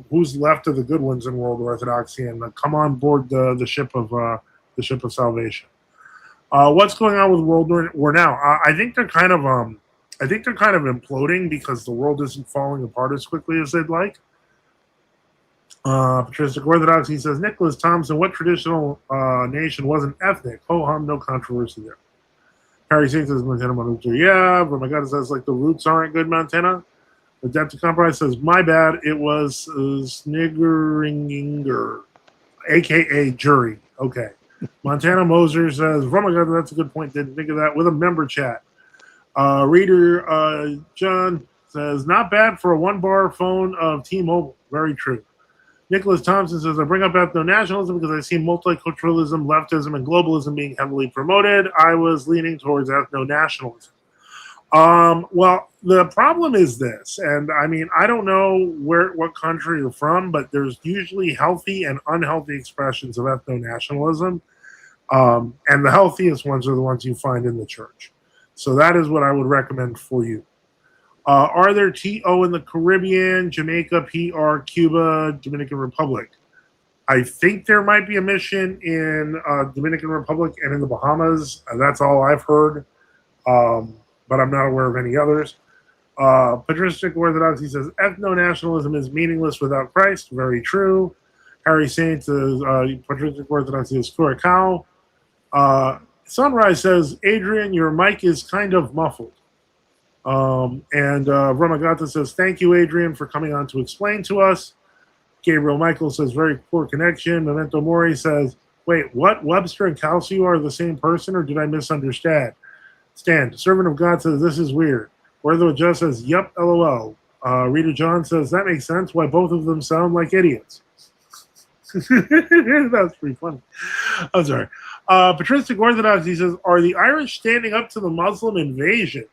who's left of the good ones in World Orthodoxy, and come on board the ship of salvation. What's going on with World War Now? I think they're kind of I think they're kind of imploding because the world isn't falling apart as quickly as they'd like. Patristic Orthodoxy says, Nicholas Thompson, what traditional nation wasn't ethnic? Ho hum, no controversy there. Harry Saint says, Montana, Montana. Yeah, but my God, it says, like, the roots aren't good, Montana. Adepticon Compromise says, my bad, it was Sniggeringer, a.k.a. Jury. Okay. Montana Moser says, oh my God, that's a good point. Didn't think of that with a member chat. Reader John says, not bad for a one-bar phone of T-Mobile. Very true. Nicholas Thompson says, I bring up ethno-nationalism because I see multiculturalism, leftism, and globalism being heavily promoted. I was leaning towards ethno-nationalism. Well, the problem is this, and I mean, I don't know what country you're from, but there's usually healthy and unhealthy expressions of ethno-nationalism. And the healthiest ones are the ones you find in the church. So that is what I would recommend for you. Are there TO in the Caribbean, Jamaica, PR, Cuba, Dominican Republic? I think there might be a mission in Dominican Republic and in the Bahamas. That's all I've heard, but I'm not aware of any others. Patristic Orthodoxy says, ethno-nationalism is meaningless without Christ. Very true. Harry Saint says, Patristic Orthodoxy is Curacao. Sunrise says, Adrian, your mic is kind of muffled. Ramagata says, thank you, Adrian, for coming on to explain to us. Gabriel Michael says, very poor connection. Memento Mori says, wait, what? Webster and Calcio are the same person, or did I misunderstand? Stan, Servant of God says, this is weird. Wortho Just says, yep, LOL. Rita John says, that makes sense. Why both of them sound like idiots. That's pretty funny. I'm sorry. Patristic Orthodoxy says, are the Irish standing up to the Muslim invasion?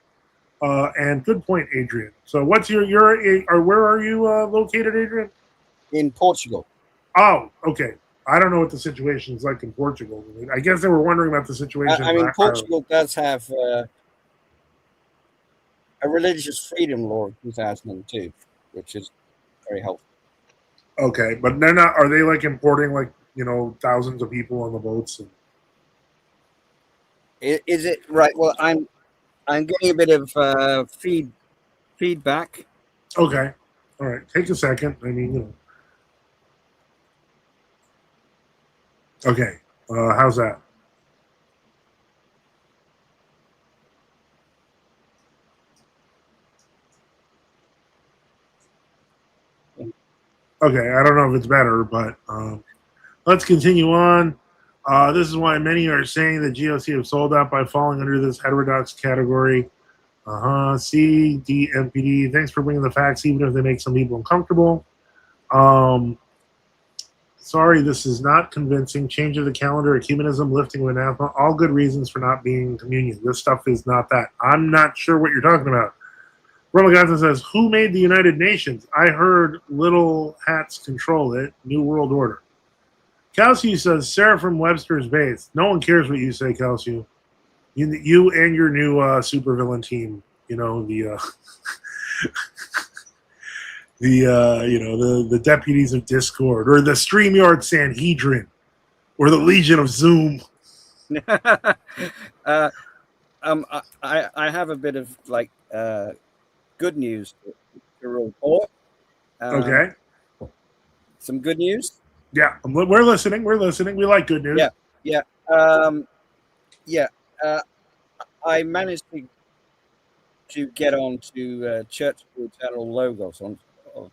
And good point, Adrian. So what's where are you located, Adrian? In Portugal. Oh, okay. I don't know what the situation is like in Portugal. I guess they were wondering about the situation. I mean, Portugal does have a religious freedom law in 2002, which is very helpful. Okay, but they're not. Are they like importing thousands of people on the boats? Is it right? Well, I'm getting a bit of feedback. Okay, all right. Take a second. I mean, Okay, how's that? Okay, I don't know if it's better, but let's continue on. This is why many are saying that GOC have sold out by falling under this heterodox category. CDMPD, thanks for bringing the facts, even if they make some people uncomfortable. Sorry, this is not convincing. Change of the calendar, ecumenism, lifting of anathema, all good reasons for not being in communion. This stuff is not that. I'm not sure what you're talking about. Romagata says, who made the United Nations? I heard little hats control it. New World Order. Calciu says, Seraphim Webster's base. No one cares what you say, Calciu. You and your new supervillain team, the the deputies of Discord, or the StreamYard Sanhedrin, or the Legion of Zoom. I have a bit of good news to report. Okay. Some good news. Yeah, we're listening. We're listening. We like good news. Yeah. I managed to get on to Church of Eternal Logos of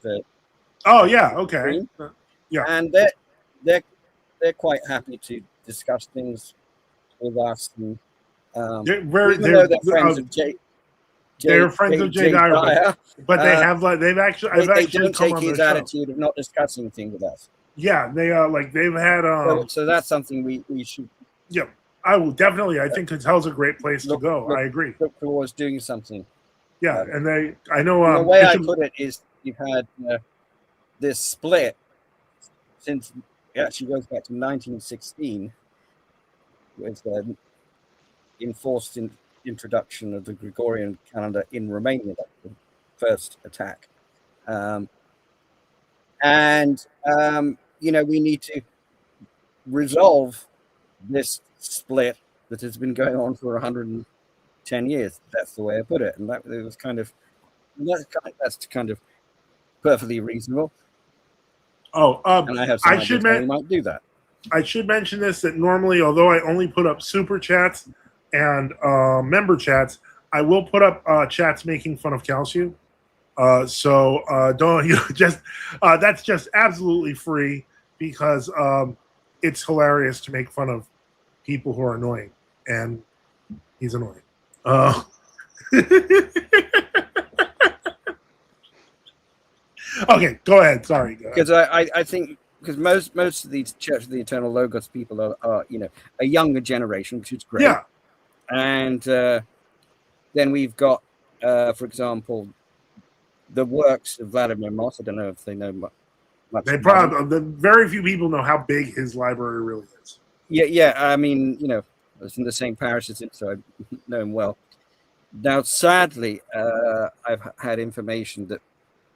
the. Oh yeah. Okay. Stream. Yeah. And they're quite happy to discuss things with us. And they're friends of Jay. They're friends of Jay Dyer, but they have they've actually. They don't take his attitude of not discussing things with us. Yeah, they they've had. So that's something we should. Yeah, I will definitely. I think Catel's a great place to go. I agree. Look towards doing something. Yeah, and I know. The way I put it is, you've had this split since it actually goes back to 1916 with the enforced introduction of the Gregorian calendar in Romania, the first attack. We need to resolve this split that has been going on for 10 years. That's the way I put it. And that it was that's kind of perfectly reasonable. Oh, And I have some ideas how we might do that. I should mention this, that normally, although I only put up super chats and member chats, I will put up chats making fun of Calcium. So don't that's just absolutely free because it's hilarious to make fun of people who are annoying, and he's annoying. Okay, go ahead. Sorry. Because I think because most of these Church of the Eternal Logos people are a younger generation, which is great. Yeah. And then we've got, for example, the works of Vladimir Moss. I don't know if they know much. They probably very few people know how big his library really is. Yeah. I mean, I was in the same parish as him, so I know him well. Now, sadly, I've had information that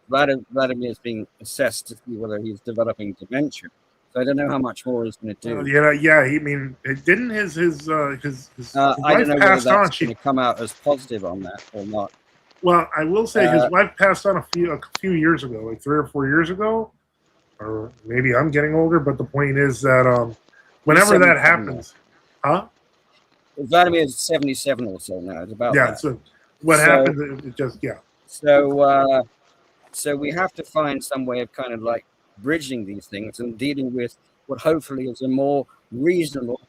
Vladimir is being assessed to see whether he's developing dementia. So I don't know how much more he's going to do. Yeah. I mean, didn't his I wife don't know whether passed on? that's going to come out as positive on that or not. Well, I will say his wife passed on a few years ago, like 3 or 4 years ago, or maybe I'm getting older. But the point is that whenever that happens, huh? Vladimir is 77 or so now. It's about that. So what happens? It just So we have to find some way of kind of like bridging these things and dealing with what hopefully is a more reasonable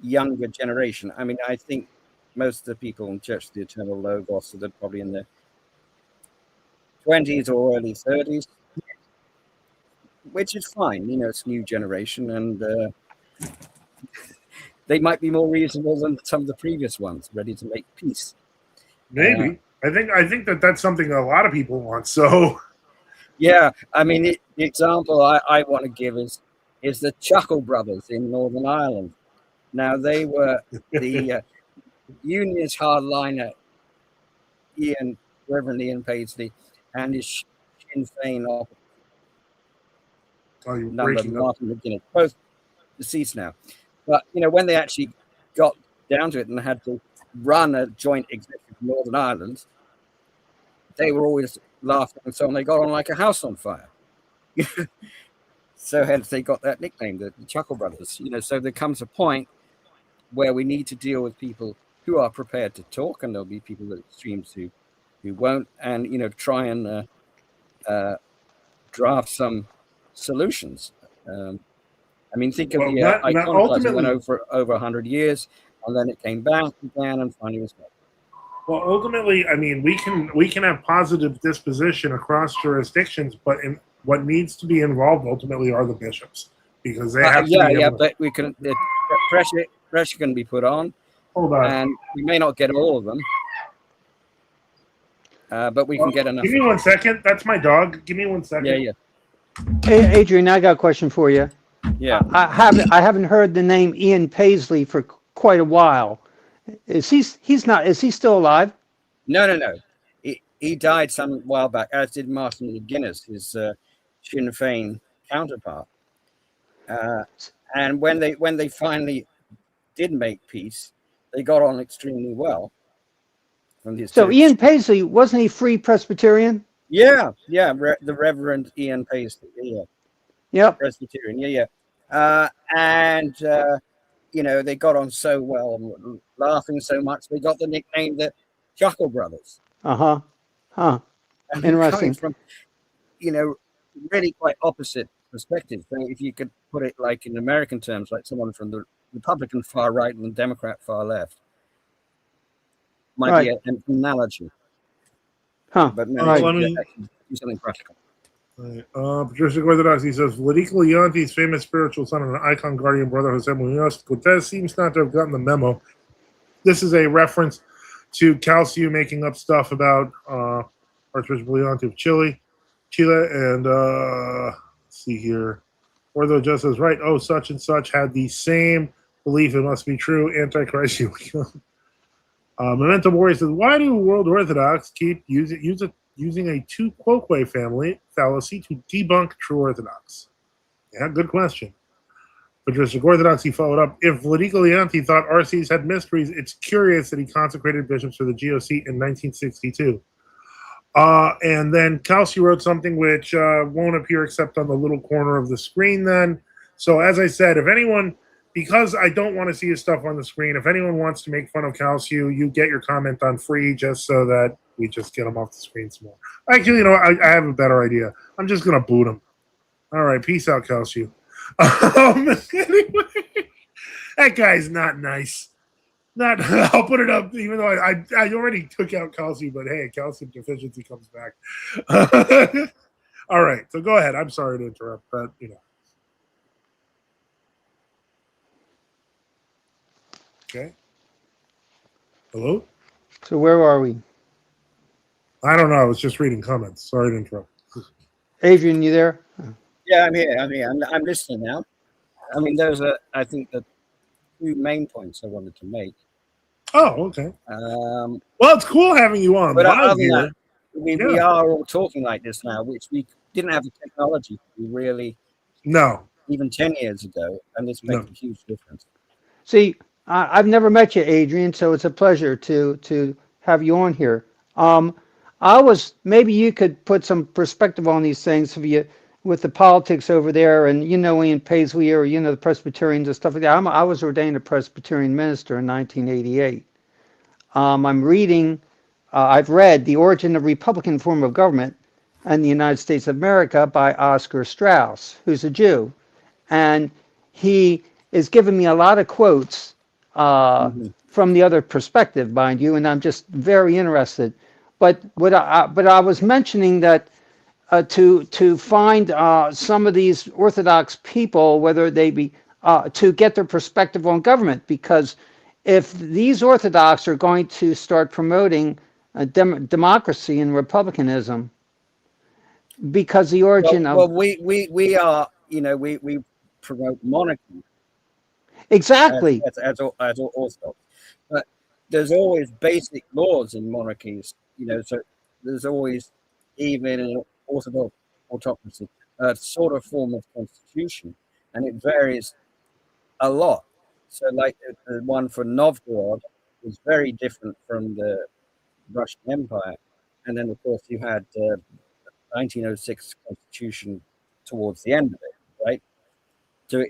younger generation. I mean, I think most of the people in Church of the Eternal Logos are probably in their 20s or early 30s, which is fine. It's a new generation, and they might be more reasonable than some of the previous ones, ready to make peace. Maybe. I think that's something a lot of people want. So, yeah, I mean, the example I want to give is the Chuckle Brothers in Northern Ireland. Now, they were the Unionist hardliner Reverend Ian Paisley, and his Sinn Féin number Martin McGuinness, both deceased now. But when they actually got down to it and had to run a joint executive in Northern Ireland, they were always laughing and so on. They got on like a house on fire. So hence they got that nickname, the Chuckle Brothers. So there comes a point where we need to deal with people who are prepared to talk, and there'll be people at extremes who won't, and try and draft some solutions. I mean, think of the iconoclasm went over 100 years, and then it came back again, and finally was back. Well, ultimately, I mean, we can have positive disposition across jurisdictions, but what needs to be involved ultimately are the bishops, because they have to. But we can pressure can be put on. Hold on. And we may not get all of them, but we can get enough. Give me 1 second. That's my dog. Give me 1 second. Yeah. Hey, Adrian, I got a question for you. Yeah. I haven't heard the name Ian Paisley for quite a while. Is he still alive? No. He died some while back, as did Martin McGuinness, his Sinn Féin counterpart. And when they finally did make peace, they got on extremely well. So Ian Paisley, wasn't he Free Presbyterian? Yeah, the Reverend Ian Paisley. Yeah. Yep. Presbyterian. Yeah. And they got on so well, laughing so much, they got the nickname the Chuckle Brothers. Interesting. From really quite opposite perspectives. So if you could put it like in American terms, like someone from the Republican far right and the Democrat far left, might be an analogy. But no, do something practical. Patricia Orthodoxy says Vladimir Leonti's famous spiritual son and an icon guardian brother Jose Munoz Cortez seems not to have gotten the memo. This is a reference to Calcium making up stuff about Archbishop Leonti of Chile, and let's see here. Ortho just says, right, such and such had the same belief, it must be true, Antichrist. Memento Mori says, why do World Orthodox keep using a tu quoque family fallacy to debunk true Orthodox? Yeah, good question. Patristic Orthodoxy followed up. If Vladimir Leonti thought RCs had mysteries, it's curious that he consecrated bishops for the GOC in 1962. And then Kelsey wrote something which won't appear except on the little corner of the screen then. So as I said, if anyone, because I don't want to see his stuff on the screen, if anyone wants to make fun of Calciu, you get your comment on free just so that we just get him off the screen some more. Actually, I have a better idea. I'm just going to boot him. All right, peace out, Calciu. Anyway, that guy's not nice. Not, I'll put it up, even though I already took out calcium, but hey, calcium deficiency comes back. All right, so go ahead. I'm sorry to interrupt, but Okay. Hello? So where are we? I don't know. I was just reading comments. Sorry to interrupt. Adrian, you there? Yeah, I'm here. I'm listening now. I mean, those are, I think, the two main points I wanted to make. Oh, okay. Well, it's cool having you on but live other than here. that, we are all talking like this now, which we didn't have the technology to do really. No. Even 10 years ago, and this makes a huge difference. See, I've never met you, Adrian, so it's a pleasure to have you on here. Maybe you could put some perspective on these things with the politics over there, and Ian Paisley, or the Presbyterians and stuff like that. I was ordained a Presbyterian minister in 1988. I've read The Origin of Republican Form of Government in the United States of America by Oscar Strauss, who's a Jew. And he is giving me a lot of quotes from the other perspective, mind you, and I'm just very interested. But I was mentioning that to find some of these Orthodox people, whether they be to get their perspective on government, because if these Orthodox are going to start promoting democracy and republicanism, because the origin of we are, we promote monarchy exactly as Orthodox, but there's always basic laws in monarchies, so there's always, even in Orthodox autocracy, a sort of form of constitution, and it varies a lot. So like the one for Novgorod was very different from the Russian Empire, and then of course you had 1906 constitution towards the end of it, right? So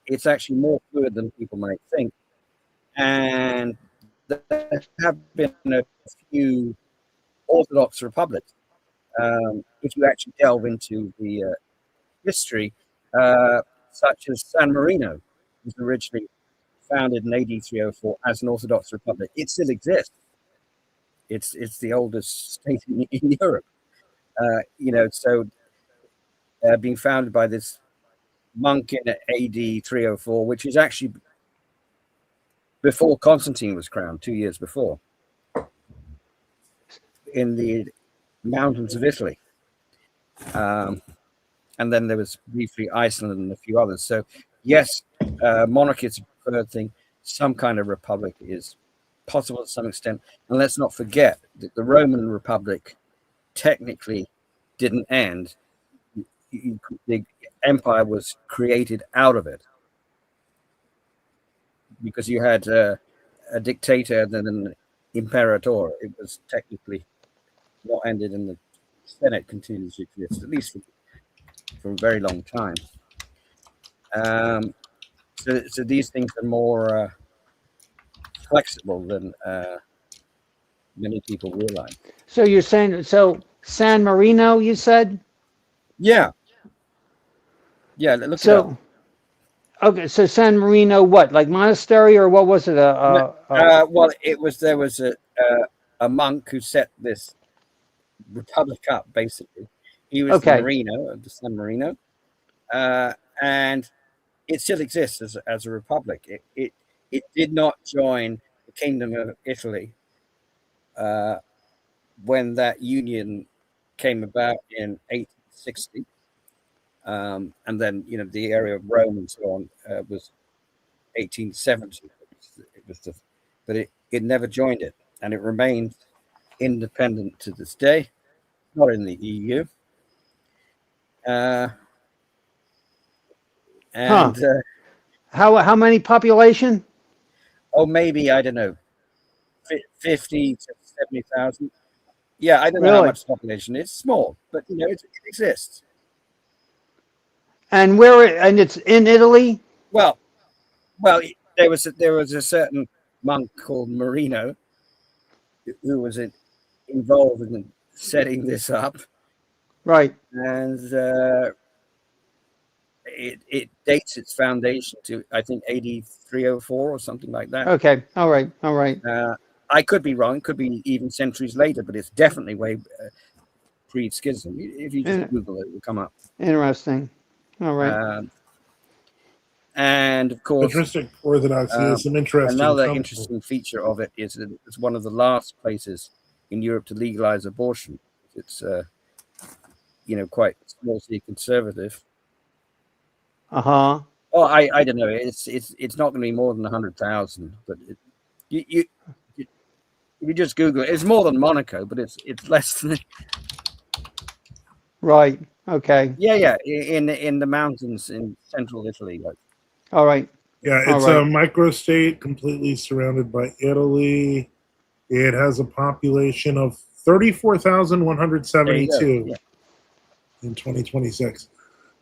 it's actually more fluid than people might think, and there have been a few Orthodox republics. If you actually delve into the history, such as San Marino was originally founded in AD 304 as an Orthodox republic. It still exists. It's the oldest state in Europe. So being founded by this monk in AD 304, which is actually before Constantine was crowned, 2 years before, in the mountains of Italy. And then there was briefly Iceland and a few others. So yes, monarchy is a preferred thing. Some kind of republic is possible to some extent. And let's not forget that the Roman Republic technically didn't end. The empire was created out of it, because you had a dictator and then an imperator. It was technically not ended, and the Senate continues to exist, at least for a very long time. So these things are more flexible than many people realize. So you're saying, San Marino, you said? Yeah, look it up. Okay, so San Marino, what, like monastery, or what was it? Well, there was a monk who set this republic up, basically. He was the Marino of the San Marino, and it still exists as a republic. It did not join the Kingdom of Italy when that union came about in 1860. And then, the area of Rome and so on was 1870. But it never joined it, and it remains independent to this day, not in the EU. How many population? Oh, maybe, I don't know, 50 to 70,000. Yeah, I don't know how Really? much the population is. Small, but you know, it exists. And it's in Italy? Well, there was a certain monk called Marino who was involved in setting this up, Right. and it dates its foundation to, I think, 8304 or something like that. Okay. All right. All right. I could be wrong. It could be even centuries later, but it's definitely way pre-schism. If you just Google it, it will come up. Interesting. All right. And of course, Patristic Orthodoxy is an interesting. another interesting feature of it is that it's one of the last places in Europe to legalize abortion. It's quite mostly conservative. Uh-huh. Oh, I don't know. It's not going to be more than 100,000, but you if you just Google it, it's more than Monaco, but it's less than. Right. Okay. Yeah, in the mountains in central Italy. Like. All right. Yeah, it's a microstate completely surrounded by Italy. It has a population of 34,172 in 2026.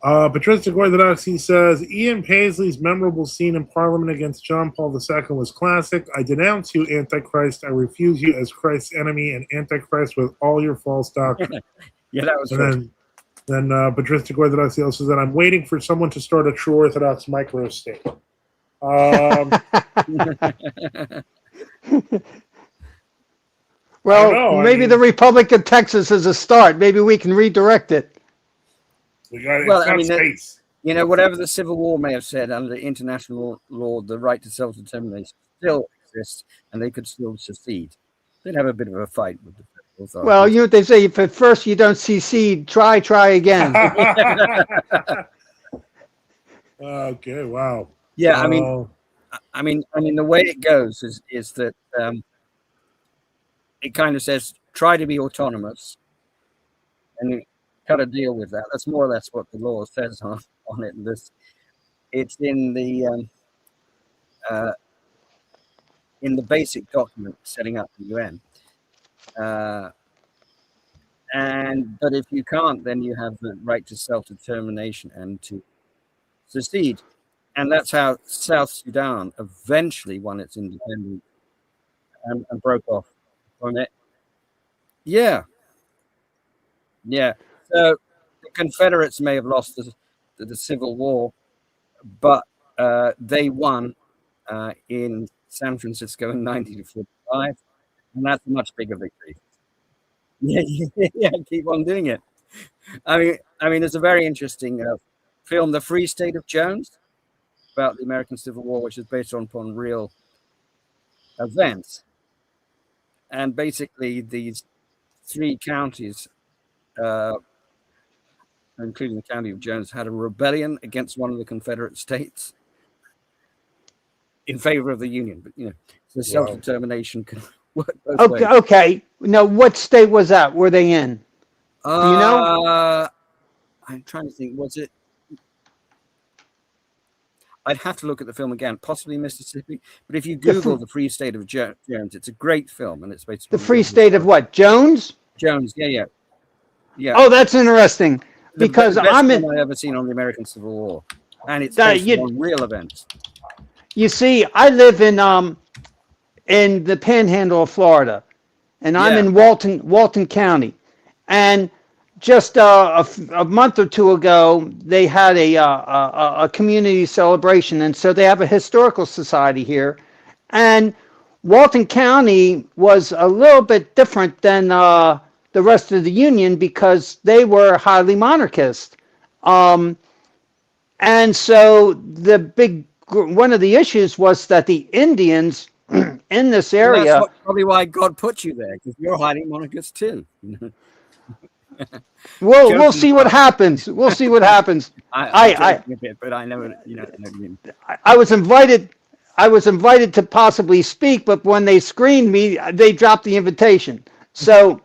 Patristic Orthodoxy says Ian Paisley's memorable scene in Parliament against John Paul II was classic. I denounce you, Antichrist. I refuse you as Christ's enemy and Antichrist with all your false doctrine. Yeah, that was and then Patristic Orthodoxy also said, I'm waiting for someone to start a true Orthodox microstate. Well, maybe the Republic of Texas is a start. Maybe we can redirect it. Space. Whatever the Civil War may have said, under international law, the right to self-determination still exists, and they could still secede. They'd have a bit of a fight with the federal authorities. Well, you know what they say: if at first you don't secede, try again. Okay. Wow. Yeah, I mean, the way it goes is that it kind of says try to be autonomous, and you got to deal with that. That's more or less what the law says on it. And it's in the basic document setting up the UN. But if you can't, then you have the right to self-determination and to secede. And that's how South Sudan eventually won its independence and broke off from it. Yeah. So the Confederates may have lost the Civil War, but they won in San Francisco in 1945, and that's a much bigger victory. Yeah, keep on doing it. I mean, there's a very interesting film, The Free State of Jones, about the American Civil War, which is based upon real events. And basically, these three counties, including the county of Jones, had a rebellion against one of the Confederate states in favor of the Union. But so self-determination can work both ways. Okay. Now, what state was that? Were they in? Do you know? I'm trying to think. Was it? I'd have to look at the film again. Possibly Mississippi. But if you Google the Free State of Jones, it's a great film, and it's based on the Free State of what? Jones. Jones. Yeah. Oh, that's interesting. Because the best I'm film I've ever seen on the American Civil War, and it's based on real events. You see, I live in the Panhandle of Florida, and I'm in Walton County, and just a month or two ago, they had a community celebration, and so they have a historical society here, and Walton County was a little bit different than the rest of the Union because they were highly monarchist, and so one of the issues was that the Indians in this area. Well, that's probably why God put you there, because you're highly monarchist too. We'll see what happens. We'll see what happens. But I know, I was invited. I was invited to possibly speak, but when they screened me, they dropped the invitation. So,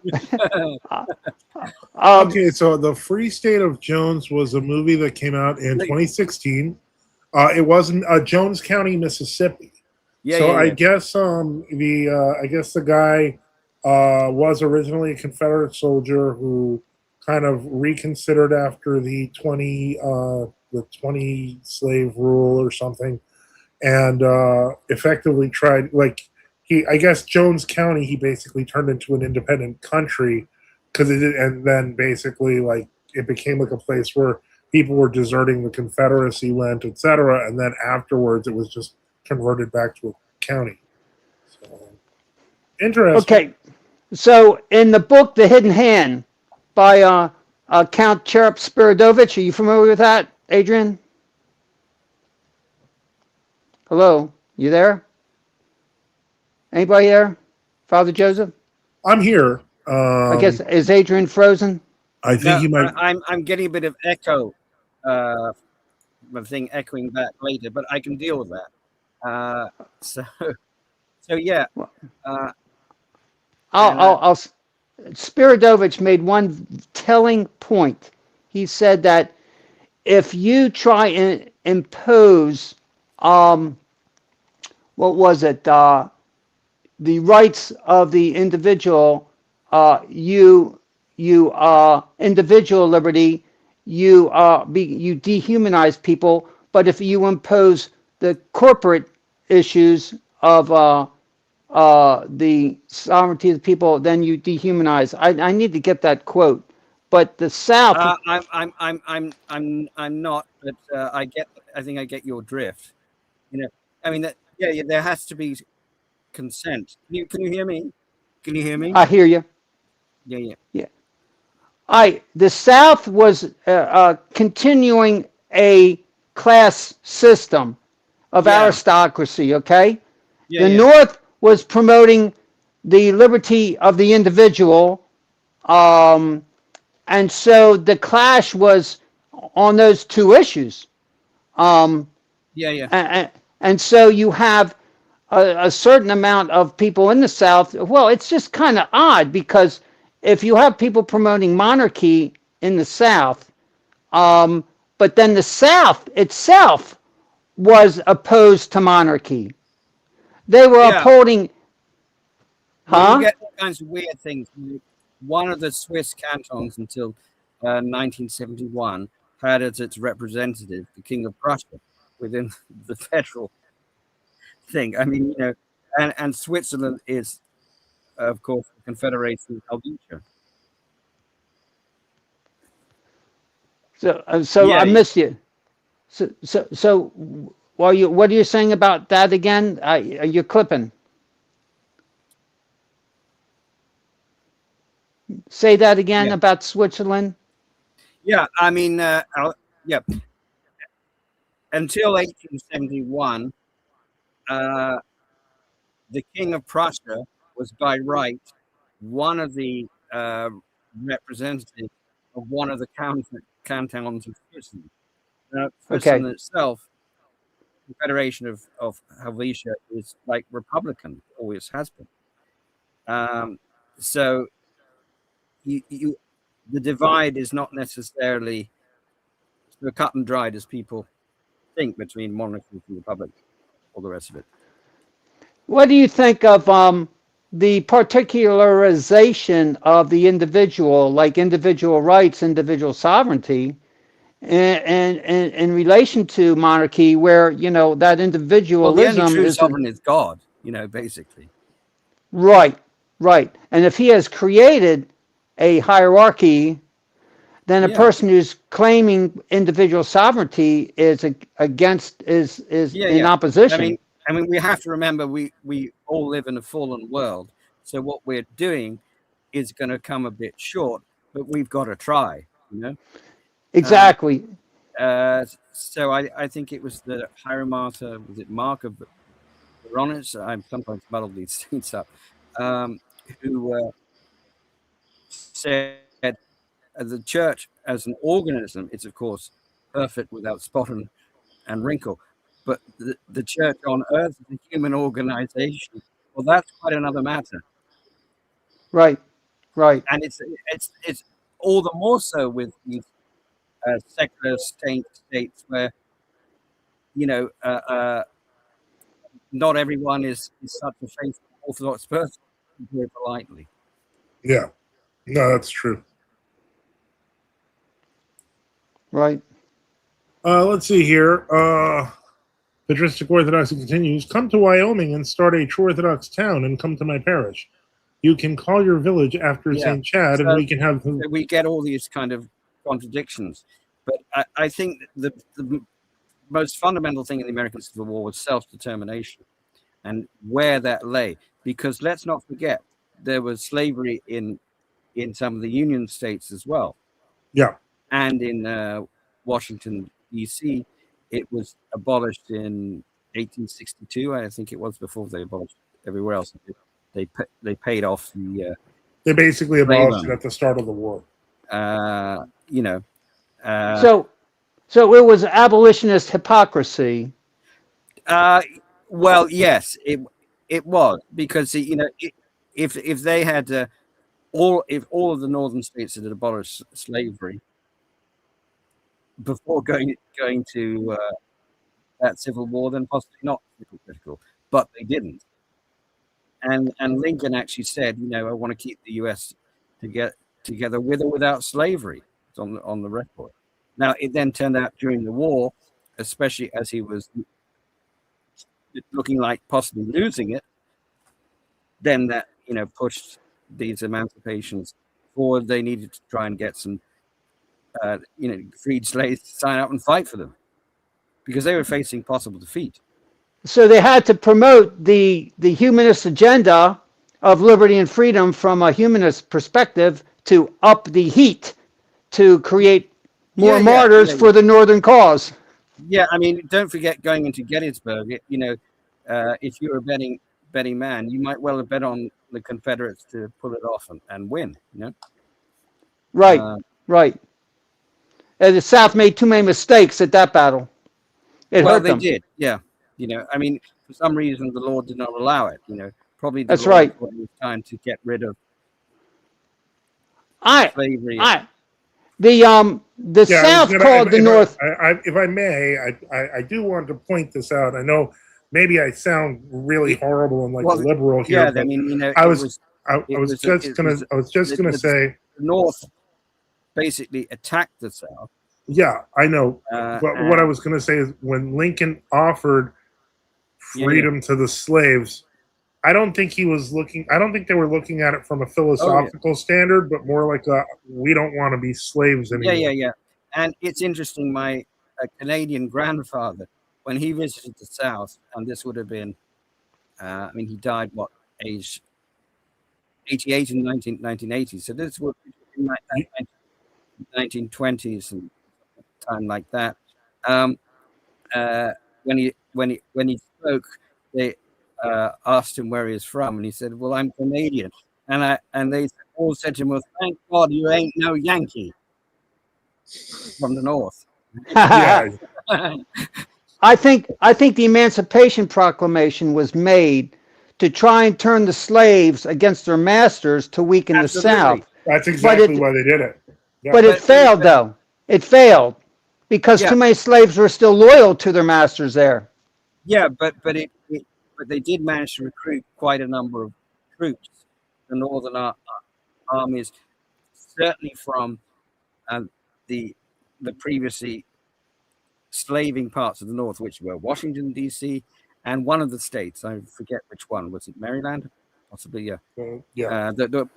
okay. So, The Free State of Jones was a movie that came out in 2016. It wasn't Jones County, Mississippi. Yeah, So yeah, I guess the guy was originally a Confederate soldier who kind of reconsidered after the 20 slave rule or something, and effectively tried, like, he, I guess Jones County, he basically turned into an independent country because it did, and then basically like it became like a place where people were deserting the Confederacy went, etc. And then afterwards, it was just converted back to a county. So interesting. Okay, so in the book The Hidden Hand by Count Cherub Spiridovich, are you familiar with that, Adrian? Hello, you there? Anybody there? Father Joseph? I'm here. I guess, is Adrian frozen? I think No, you might. I'm getting a bit of echo, the thing echoing back later, but I can deal with that. So yeah. I'll Spiridovich made one telling point. He said that if you try and impose, what was it, the rights of the individual, individual liberty, you dehumanize people. But if you impose the corporate issues of the sovereignty of the people, then you dehumanize. I need to get that quote. But the South, I'm not, but I think I get your drift. You know, I mean, yeah, there has to be consent. Can you hear me? Can you hear me? I hear you. Yeah. The South was continuing a class system of aristocracy. Okay, the North was promoting the liberty of the individual, and so the clash was on those two issues. And so you have a certain amount of people in the South. Well, it's just kind of odd because if you have people promoting monarchy in the South, but then the South itself was opposed to monarchy. They were upholding. You get all kinds of weird things. One of the Swiss cantons until 1971 had as its representative the King of Prussia within the federal thing. I mean, and Switzerland is, of course, the Confederation of Helvetia. So I missed you. So what are you saying about that again? You're clipping. Say that again about Switzerland. Yeah, I mean, yeah. Until 1871, the King of Prussia was by right one of the representatives of one of the cantons of Switzerland. Switzerland itself, the Federation of Helvetia, is like Republican, always has been. So the divide is not necessarily so cut and dried as people think between monarchy and republic, all the rest of it. What do you think of the particularization of the individual, like individual rights, individual sovereignty, and in relation to monarchy, where that individualism the only true sovereign is God, basically. Right. And if he has created a hierarchy, then a person who's claiming individual sovereignty is against is in opposition. I mean, we have to remember we all live in a fallen world. So what we're doing is going to come a bit short, but we've got to try, Exactly. So I think it was the hierarchy, was it Mark of Veronese? I'm sometimes muddle these things up. Who said the church as an organism is, of course, perfect without spot and wrinkle. But the church on earth is a human organization. Well, that's quite another matter. Right. And it's all the more so with these secular states where, not everyone is such a faithful Orthodox person, very politely. Yeah, no, that's true. Right. Let's see here. Patristic Orthodoxy continues. Come to Wyoming and start a true Orthodox town and come to my parish. You can call your village after Yeah. St. Chad, and So- we can have. So we get all these kind of contradictions. But I think the most fundamental thing in the American Civil War was self-determination and where that lay. Because let's not forget, there was slavery in some of the Union states as well. Yeah. And in Washington, D.C., it was abolished in 1862. I think it was before they abolished everywhere else. They paid off the. They basically abolished it Raven. at the start of the war. So it was abolitionist hypocrisy. Well, yes, it was, because if they had if all of the northern states had abolished slavery before going to that civil war, then possibly not hypocritical, but they didn't. And Lincoln actually said, I want to keep the U.S. together with or without slavery. It's on the record. Now, it then turned out during the war, especially as he was looking like possibly losing it, then that pushed these emancipations forward. They needed to try and get some freed slaves to sign up and fight for them, because they were facing possible defeat. So they had to promote the humanist agenda of liberty and freedom from a humanist perspective to up the heat, to create more martyrs for the Northern cause. Yeah, I mean, don't forget, going into Gettysburg, if you're a betting man, you might well have bet on the Confederates to pull it off and win. Right, right. And the South made too many mistakes at that battle. It hurt them. They did, yeah. I mean, for some reason, the Lord did not allow it. Probably the That's Lord right. thought it was time to get rid of slavery. The South called the North. If I may, I do want to point this out. I know maybe I sound really horrible and a liberal here. Yeah, but I mean, I was just gonna say the North basically attacked the South. Yeah, I know. But what I was going to say is, when Lincoln offered freedom to the slaves, I don't think they were looking at it from a philosophical standard, but more like we don't want to be slaves anymore. Yeah. And it's interesting, my Canadian grandfather, when he visited the South, and this would have been, he died, age 88 in 1980. So this would be in 1920s and time like that. When he spoke, they asked him where he was from, and he said, "Well, I'm Canadian." And they all said to him, "Well, thank God you ain't no Yankee from the North." Yeah. I think the Emancipation Proclamation was made to try and turn the slaves against their masters to weaken Absolutely. the South. That's exactly why they did it. Yeah. But it failed, though. It failed because too many slaves were still loyal to their masters there. Yeah, but they did manage to recruit quite a number of troops, the Northern armies, certainly from the previously slaving parts of the North, which were Washington, D.C., and one of the states, I forget which one, was it Maryland? Possibly, yeah. The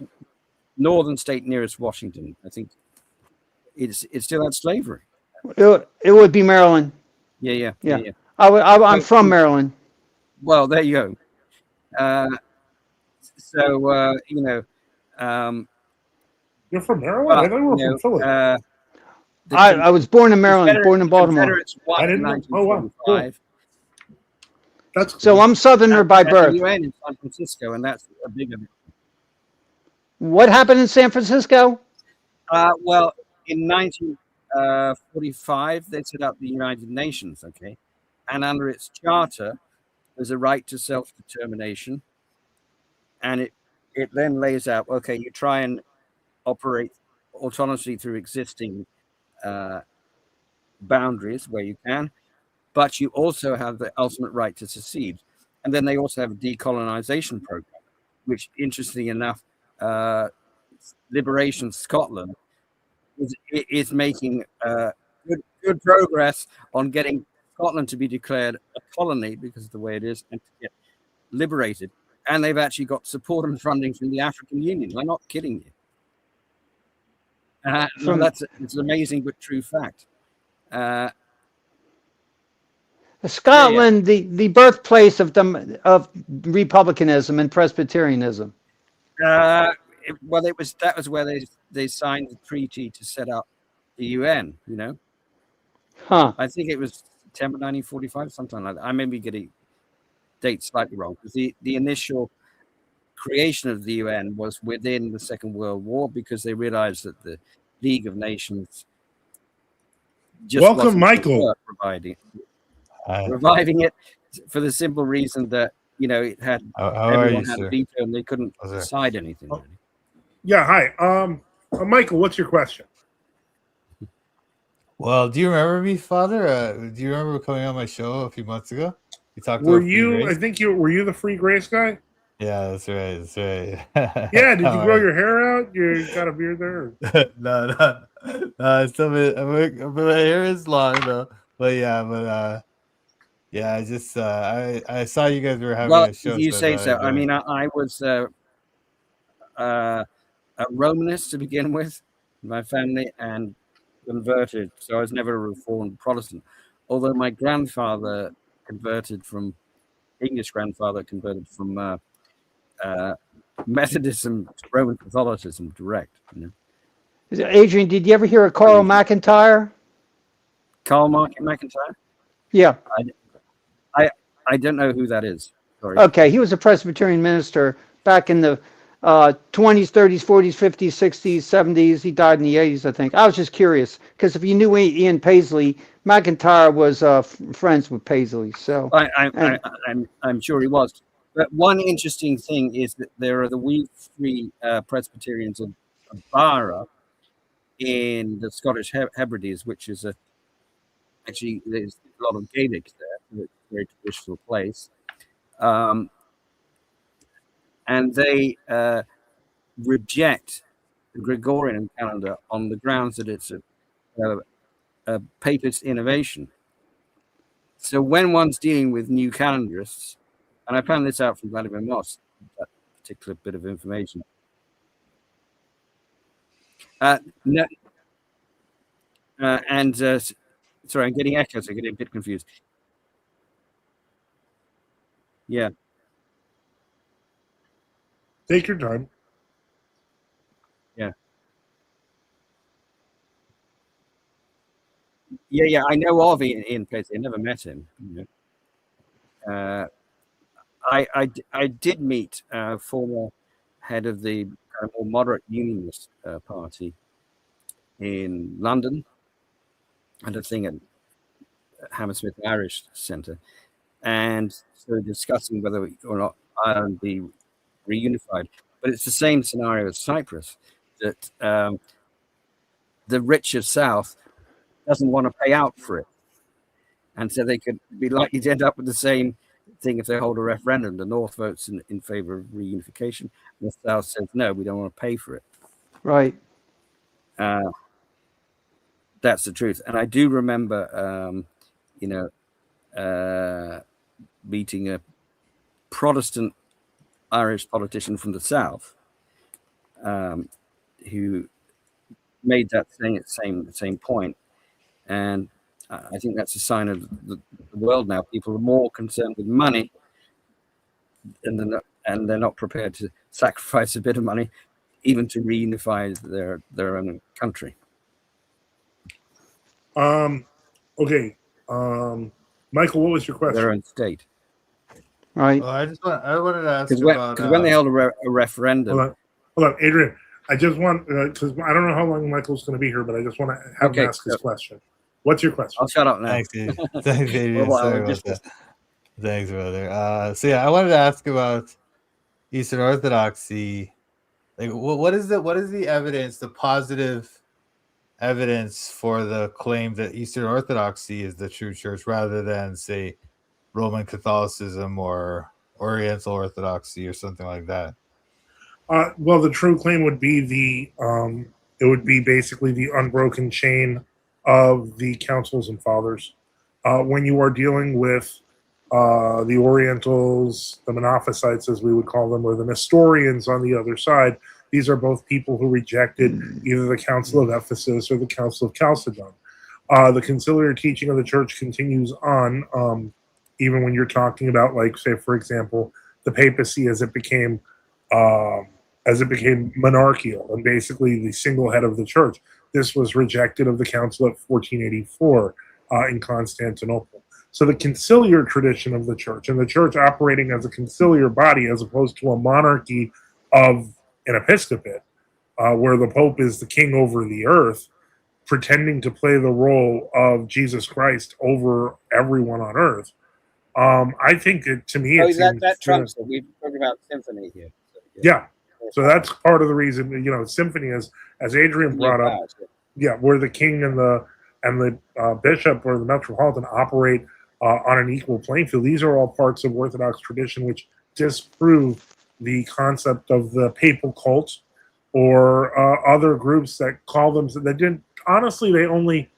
northern state nearest Washington, I think it still had slavery. It would be Maryland. Yeah. I'm from Maryland. Well, there you go. You're from Maryland? I thought you were from Philly. I was born in Maryland, born in Baltimore. I didn't know. Oh, wow. Cool. That's cool. So I'm Southerner by birth. You in San Francisco, and that's a big event. What happened in San Francisco? Well, in 1945, they set up the United Nations, okay? And under its charter, there's a right to self-determination. And it then lays out, okay, you try and operate autonomously through existing boundaries where you can, but you also have the ultimate right to secede. And then they also have a decolonization program, which, interestingly enough, Liberation Scotland is making good progress on getting Scotland to be declared a colony because of the way it is and to get liberated. And they've actually got support and funding from the African Union. I'm not kidding you. It's an amazing but true fact. Scotland, the birthplace of republicanism and Presbyterianism. Well, that was where they signed the treaty to set up the UN. You know, I think it was September 1945, something like that. I may be getting dates slightly wrong because the initial creation of the UN was within the Second World War because they realized that the League of Nations just welcome, Michael, reviving it for the simple reason that it had everyone had a veto and they couldn't decide anything. Really. Yeah, hi, Michael. What's your question? Well, do you remember me, Father? Do you remember coming on my show a few months ago? You talked. Were you? I think you were. You the Free Grace guy? Yeah, that's right. That's right. Yeah. Did you grow your hair out? You got a beard there? No. My hair is long though. But yeah. I just I saw you guys were having a show. You say so. I mean, I was a Romanist to begin with, my family, and converted. So I was never a Reformed Protestant. Although my grandfather converted from Methodism to Roman Catholicism direct. Adrian, did you ever hear of Carl McIntyre? Carl McIntyre? Yeah. I don't know who that is. Sorry. Okay, he was a Presbyterian minister back in the 20s, 30s, 40s, 50s, 60s, 70s. He died in the 80s, I think. I was just curious because if you knew Ian Paisley, McIntyre was friends with Paisley. So I'm sure he was. But one interesting thing is that there are the three Presbyterians of Barra in the Scottish Hebrides, which is actually there's a lot of Gaelic there. It's a very traditional place. And they reject the Gregorian calendar on the grounds that it's a papist innovation. So when one's dealing with new calendarists, and I found this out from Vladimir Moss, that particular bit of information. Sorry, I'm getting echoes. I'm getting a bit confused. Yeah. Take your time. Yeah. Yeah. I know of Ian Paisley. I never met him. I did meet former head of the more moderate Unionist party in London and a thing at Hammersmith Irish Centre, and so discussing whether or not Ireland be reunified. But it's the same scenario as Cyprus, that the richer South doesn't want to pay out for it, and so they could be likely to end up with the same thing if they hold a referendum. The North votes in favor of reunification, and the South says no, we don't want to pay for it. Right. That's the truth. And I do remember, meeting a Protestant Irish politician from the South who made that same point. And I think that's a sign of the world now. People are more concerned with money, and they're not prepared to sacrifice a bit of money even to reunify their own country. Okay. Michael, what was your question? Their own state. Right. Well, I wanted to ask because when they held a referendum. Hold on, Adrian. I just want because I don't know how long Michael's going to be here, but I just want to have him ask his question. What's your question? I'll shut up now. Thanks, Adrian. Sorry about that. Thanks, brother. So yeah, I wanted to ask about Eastern Orthodoxy. Like, what is the evidence, the positive evidence for the claim that Eastern Orthodoxy is the true church rather than, say, Roman Catholicism or Oriental Orthodoxy or something like that? Well, the true claim would be it would be basically the unbroken chain of the councils and fathers. When you are dealing with the Orientals, the Monophysites, as we would call them, or the Nestorians on the other side, these are both people who rejected either the Council of Ephesus or the Council of Chalcedon. The conciliar teaching of the church continues on, even when you're talking about, like, say, for example, the papacy as it became monarchical and basically the single head of the church. This was rejected of the council at 1484 in Constantinople. So the conciliar tradition of the church, and the church operating as a conciliar body as opposed to a monarchy of an episcopate, where the pope is the king over the earth, pretending to play the role of Jesus Christ over everyone on earth. I think to me, that trumps it. We're talking about symphony here. So, yeah. So that's part of the reason, symphony is, as Adrian brought up, where the king and the bishop or the metropolitan operate on an equal playing field. These are all parts of Orthodox tradition which disprove the concept of the papal cult or other groups that call them, that didn't, honestly, they only,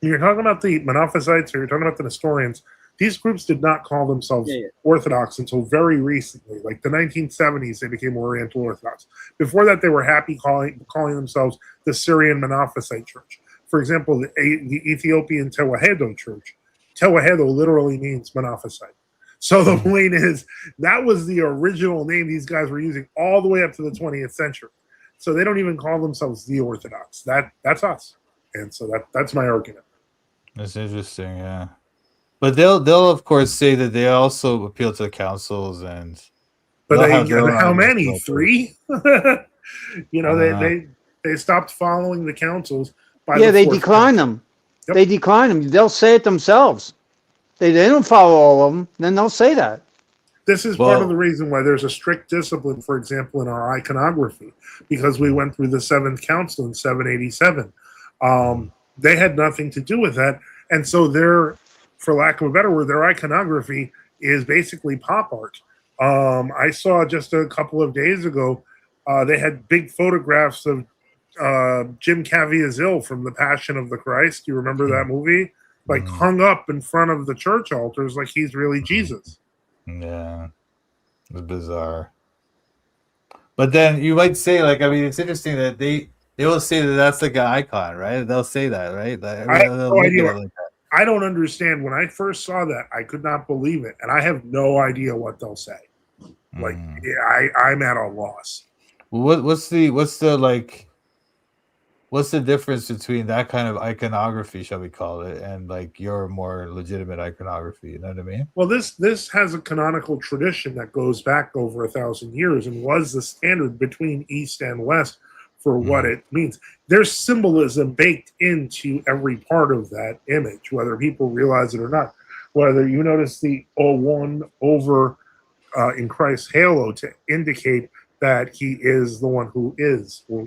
when you're talking about the Monophysites or you're talking about the Nestorians, these groups did not call themselves Orthodox until very recently, like the 1970s. They became Oriental Orthodox. Before that, they were happy calling themselves the Syrian Monophysite Church. For example, the Ethiopian Tewahedo Church. Tewahedo literally means Monophysite. So the point is, that was the original name these guys were using all the way up to the 20th century. So they don't even call themselves the Orthodox. That's us, and so that's my argument. That's interesting, yeah. But they'll of course say that they also appeal to the councils but how many? 3? They stopped following the councils. They decline them. Yep. They decline them. They'll say it themselves. They don't follow all of them. Then they'll say that. This is part of the reason why there's a strict discipline, for example, in our iconography, because we went through the 7th Council in 787. They had nothing to do with that, and so for lack of a better word, their iconography is basically pop art. I saw just a couple of days ago, they had big photographs of Jim Caviezel from The Passion of the Christ. Do you remember that movie? Like hung up in front of the church altars like he's really Jesus. Yeah, it's bizarre. But then you might say, like, I mean, it's interesting that they will say that that's like an icon, right? They'll say that, right? I have no idea. I don't understand. When I first saw that, I could not believe it, and I have no idea what they'll say. Like, I'm at a loss. What's the difference between that kind of iconography, shall we call it, and like your more legitimate iconography? You know what I mean? Well, this has a canonical tradition that goes back over 1,000 years and was the standard between East and West for what it means. There's symbolism baked into every part of that image, whether people realize it or not. Whether you notice the O1 over in Christ's halo to indicate that he is the one who is, or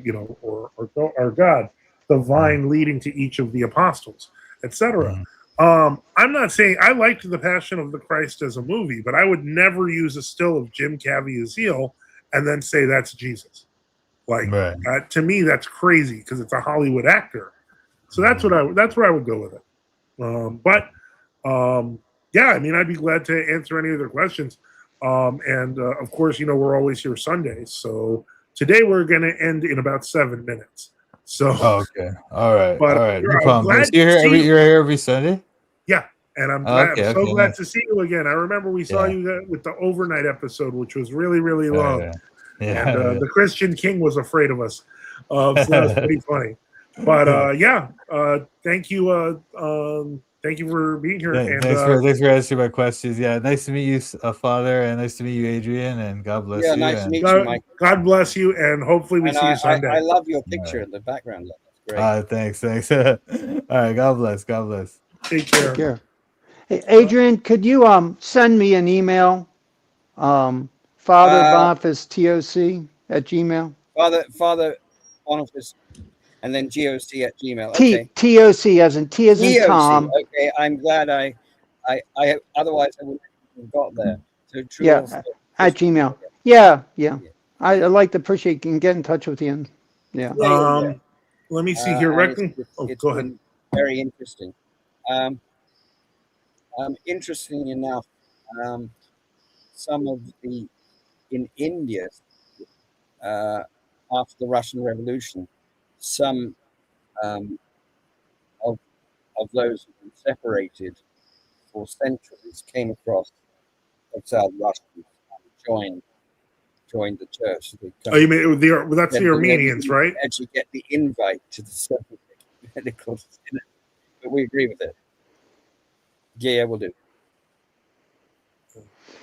God, the vine leading to each of the apostles, etc. I'm not saying I liked The Passion of the Christ as a movie, but I would never use a still of Jim Caviezel and then say that's Jesus. Like, to me, that's crazy because it's a Hollywood actor. So that's where I would go with it. Yeah, I mean, I'd be glad to answer any other questions. Of course, we're always here Sundays. So today we're going to end in about 7 minutes. So okay, all right, but all right. No problem. You're here every Sunday. Yeah, and I'm glad to see you again. I remember we saw you with the overnight episode, which was really, really long. And the Christian King was afraid of us. So that was pretty funny. But thank you. Thank you for being here. Thanks for answering my questions. Yeah, nice to meet you, Father, and nice to meet you, Adrian, and God bless you. Yeah, nice to meet you, Mike. God bless you, and hopefully we see you Sunday. I love your picture in the background. That's great. Thanks. All right, God bless. Take care. Take care. Hey, Adrian, could you send me an email? Father Boniface TOC @gmail. Father Boniface And then GOC at Gmail. T Okay. TOC as in T as in GOC. Tom. Okay. I'm glad I otherwise I wouldn't have got there. So true. Yeah, Also, at Gmail. Yeah. I like to appreciate and get in touch with you. Yeah. Let me see here. And Reckon. it's Go ahead. been very interesting. Interesting enough, some of the in India after the Russian Revolution, some of those who were separated for centuries came across exiled Russians and joined the church. So Oh, you mean that's the Armenians, right? Actually, get the invite to the medical synod, but we agree with it. Yeah, we'll do.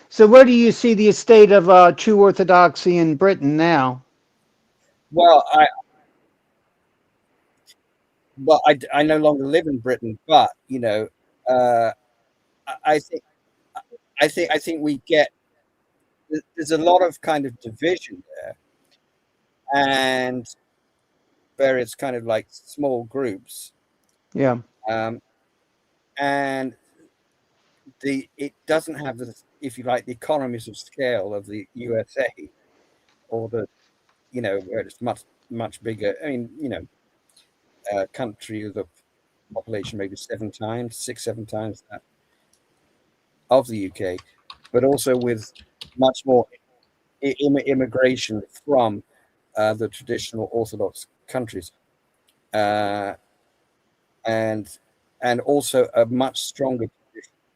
So where do you see the estate of true orthodoxy in Britain now? Well, I no longer live in Britain, but I think we get there's a lot of kind of division there, and various kind of like small groups. Yeah. And it doesn't have the, if you like, the economies of scale of the USA, or the where it's much bigger. I mean, a country with a population maybe 7 times that of the UK, but also with much more immigration from the traditional Orthodox countries, and also a much stronger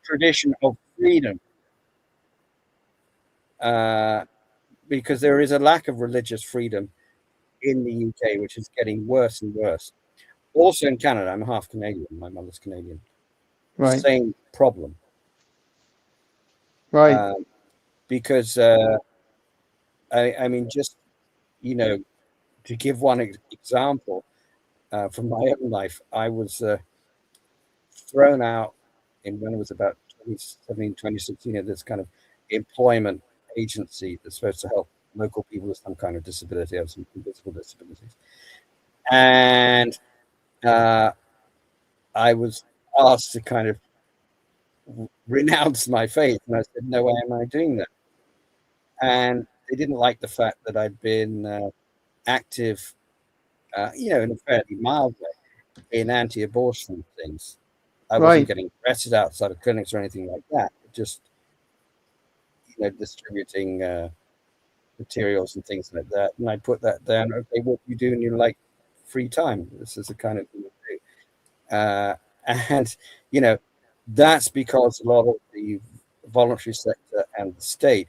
tradition of freedom, because there is a lack of religious freedom in the UK, which is getting worse and worse. Also in Canada, I'm half Canadian. My mother's Canadian. Right. Same problem. Right. Because I mean, just to give one example from my own life, I was thrown out when I was about 2017, 2016 at this kind of employment agency that's supposed to help local people with some kind of disability, have some invisible disabilities. And I was asked to kind of renounce my faith. And I said, no way am I doing that. And they didn't like the fact that I'd been active, in a fairly mild way, in anti-abortion things. I wasn't getting arrested outside of clinics or anything like that. Just, distributing materials and things like that. And I put that down. Okay, what do you do in your free time? This is the kind of thing you do. And that's because a lot of the voluntary sector and the state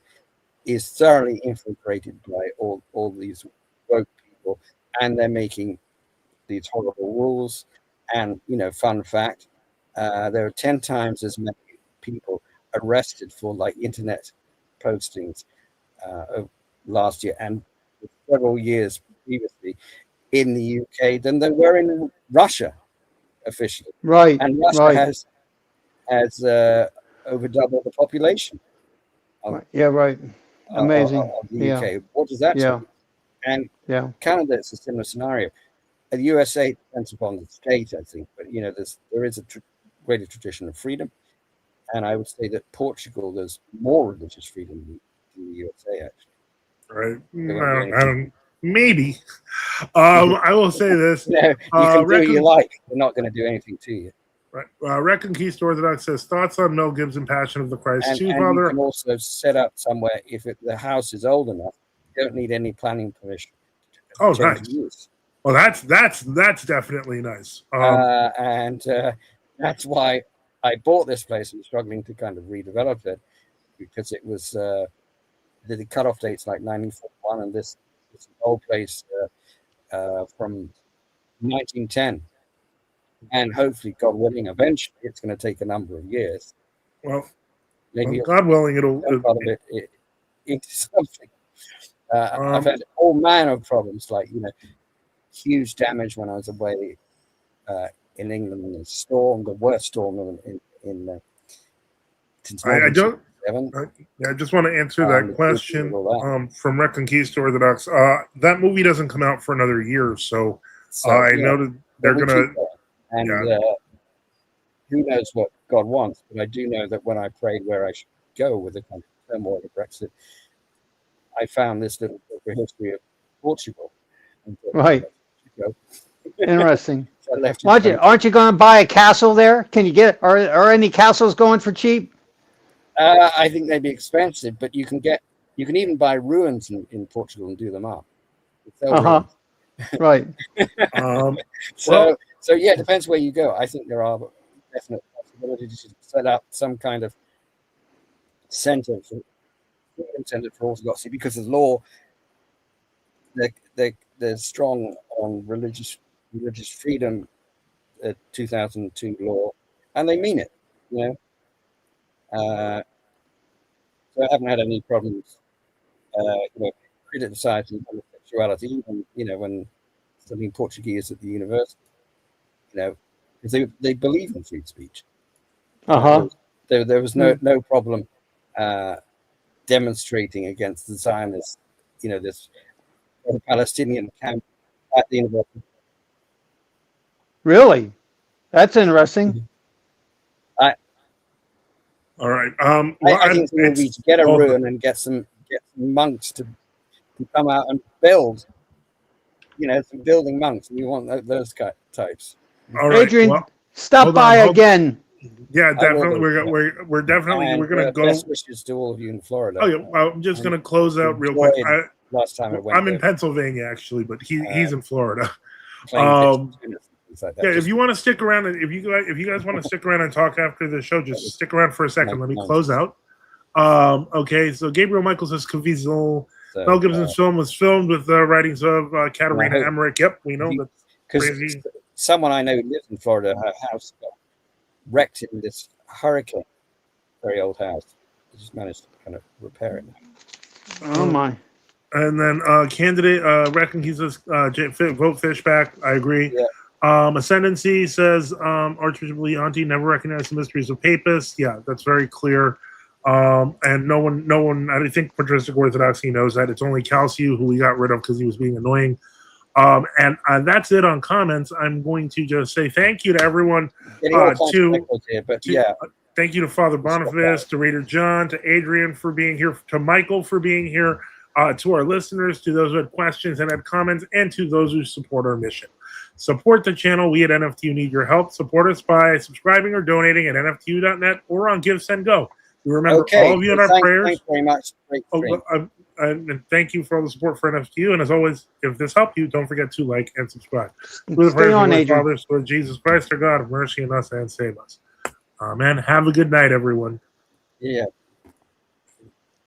is thoroughly infiltrated by all these woke people, and they're making these horrible rules. And fun fact, there are 10 times as many people arrested for internet postings last year and several years previously in the UK than there were in Russia officially. Right. And Russia has over double the population. Right. Amazing. Of the UK. What does that tell you? And Canada, it's a similar scenario. The USA depends upon the state, I think, but there is a greater tradition of freedom, and I would say that Portugal, there's more religious freedom in the USA, actually. Right? I don't. Maybe. I will say this. You can do what you like. They're not going to do anything to you. Right. Reckon Keith Orthodox says thoughts on Mel Gibson Passion of the Christ. And Father. You can also set up somewhere if the house is old enough. You don't need any planning permission. Oh, nice. Well, that's definitely nice. And that's why I bought this place. I'm struggling to kind of redevelop it because it was the cutoff date's like 1941, and this is an old place from 1910. And hopefully, God willing, eventually it's going to take a number of years. Well, maybe God willing, it'll into something. I've had all manner of problems, huge damage when I was away in England in a storm, the worst storm in since I just want to answer that question from Reckon Keith Orthodox. That movie doesn't come out for another year, so So, I you know, know that they're but we gonna. keep going. And who knows what God wants, but I do know that when I prayed where I should go with the kind of turmoil of Brexit, I found this little book, A History of Portugal. And thought, Right. well, Interesting. so I left it Aren't you going to buy a castle there? Can you get are any castles going for cheap? I think they'd be expensive, but you can even buy ruins in Portugal and do them up. Uh-huh. Right. So yeah, it depends where you go. I think there are definite possibilities to set up some kind of center for orthodoxy, because the law, they're strong on religious freedom, 2002 law, and they mean it, you know. So I haven't had any problems, criticizing homosexuality, even, when studying Portuguese at the university, because they believe in free speech. Uh-huh. There was no problem demonstrating against the Zionists, this Palestinian camp at the university. Really? That's interesting. All right. I think it would be to get a ruin and get some monks to come out and build, some building monks. We want those types. All right. Adrian, stop by again. Yeah, definitely. We're definitely we're gonna go. Best wishes to all of you in Florida. Oh yeah, I'm just gonna close out real quick. Last time I went, I'm in Pennsylvania actually, but he's in Florida. Like yeah, if you want to stick around, and if you guys want to stick around and talk after the show, just stick around for a second. Let me close out. Okay, so Gabriel Michael says Caviezel. Mel Gibson's film was filmed with the writings of Katarina Emmerich. Yep, we know that's crazy. Someone I know who lives in Florida, her house got wrecked in this hurricane. Very old house. I just managed to kind of repair it. Oh my. And then candidate reckon he says vote Fishback. I agree. Yeah. Ascendancy says Archbishop Leonti never recognized the mysteries of papists. Yeah, that's very clear. And no one. I think patristic orthodoxy knows that. It's only Calciu, who we got rid of because he was being annoying. And that's it on comments. I'm going to just say thank you to everyone. Thank you to Father Boniface, to Raider John, to Adrian for being here, to Michael for being here, to our listeners, to those who had questions and had comments, and to those who support our mission. Support the channel. We at NFTU need your help. Support us by subscribing or donating at nftu.net or on Give, Send, Go. We remember all of you in our prayers. Thanks very much. And thank you for all the support for NFTU. And as always, if this helped you, don't forget to like and subscribe. With the prayers of our Father, Lord Jesus Christ, our God, have mercy on us and save us. Amen. Have a good night, everyone. Yeah.